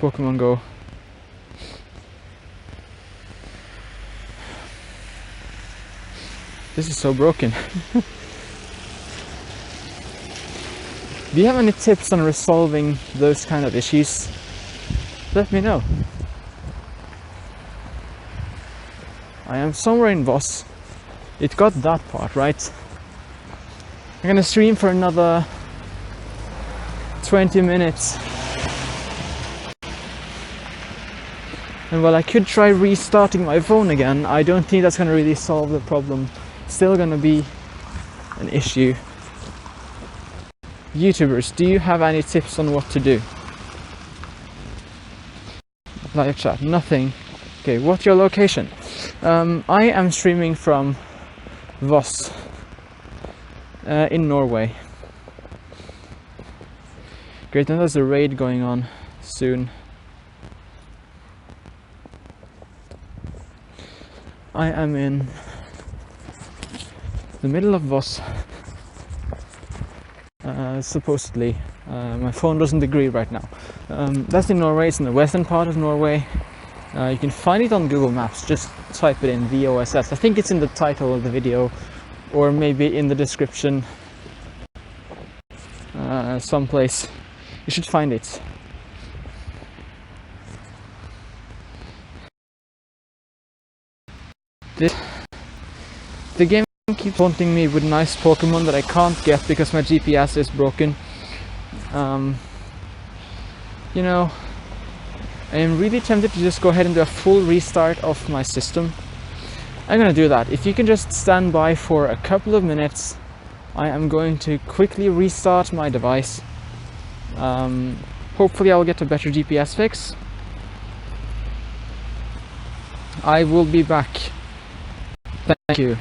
Pokémon GO. This is so broken. Do you have any tips on resolving those kind of issues? Let me know. I am somewhere in Voss. It got that part right. I'm gonna stream for another 20 minutes. And while I could try restarting my phone again, I don't think that's gonna really solve the problem. Still gonna be an issue. YouTubers, do you have any tips on what to do? Live chat, nothing. Okay, what's your location? I am streaming from Voss in Norway. Great, and there's a raid going on soon. I am in the middle of Voss. Supposedly. My phone doesn't agree right now. That's in Norway, it's in the western part of Norway. You can find it on Google Maps, just type it in, VOSS. I think it's in the title of the video, or maybe in the description someplace. You should find it. The game keeps haunting me with nice Pokemon that I can't get because my GPS is broken. You know, I am really tempted to just go ahead and do a full restart of my system. I'm gonna do that. If you can just stand by for a couple of minutes, I am going to quickly restart my device. Hopefully I'll get a better GPS fix. I will be back. Thank you.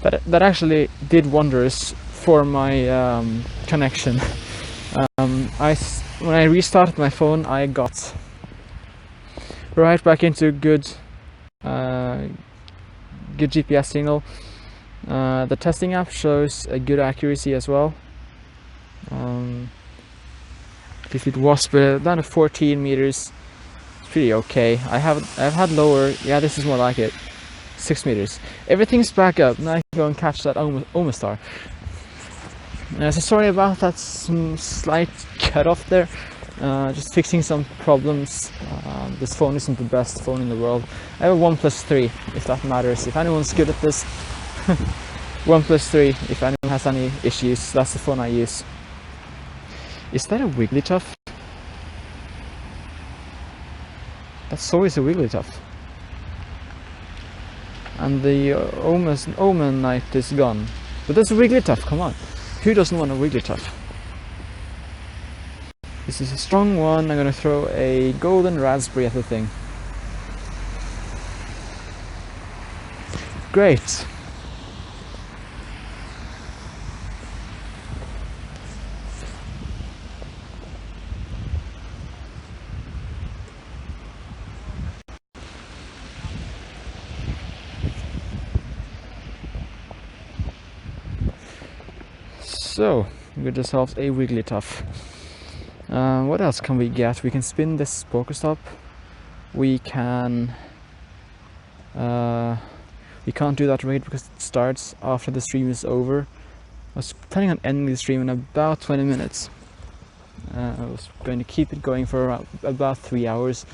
that actually did wonders for my connection. When I restarted my phone, I got right back into good GPS signal. The testing app shows a good accuracy as well. If it was down to 14 meters, it's pretty okay. I've had lower. Yeah, this is more like it. 6 meters. Everything's back up. Now I can go and catch that Omastar. So sorry about that slight cut off there. Just fixing some problems. This phone isn't the best phone in the world. I have a OnePlus 3, if that matters. If anyone's good at this, OnePlus 3. If anyone has any issues, that's the phone I use. Is that a Wigglytuff? That's always a Wigglytuff. And the Omen Knight is gone. But there's a Wigglytuff, come on. Who doesn't want a Wigglytuff? This is a strong one. I'm gonna throw a golden raspberry at the thing. Great. So, we got ourselves a Wigglytuff. What else can we get? We can spin this Pokestop. We can... we can't do that raid because it starts after the stream is over. I was planning on ending the stream in about 20 minutes. I was going to keep it going for about 3 hours.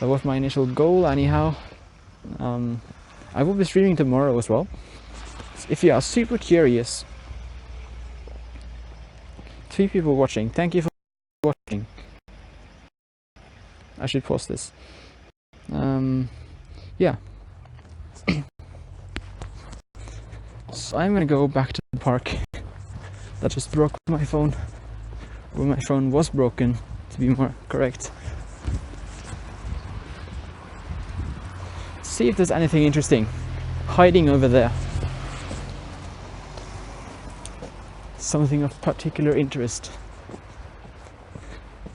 That was my initial goal anyhow. I will be streaming tomorrow as well. If you are super curious... 3 people watching. Thank you for watching. I should pause this. Yeah. So I'm gonna go back to the park. That just broke my phone. Well, my phone was broken, to be more correct. See if there's anything interesting hiding over there. Something of particular interest.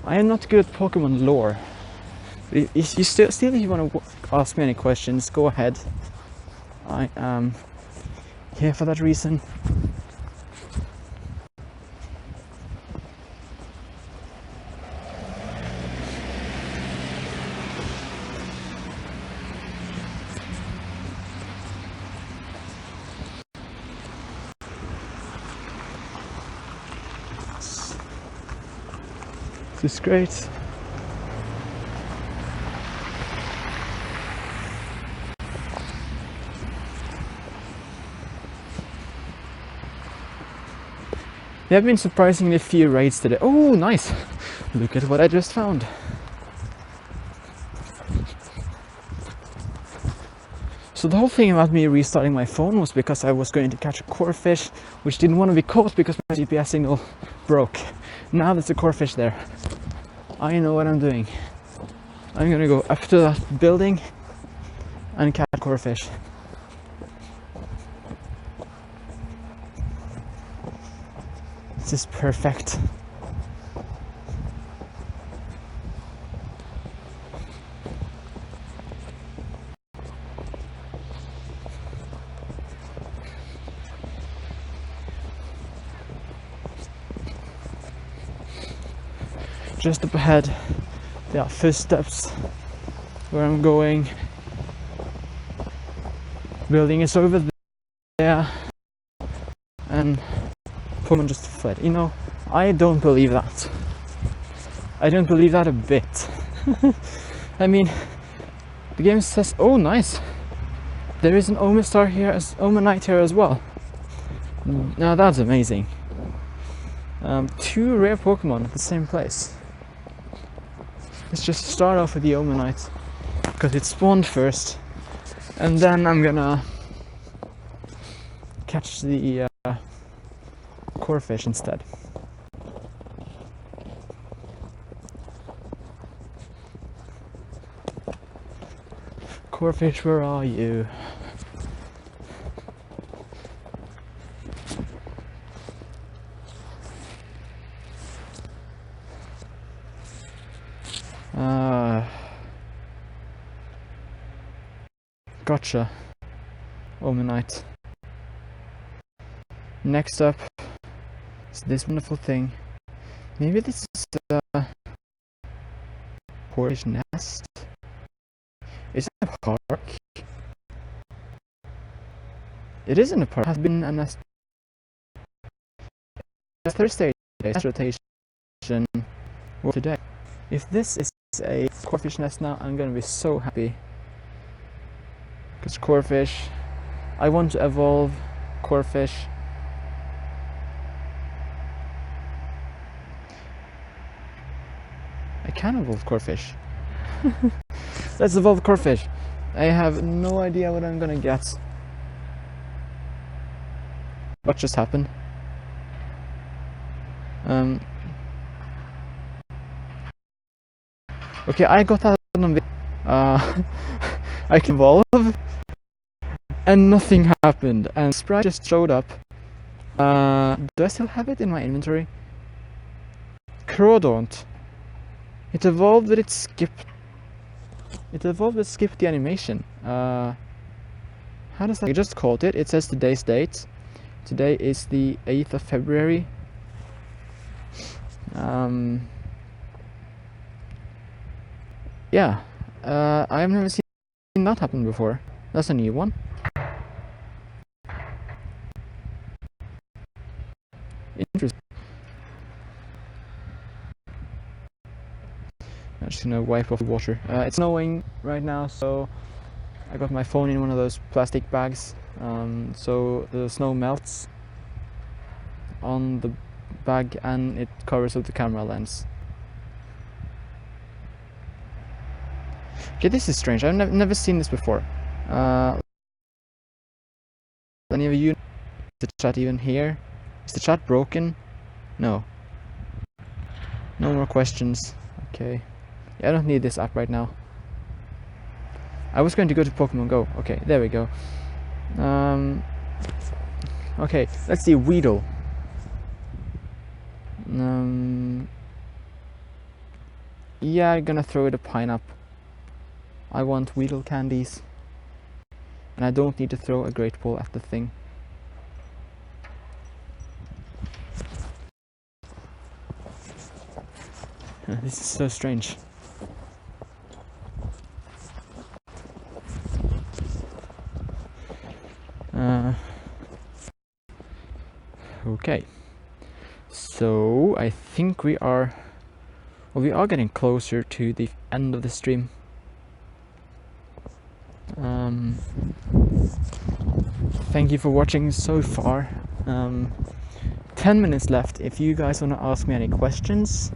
I am not good at Pokemon lore. If you want to ask me any questions, go ahead. I am here for that reason. This is great. There have been surprisingly few raids today. Oh, nice! Look at what I just found. So the whole thing about me restarting my phone was because I was going to catch a core fish, which didn't want to be caught because my GPS signal broke. Now there's a core fish there. I know what I'm doing. I'm gonna go up to that building and catch a core fish. This is perfect. Just up ahead, there are footsteps where I'm going. Building is over there, and Pokemon just fled. You know, I don't believe that. I don't believe that a bit. I mean, the game says, oh nice, there is an Omastar here, Omanite here as well. Now that's amazing. 2 rare Pokemon at the same place. Let's just start off with the Omanite because it spawned first, and then I'm gonna catch the core fish instead. Core fish, where are you? Gotcha. Omenite. Next up is this wonderful thing. Maybe this is a horse nest. Is it a park? It isn't a park. It has been a nest. Thursday rotation today. If this is a corefish nest now, I'm gonna be so happy. Because corefish, I want to evolve corefish. I can evolve corefish. Let's evolve corefish. I have no idea what I'm gonna get. What just happened? Okay, I got that on video. I can evolve, and nothing happened, and Sprite just showed up. Do I still have it in my inventory? Crawdaunt. It evolved, but it skipped. It evolved, but skipped the animation. How does that? I just caught it. It says today's date. Today is the 8th of February. Yeah, I have never seen that happen before. That's a new one. Interesting. I'm just gonna wipe off the water. It's snowing right now, so I got my phone in one of those plastic bags, so the snow melts on the bag and it covers up the camera lens. Okay, this is strange. I've never seen this before. Any of you? Is the chat even here? Is the chat broken? No. No more questions. Okay. Yeah, I don't need this app right now. I was going to go to Pokémon GO. Okay, there we go. Okay, let's see. Weedle. Yeah, I'm gonna throw it a pineapple. I want Weedle candies. And I don't need to throw a great ball at the thing. This is so strange. Okay. So I think we are getting closer to the end of the stream. Thank you for watching so far. 10 minutes left. If you guys want to ask me any questions,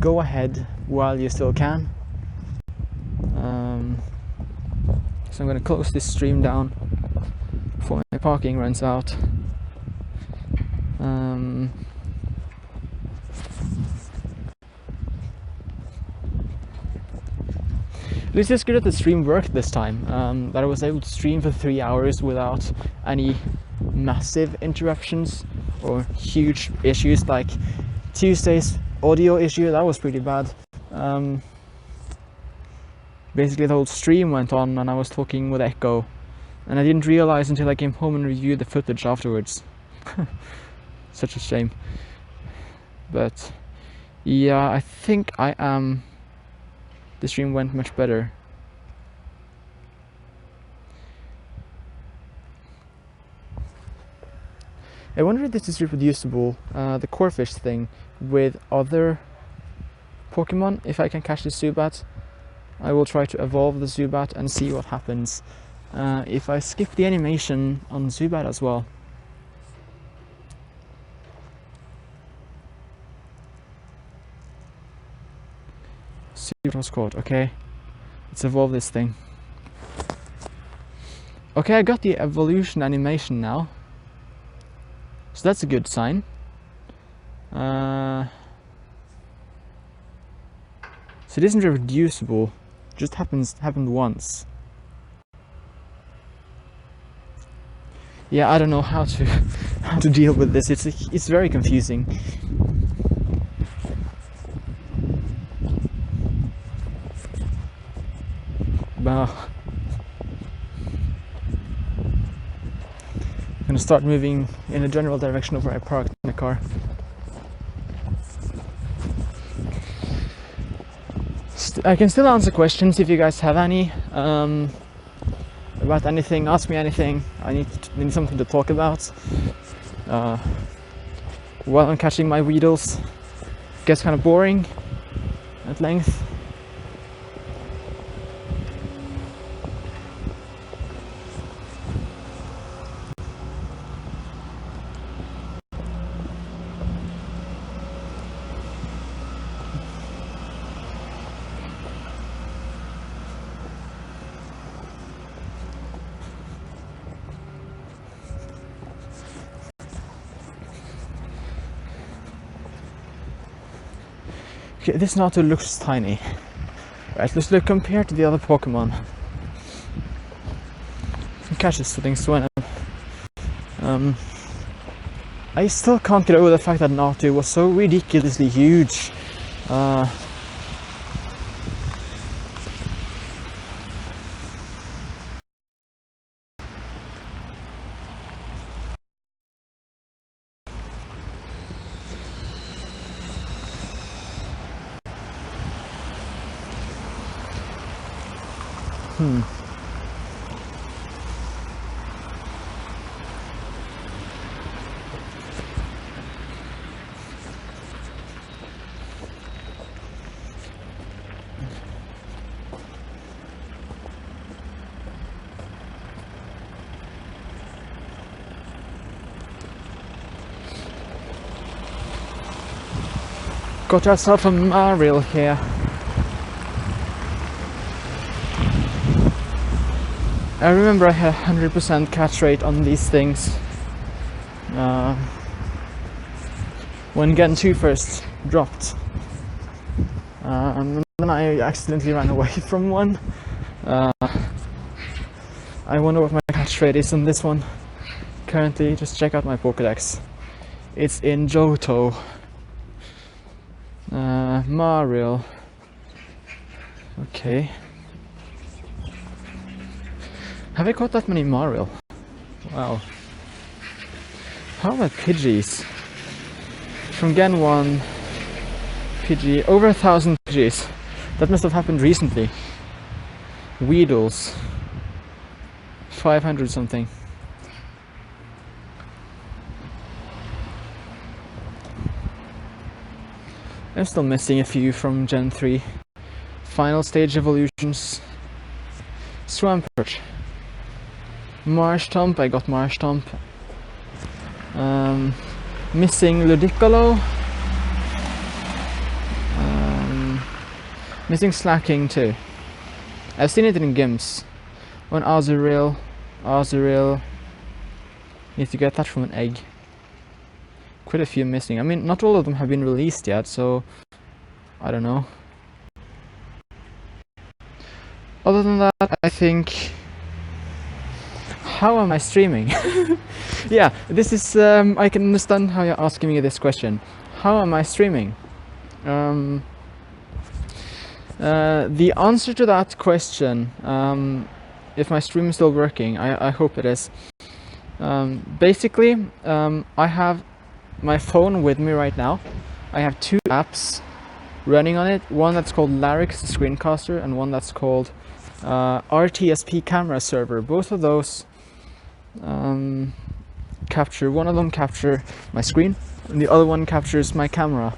go ahead while you still can. So I'm going to close this stream down before my parking runs out. It's just good that the stream worked this time, that I was able to stream for 3 hours without any massive interruptions or huge issues like Tuesday's audio issue. That was pretty bad. Basically the whole stream went on and I was talking with echo, and I didn't realize until I came home and reviewed the footage afterwards. Such a shame. But yeah, I think the stream went much better. I wonder if this is reproducible, the corefish thing, with other Pokemon. If I can catch the Zubat, I will try to evolve the Zubat and see what happens. If I skip the animation on Zubat as well. Zubat was caught, okay. Let's evolve this thing. Okay, I got the evolution animation now. So that's a good sign. So it isn't reproducible, it just happened once. Yeah, I don't know how to deal with this. It's very confusing. about. I'm gonna start moving in a general direction of where I parked my car. I can still answer questions if you guys have any about anything. Ask me anything. I need something to talk about while I'm catching my Weedles. Gets kind of boring at length. Okay, this Naruto looks tiny. Right, let's look compared to the other Pokemon. Catches the things to win. I still can't get over the fact that Naruto was so ridiculously huge. Got yourself a Marill here. I remember I had 100% catch rate on these things when Gen 2 first dropped. And then I accidentally ran away from one. I wonder what my catch rate is on this one. Currently, just check out my Pokédex. It's in Johto. Marill. Okay. Have I caught that many Marill? Wow. How about Pidgeys? From Gen 1, Pidgey, over 1,000 Pidgeys. That must have happened recently. Weedles, 500 something. I'm still missing a few from Gen 3. Final stage evolutions. Swampert. Marshtomp, I got Marshtomp. Missing Ludicolo. Missing Slacking too. I've seen it in Gimps. One Azurill. Need to get that from an egg. Quite a few missing. I mean, not all of them have been released yet, so I don't know. Other than that, I think... How am I streaming? Yeah, this is... I can understand how you're asking me this question. How am I streaming? The answer to that question, if my stream is still working, I hope it is. Basically, I have my phone with me right now. I have two apps running on it. One that's called Larix, the screencaster, and one that's called RTSP camera server. Both of those capture, one of them capture my screen and the other one captures my camera.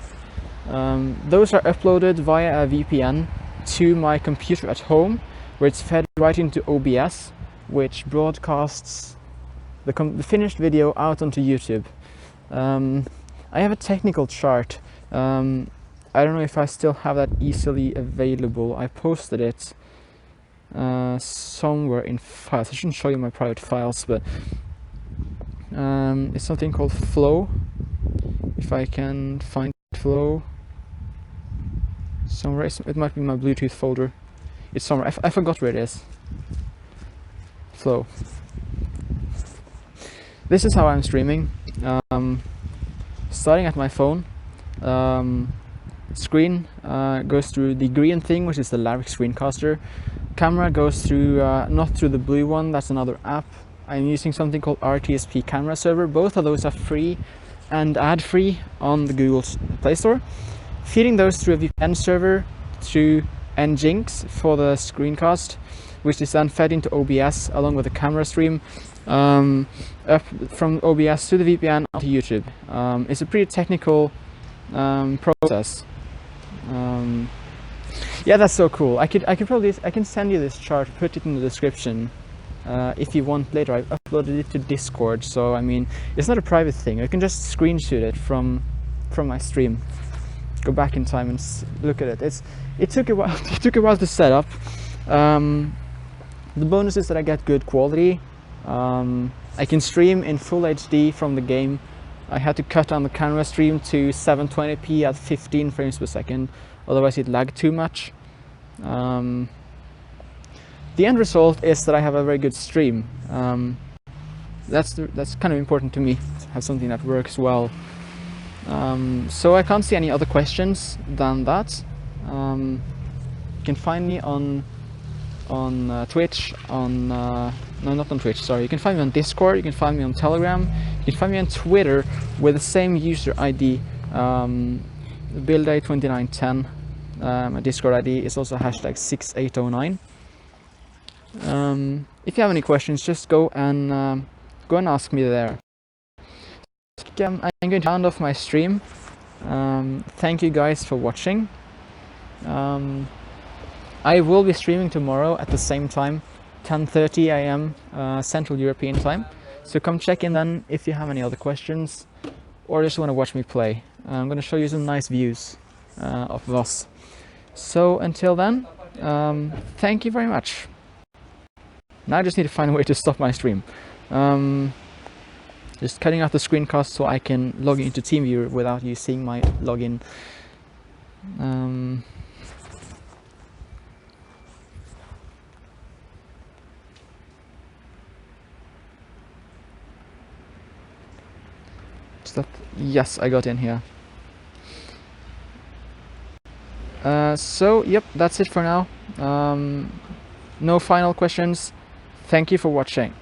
Those are uploaded via a VPN to my computer at home, where it's fed right into OBS, which broadcasts the finished video out onto YouTube. I have a technical chart. I don't know if I still have that easily available. I posted it somewhere in files. I shouldn't show you my private files, but it's something called Flow. If I can find Flow somewhere, it might be my Bluetooth folder. It's somewhere. I forgot where it is. Flow. This is how I'm streaming. Starting at my phone, Screen goes through the green thing, which is the Larry screencaster. Camera goes through not through the blue one, that's another app. I'm using something called RTSP Camera Server. Both of those are free and ad-free on the Google Play Store. Feeding those through a VPN server through Nginx for the screencast, which is then fed into OBS along with the camera stream up from OBS to the VPN onto YouTube. It's a pretty technical process. Yeah, that's so cool. I can send you this chart, put it in the description if you want later. I've uploaded it to Discord, so I mean, it's not a private thing. I can just screenshot it from my stream. Go back in time and look at it. It took a while. It took a while to set up. The bonus is that I get good quality. I can stream in full HD from the game. I had to cut down the camera stream to 720p at 15 frames per second, otherwise it lagged too much. The end result is that I have a very good stream. That's kind of important to me, to have something that works well. So I can't see any other questions than that. You can find me on Twitch, no, not on Twitch, sorry. You can find me on Discord, you can find me on Telegram, you can find me on Twitter with the same user ID, buildday2910. My Discord ID is also hashtag 6809. If you have any questions, just go and ask me there. I'm going to round off my stream. Thank you guys for watching. I will be streaming tomorrow at the same time, 10:30 AM Central European time. So come check in then if you have any other questions or just want to watch me play. I'm going to show you some nice views of Voss. So until then, thank you very much. Now I just need to find a way to stop my stream. Just cutting out the screencast so I can log into TeamViewer without you seeing my login. Yes, I got in here. So, yep, that's it for now. No final questions. Thank you for watching.